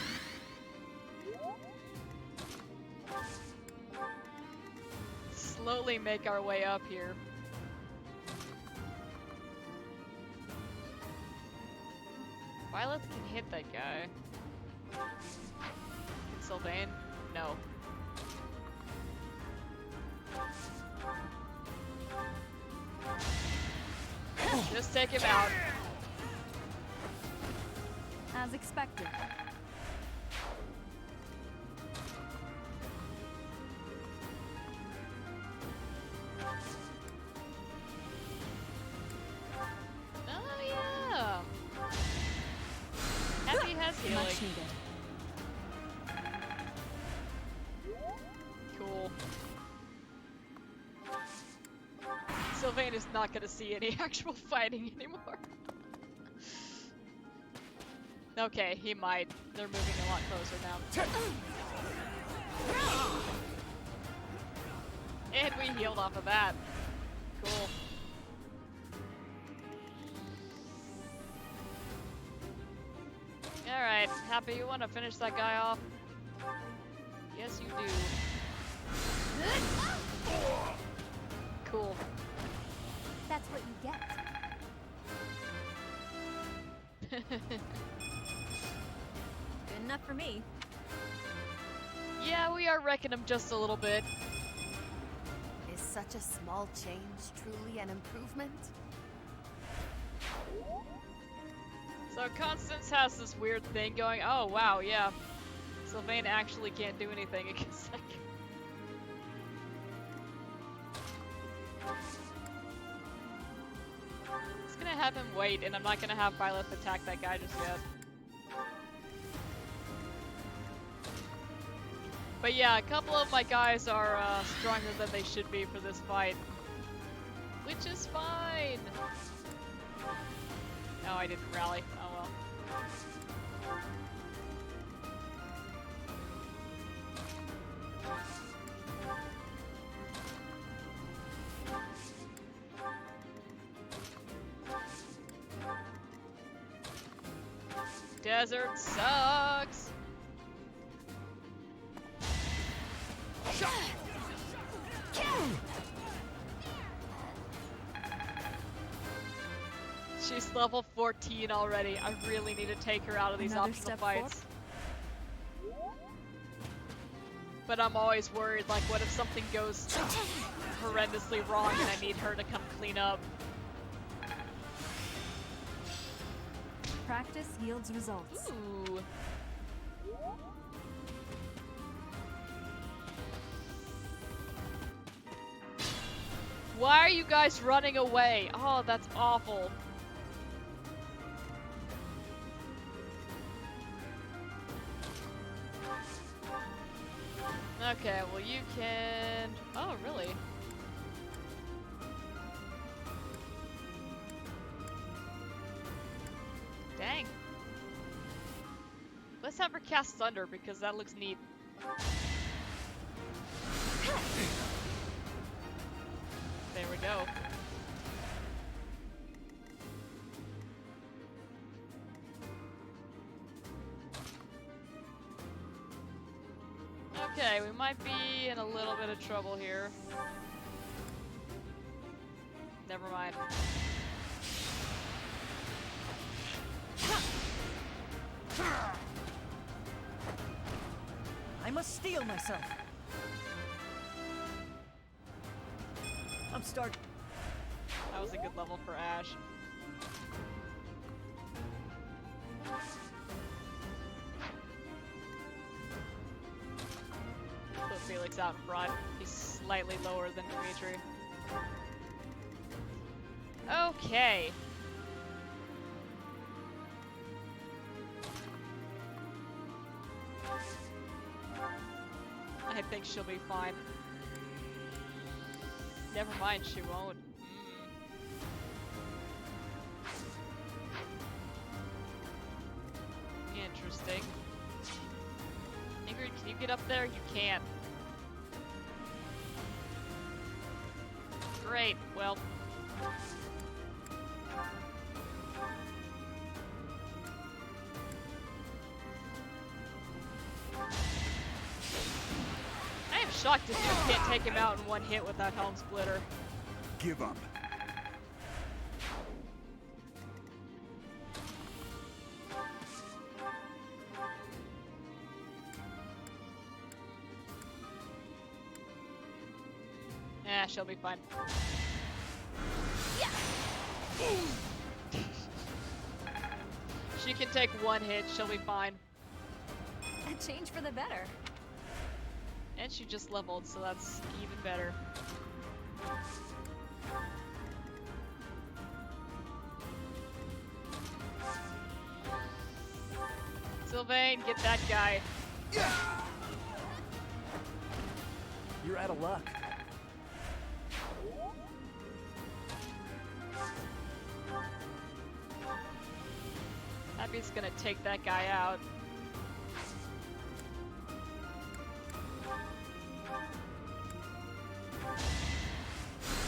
Slowly make our way up here. Violet can hit that guy. Sylvain? No. Just take him out. As expected. Oh yeah. Happy has healing. Much needed. Cool. Sylvain is not gonna see any actual fighting anymore. Okay, he might. They're moving a lot closer now. And we healed off of that. Cool. Alright, Happy, you wanna finish that guy off? Yes, you do. Cool. That's what you get. Good enough for me. Yeah, we are wrecking him just a little bit. Is such a small change truly an improvement? So Constance has this weird thing going. Oh wow, yeah. Sylvain actually can't do anything against that. It's gonna have him wait, and I'm not gonna have Byleth attack that guy just yet. But yeah, a couple of my guys are stronger than they should be for this fight. Which is fine! No, I didn't rally. Oh well. Desert sucks! She's level 14 already. I really need to take her out of these Another optional step fights. But I'm always worried, like, what if something goes horrendously wrong and I need her to come clean up? Practice yields results. Ooh. Why are you guys running away? Oh, that's awful. Okay, well you can... Oh, really? Dang. Let's have her cast Thunder because that looks neat. There we go. Okay, we might be in a little bit of trouble here. Never mind. I must steel myself. I'm start. That was a good level for Ash. Put Felix out in front. He's slightly lower than Dimitri. Okay. I think she'll be fine. Never mind, she won't. Interesting. Ingrid, can you get up there? You can't. Great, well. I am shocked that you can't take him out in one hit with that helm splitter. Give up. She'll be fine. She can take one hit, she'll be fine. A change for the better. And she just leveled, so that's even better. Sylvain, get that guy. You're out of luck. Happy's gonna take that guy out.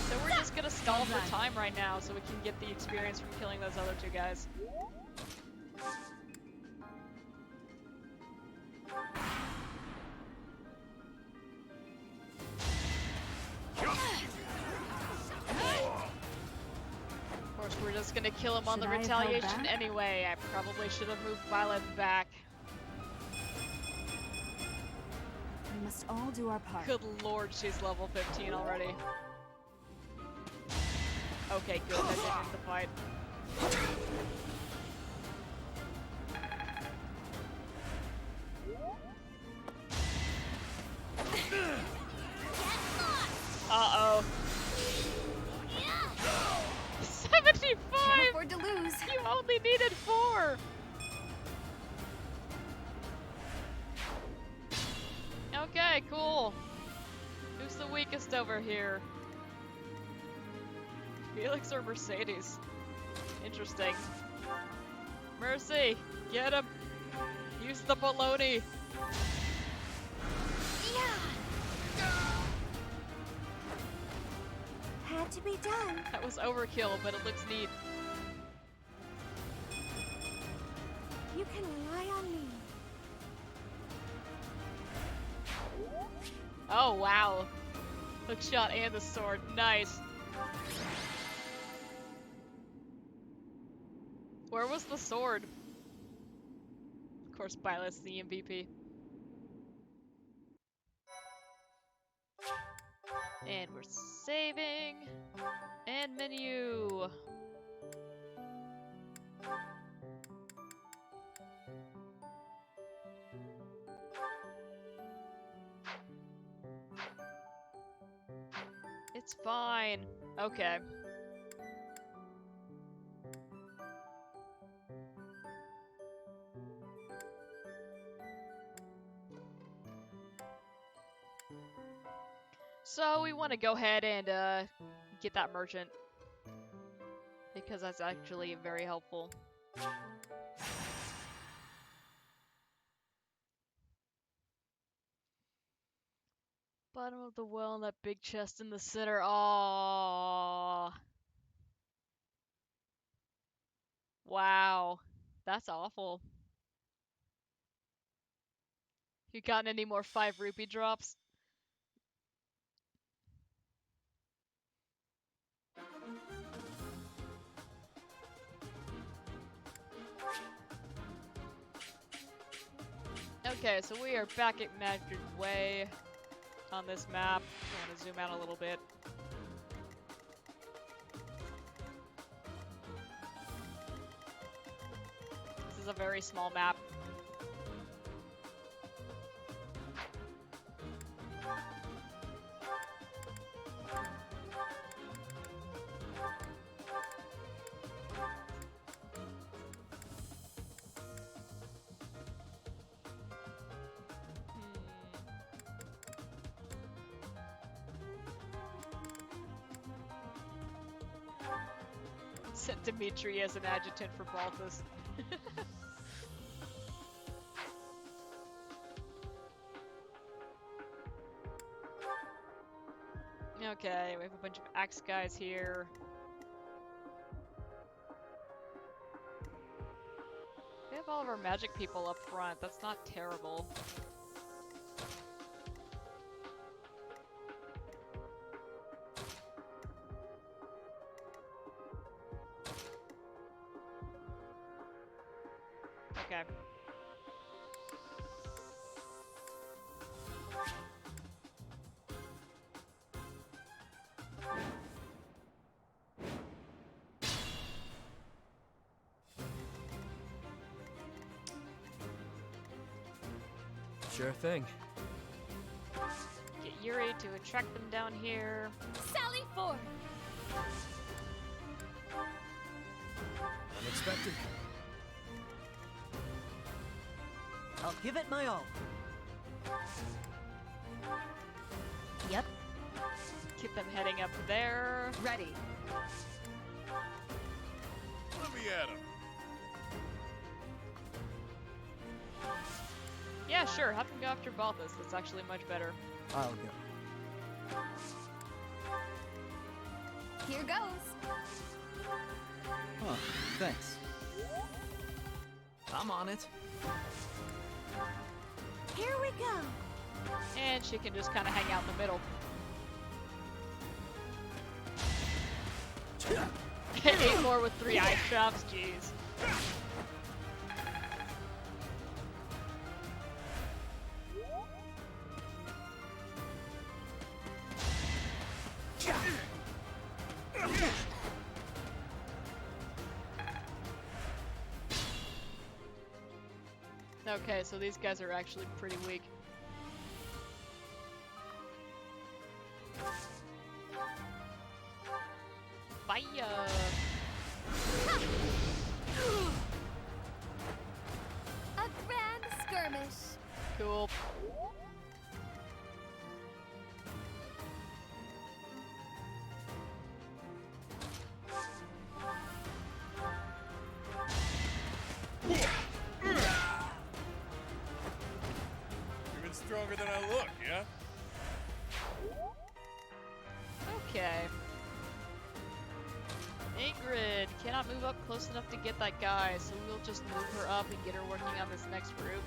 So we're just gonna stall for time right now so we can get the experience from killing those other two guys. Of course, we're just gonna kill him on the retaliation anyway. I probably should have moved Violet back. We must all do our part. Good lord, she's level 15 already. Okay, good, that didn't end the fight. Uh-oh. 75! Can't afford to lose. You only needed 4! Okay, cool. Who's the weakest over here? Felix or Mercedes? Interesting. Mercy, get him! Use the baloney! Had to be done. That was overkill, but it looks neat. You can rely on me. Oh, wow. Hook shot and the sword. Nice. Where was the sword? Of course, Violet's the MVP. And we're saving. And menu. It's fine. Okay. So we want to go ahead and get that merchant because that's actually very helpful. Bottom of the well and that big chest in the center. Aww. Wow. That's awful. You gotten any more 5 rupee drops? Okay, so we are back at Magic Way on this map. I'm gonna zoom out a little bit. This is a very small map. Sent Dimitri as an adjutant for Balthus. Okay, we have a bunch of axe guys here. We have all of our magic people up front. That's not terrible. Okay. Sure thing. Get Yuri to attract them down here. Sally forth! Unexpected. I'll give it my all. Yep. Keep them heading up there. Ready. Let me at him. Yeah, sure. Have them go after Balthus. That's actually much better. I'll go. Here goes. Huh, thanks. I'm on it. Here we go. And she can just kind of hang out in the middle. 8 more with 3 ice traps, jeez. Okay, so these guys are actually pretty weak. Fire! A grand skirmish. Cool. Even stronger than I look, yeah? Okay. Ingrid cannot move up close enough to get that guy, so we'll just move her up and get her working on this next group.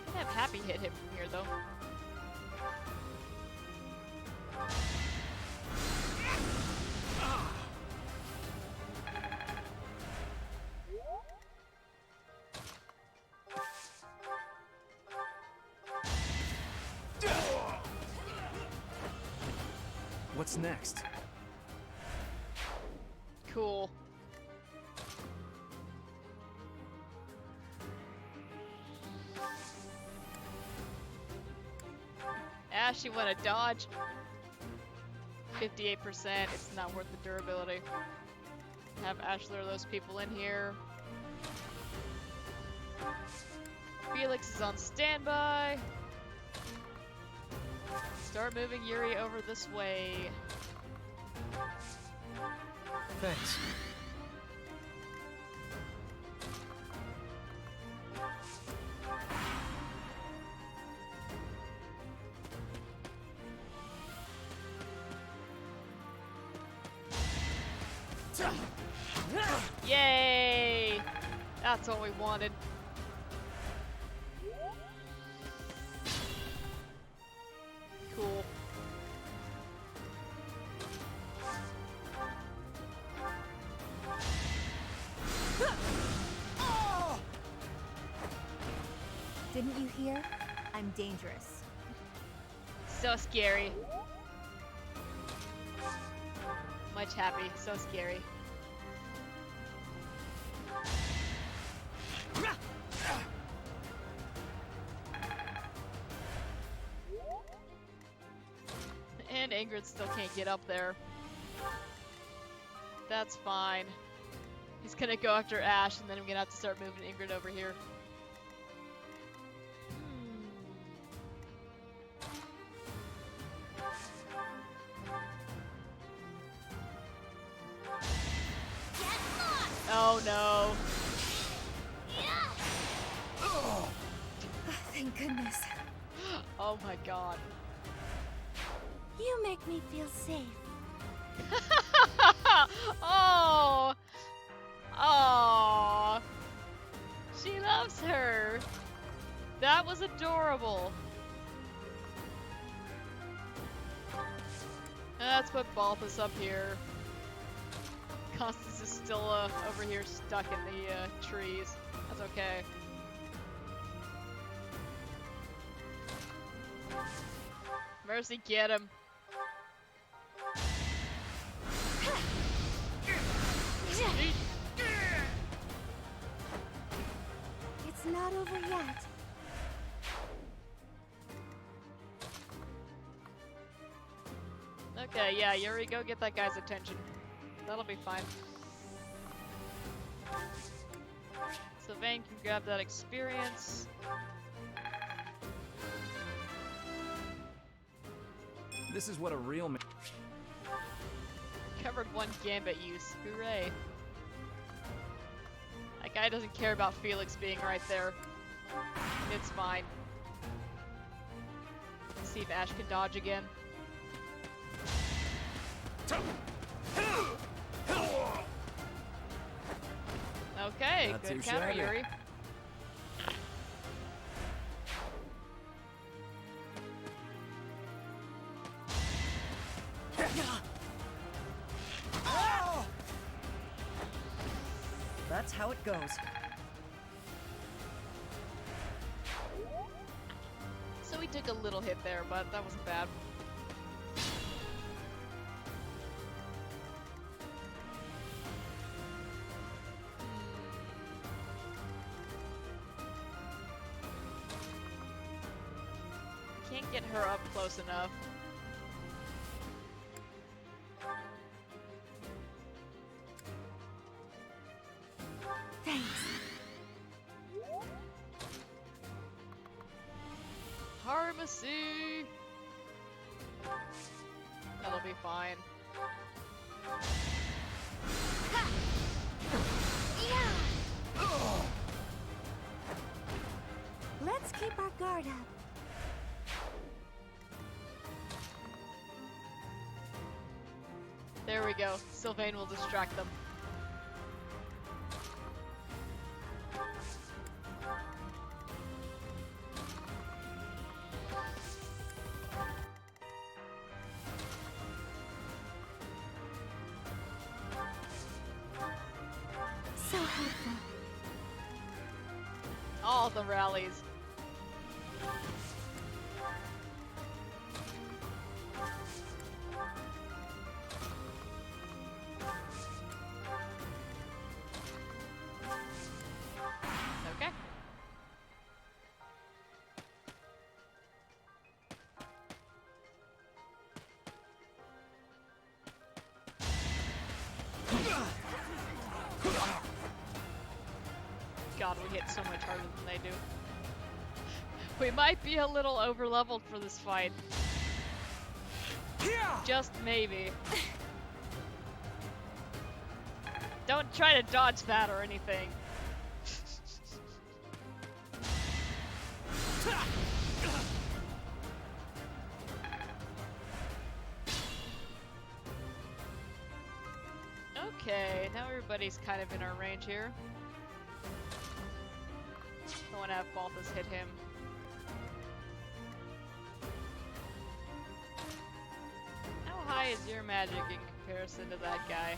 Can have Happy hit him from here, though. What's next? Cool. Ash, you want to dodge? 58%. It's not worth the durability. Have Ash lure those people in here. Felix is on standby. Start moving Yuri over this way. Thanks. Yay! That's what we wanted. Cool. Didn't you hear? I'm dangerous. So scary. Much happy. So scary. And Ingrid still can't get up there. That's fine. He's gonna go after Ash, and then I'm gonna have to start moving Ingrid over here. Oh no. Oh, thank goodness. Oh my god. You make me feel safe. Oh. Oh. She loves her. That was adorable. And let's put Balthus up here. Constance is still over here stuck in the trees. That's okay. Mercy, get him. over yet. Okay, yeah, Yuri, go get that guy's attention. That'll be fine. Sylvain can grab that experience. This is what a real man. Covered one gambit use. Hooray. That guy doesn't care about Felix being right there. It's fine. Let's see if Ash can dodge again. Okay, Not good too counter, shabby. Yuri. That's how it goes. So we took a little hit there, but that wasn't bad. Can't get her up close enough. Thanks. Pharmacy! That'll be fine. Let's keep our guard up. There we go. Sylvain will distract them. So helpful. All the rallies. Okay. God, we hit so much harder than they do. We might be a little over-leveled for this fight. Just maybe. Don't try to dodge that or anything. Okay, now everybody's kind of in our range here. I want to have Balthus hit him. How high is your magic in comparison to that guy?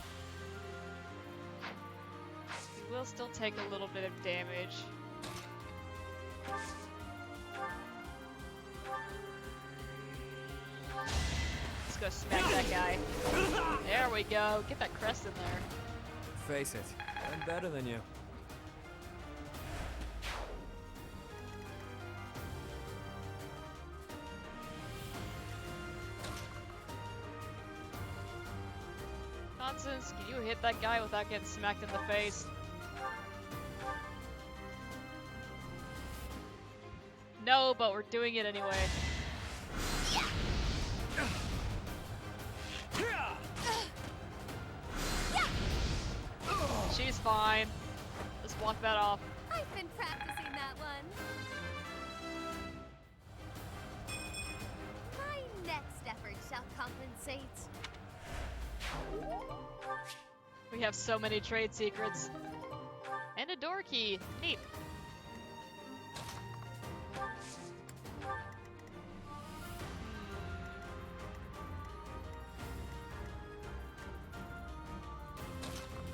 He will still take a little bit of damage. Let's go smack that guy. There we go. Get that crest in there. Face it, I'm better than you. Nonsense. Can you hit that guy without getting smacked in the face? No, but we're doing it anyway. She's fine. Just walk that off. I've been practicing that one. My next effort shall compensate. We have so many trade secrets. And a door key. Neat.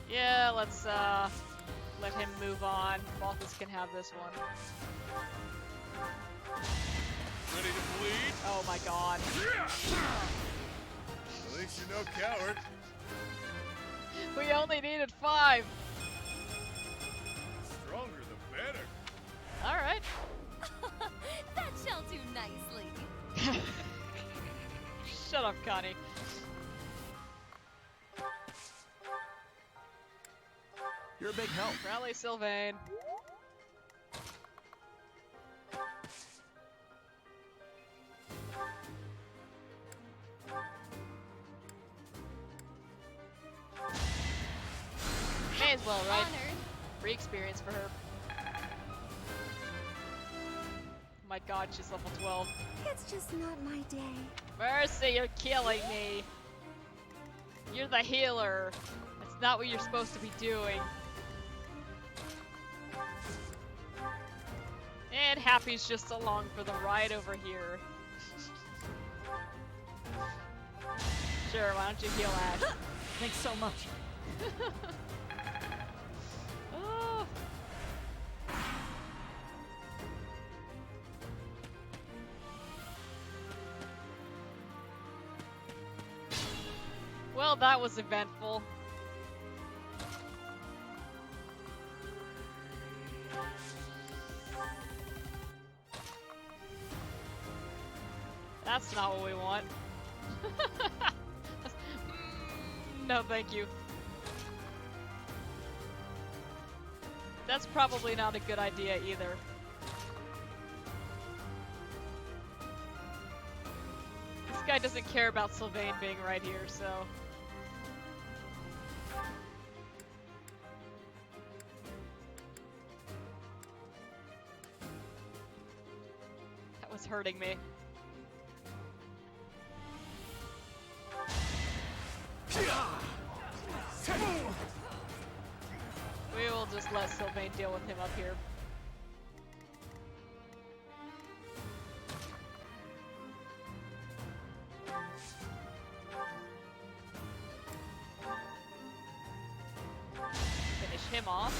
Yeah, let's let him move on. Balthus can have this one. Ready to bleed? Oh my god. At least you're no coward. We only needed 5. Stronger the better. Alright. That shall do nicely. Shut up, Connie. You're a big help. Rally Sylvain. May as well, right? Honored. Free experience for her. Oh my god, she's level 12. It's just not my day. Mercy, you're killing me. You're the healer. That's not what you're supposed to be doing. And Happy's just along for the ride over here. Sure, why don't you heal Ash? Thanks so much. Oh. Well, that was eventful. That's not what we want. No, thank you. That's probably not a good idea either. This guy doesn't care about Sylvain being right here, so... That was hurting me. We will just let Sylvain deal with him up here. Finish him off.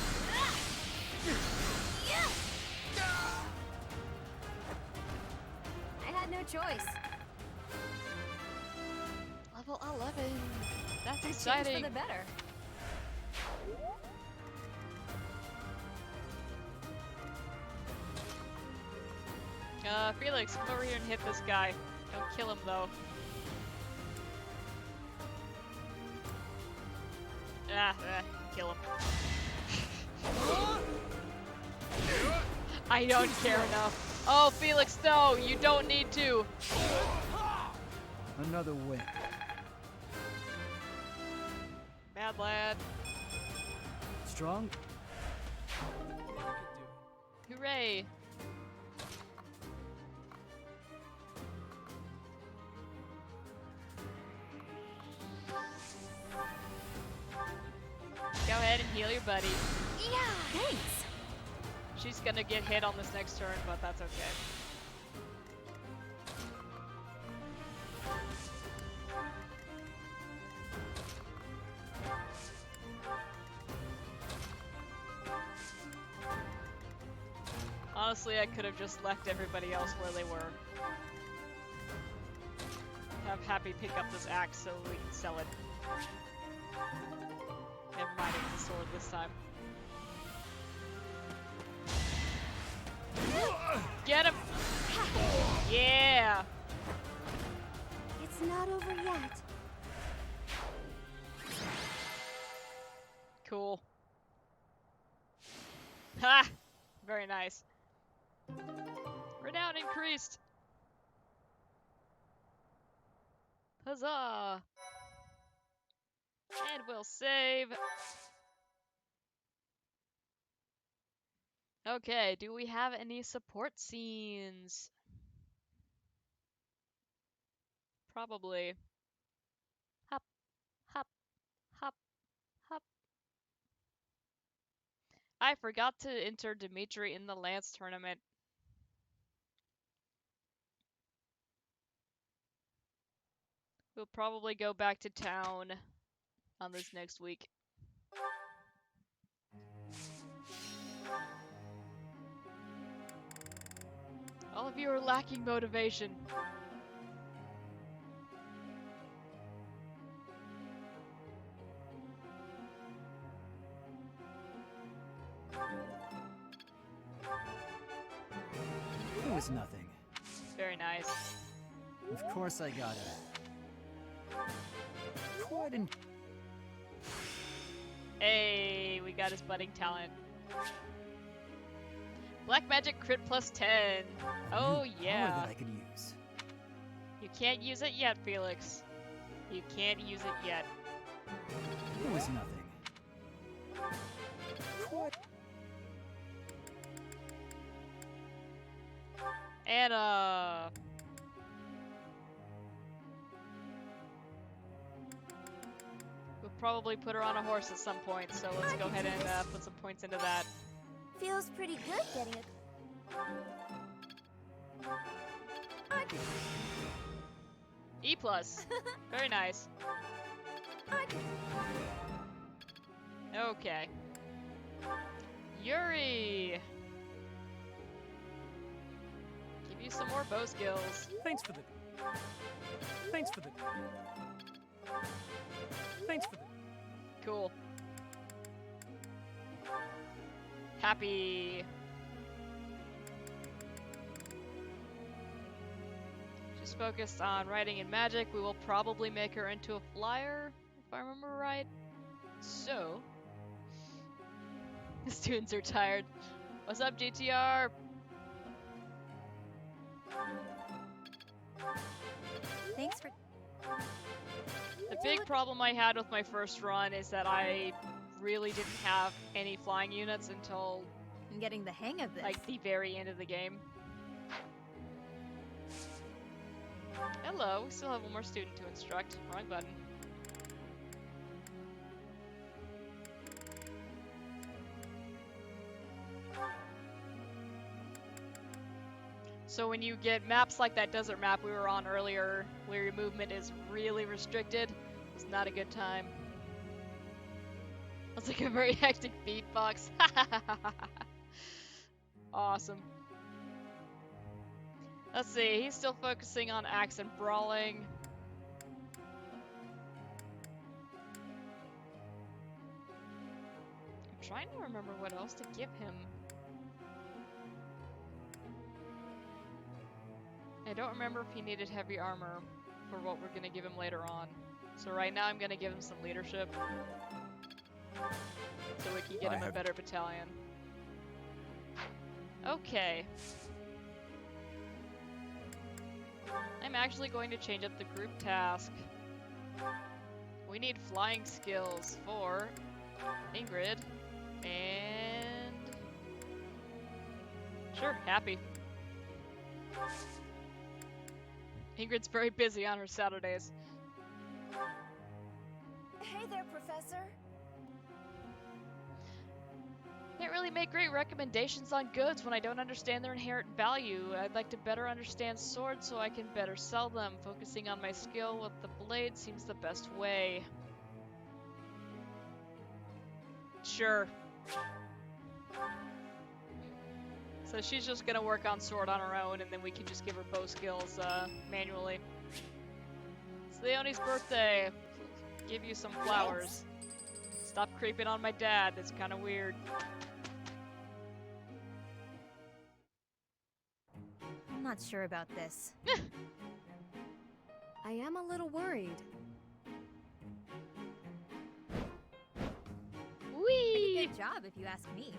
I had no choice. Level 11. That's I changed exciting. for the better. Felix, come over here and hit this guy. Don't kill him though. Kill him. I don't care enough. Oh, Felix, no, you don't need to. Another win. Bad lad. Strong? Hooray. Go ahead and heal your buddy. Yeah, thanks. She's gonna get hit on this next turn, but that's okay. Honestly, I could have just left everybody else where they were. Have Happy pick up this axe so we can sell it. Never mind, it's a sword this time. Get him! Yeah! It's not over yet. Cool. Ha! Very nice. Renown increased! Huzzah! And we'll save. Okay, do we have any support scenes? Probably. Hop, hop, hop, hop. I forgot to enter Dimitri in the Lance tournament. We'll probably go back to town on this next week. All of you are lacking motivation. was nothing. Very nice. Of course I got it. Quite an... Hey, we got his budding talent. Black magic crit plus 10. Oh yeah. Power that I could use. You can't use it yet, Felix. You can't use it yet. It was nothing. Quite... Anna. We'll probably put her on a horse at some point, so let's go ahead and put some points into that. Feels pretty good getting a... E+. Very nice. Okay. Yuri! Give you some more bow skills. Thanks for the... Thanks for the... Thanks for the... Cool. Happy. She's focused on writing and magic. We will probably make her into a flyer, if I remember right. So, the students are tired. What's up, GTR? Thanks for... The big problem I had with my first run is that I really didn't have any flying units until I'm getting the hang of this. Like the very end of the game. Hello, we still have one more student to instruct. Wrong button. So when you get maps like that desert map we were on earlier, where your movement is really restricted, it's not a good time. That's like a very hectic beatbox. Awesome. Let's see, he's still focusing on axe and brawling. I'm trying to remember what else to give him. I don't remember if he needed heavy armor for what we're gonna give him later on. So right now I'm gonna give him some leadership. So we can get him a better battalion. Okay. I'm actually going to change up the group task. We need flying skills for Ingrid and... Sure, Happy. Ingrid's very busy on her Saturdays. Hey there, Professor. Can't really make great recommendations on goods when I don't understand their inherent value. I'd like to better understand swords so I can better sell them. Focusing on my skill with the blade seems the best way. Sure. So she's just gonna work on sword on her own, and then we can just give her bow skills manually. It's Leonie's birthday. Give you some flowers. Stop creeping on my dad. That's kind of weird. I'm not sure about this. I am a little worried. Whee! Pretty good job, if you ask me.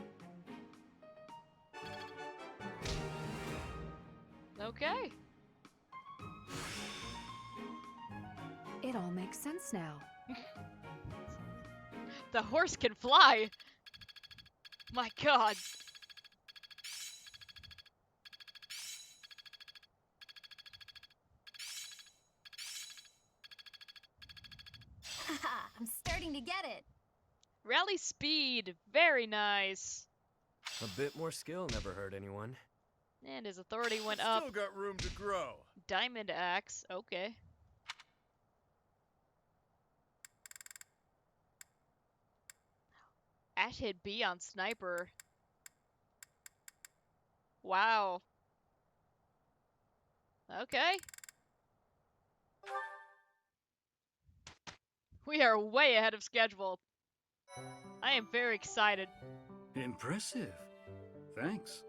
Okay. It all makes sense now. The horse can fly! My god. Haha, I'm starting to get it. Rally speed. Very nice. A bit more skill never hurt anyone. And his authority went up. Still got room to grow. Diamond axe. Okay. Ash hit B on sniper. Wow. Okay. We are way ahead of schedule. I am very excited. Impressive. Thanks.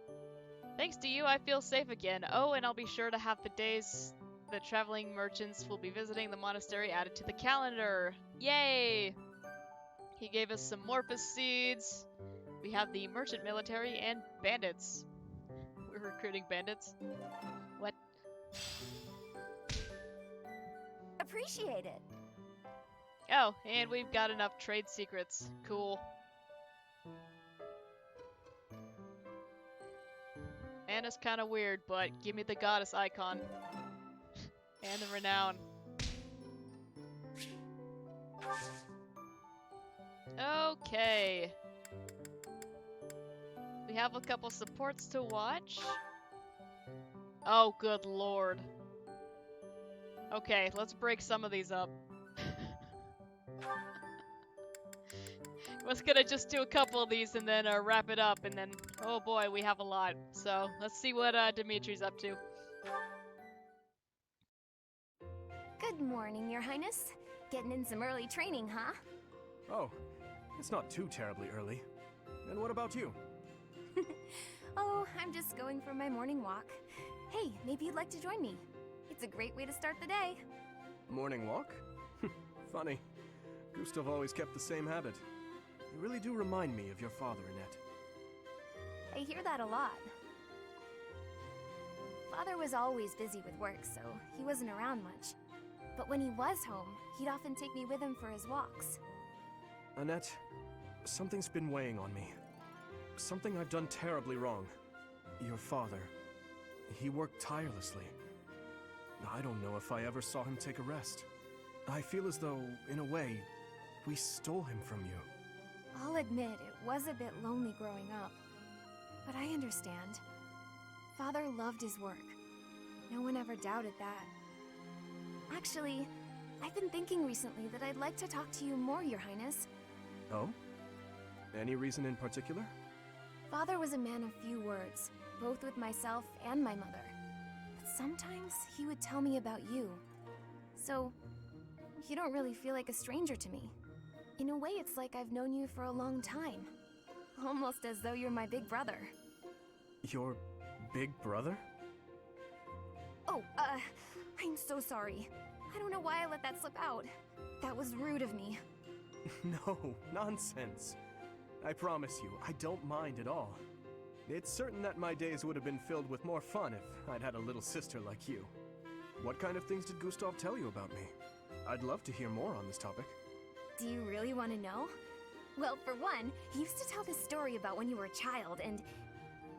Thanks to you, I feel safe again. Oh, and I'll be sure to have the days the traveling merchants will be visiting the monastery added to the calendar. Yay! He gave us some Morphus seeds. We have the merchant military and bandits. We're recruiting bandits. What? Appreciate it. Oh, and we've got enough trade secrets. Cool. And it's kind of weird, but give me the goddess icon. And the renown. Okay. We have a couple supports to watch. Oh, good lord. Okay, let's break some of these up. Was gonna just do a couple of these and then wrap it up, and then, oh boy, we have a lot. So, let's see what Dimitri's up to. Good morning, Your Highness. Getting in some early training, huh? Oh, it's not too terribly early. And what about you? Oh, I'm just going for my morning walk. Hey, maybe you'd like to join me. It's a great way to start the day. Morning walk? Funny. Gustav always kept the same habit. You really do remind me of your father, Annette. I hear that a lot. Father was always busy with work, so he wasn't around much. But when he was home, he'd often take me with him for his walks. Annette, something's been weighing on me. Something I've done terribly wrong. Your father, he worked tirelessly. I don't know if I ever saw him take a rest. I feel as though, in a way, we stole him from you. I'll admit it was a bit lonely growing up. But I understand. Father loved his work. No one ever doubted that. Actually, I've been thinking recently that I'd like to talk to you more, Your Highness. Oh? Any reason in particular? Father was a man of few words, both with myself and my mother. But sometimes he would tell me about you. So, you don't really feel like a stranger to me. In a way, it's like I've known you for a long time. Almost as though you're my big brother. Your big brother? Oh, I'm so sorry. I don't know why I let that slip out. That was rude of me. No, nonsense. I promise you, I don't mind at all. It's certain that my days would have been filled with more fun if I'd had a little sister like you. What kind of things did Gustav tell you about me? I'd love to hear more on this topic. Do you really want to know? Well, for one, he used to tell this story about when you were a child and...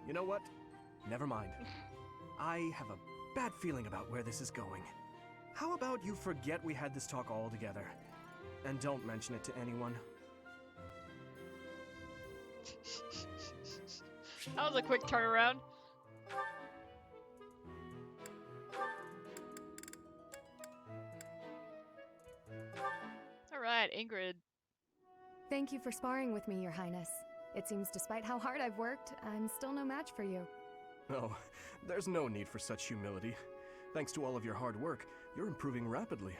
You know what? Never mind. I have a bad feeling about where this is going. How about you forget we had this talk altogether? And don't mention it to anyone. That was a quick turnaround. Alright, Ingrid. Thank you for sparring with me, Your Highness. It seems despite how hard I've worked, I'm still no match for you. Oh, there's no need for such humility. Thanks to all of your hard work, you're improving rapidly.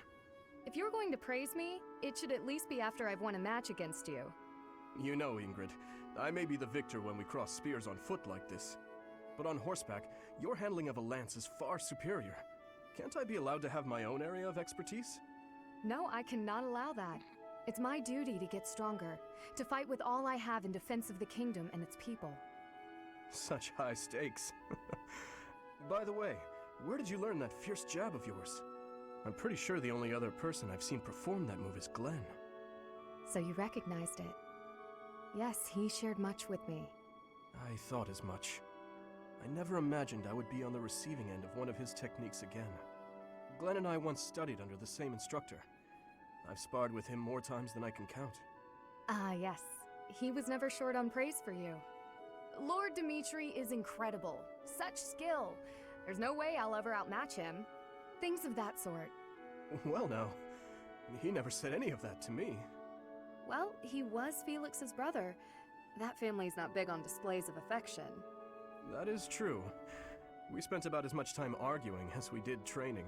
If you're going to praise me, it should at least be after I've won a match against you. You know, Ingrid, I may be the victor when we cross spears on foot like this. But on horseback, your handling of a lance is far superior. Can't I be allowed to have my own area of expertise? No, I cannot allow that. It's my duty to get stronger, to fight with all I have in defense of the kingdom and its people. Such high stakes. By the way, where did you learn that fierce jab of yours? I'm pretty sure the only other person I've seen perform that move is Glenn. So you recognized it? Yes, he shared much with me. I thought as much. I never imagined I would be on the receiving end of one of his techniques again. Glenn and I once studied under the same instructor. I've sparred with him more times than I can count. Ah, yes. He was never short on praise for you. Lord Dimitri is incredible. Such skill. There's no way I'll ever outmatch him. Things of that sort. Well now, he never said any of that to me. Well, he was Felix's brother. That family's not big on displays of affection. That is true. We spent about as much time arguing as we did training.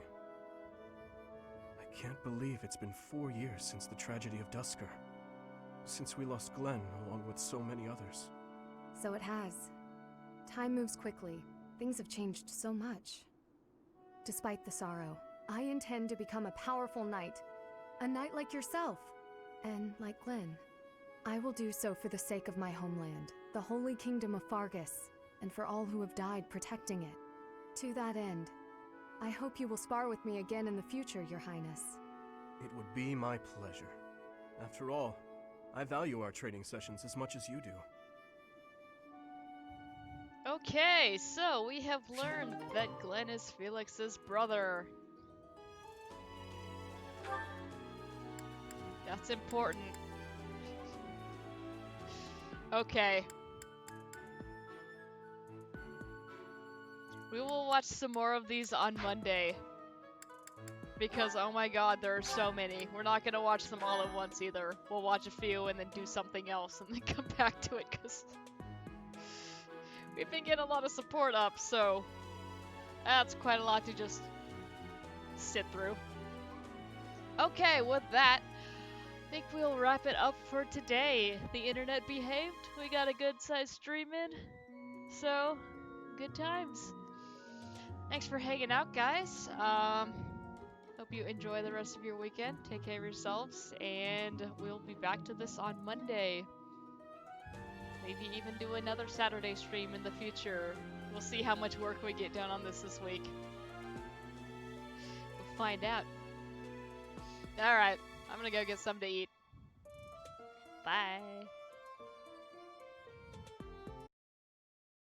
I can't believe it's been 4 years since the tragedy of Dusker. Since we lost Glenn, along with so many others. So it has. Time moves quickly, Things have changed so much. Despite the sorrow, I intend to become a powerful knight. A knight like yourself, and like Glenn. I will do so for the sake of my homeland, the Holy Kingdom of Fargus, and for all who have died protecting it. To that end, I hope you will spar with me again in the future, Your Highness. It would be my pleasure. After all, I value our trading sessions as much as you do. Okay, so we have learned that Glenn is Felix's brother. That's important. Okay. We will watch some more of these on Monday. Because, oh my god, there are so many. We're not gonna watch them all at once either. We'll watch a few and then do something else and then come back to it, because we've been getting a lot of support up, so that's quite a lot to just sit through. Okay, with that, I think we'll wrap it up for today. The internet behaved. We got a good sized stream in. So, good times. Thanks for hanging out, guys. Hope you enjoy the rest of your weekend. Take care of yourselves, and we'll be back to this on Monday. Maybe even do another Saturday stream in the future. We'll see how much work we get done on this week. We'll find out. Alright, I'm gonna go get something to eat. Bye.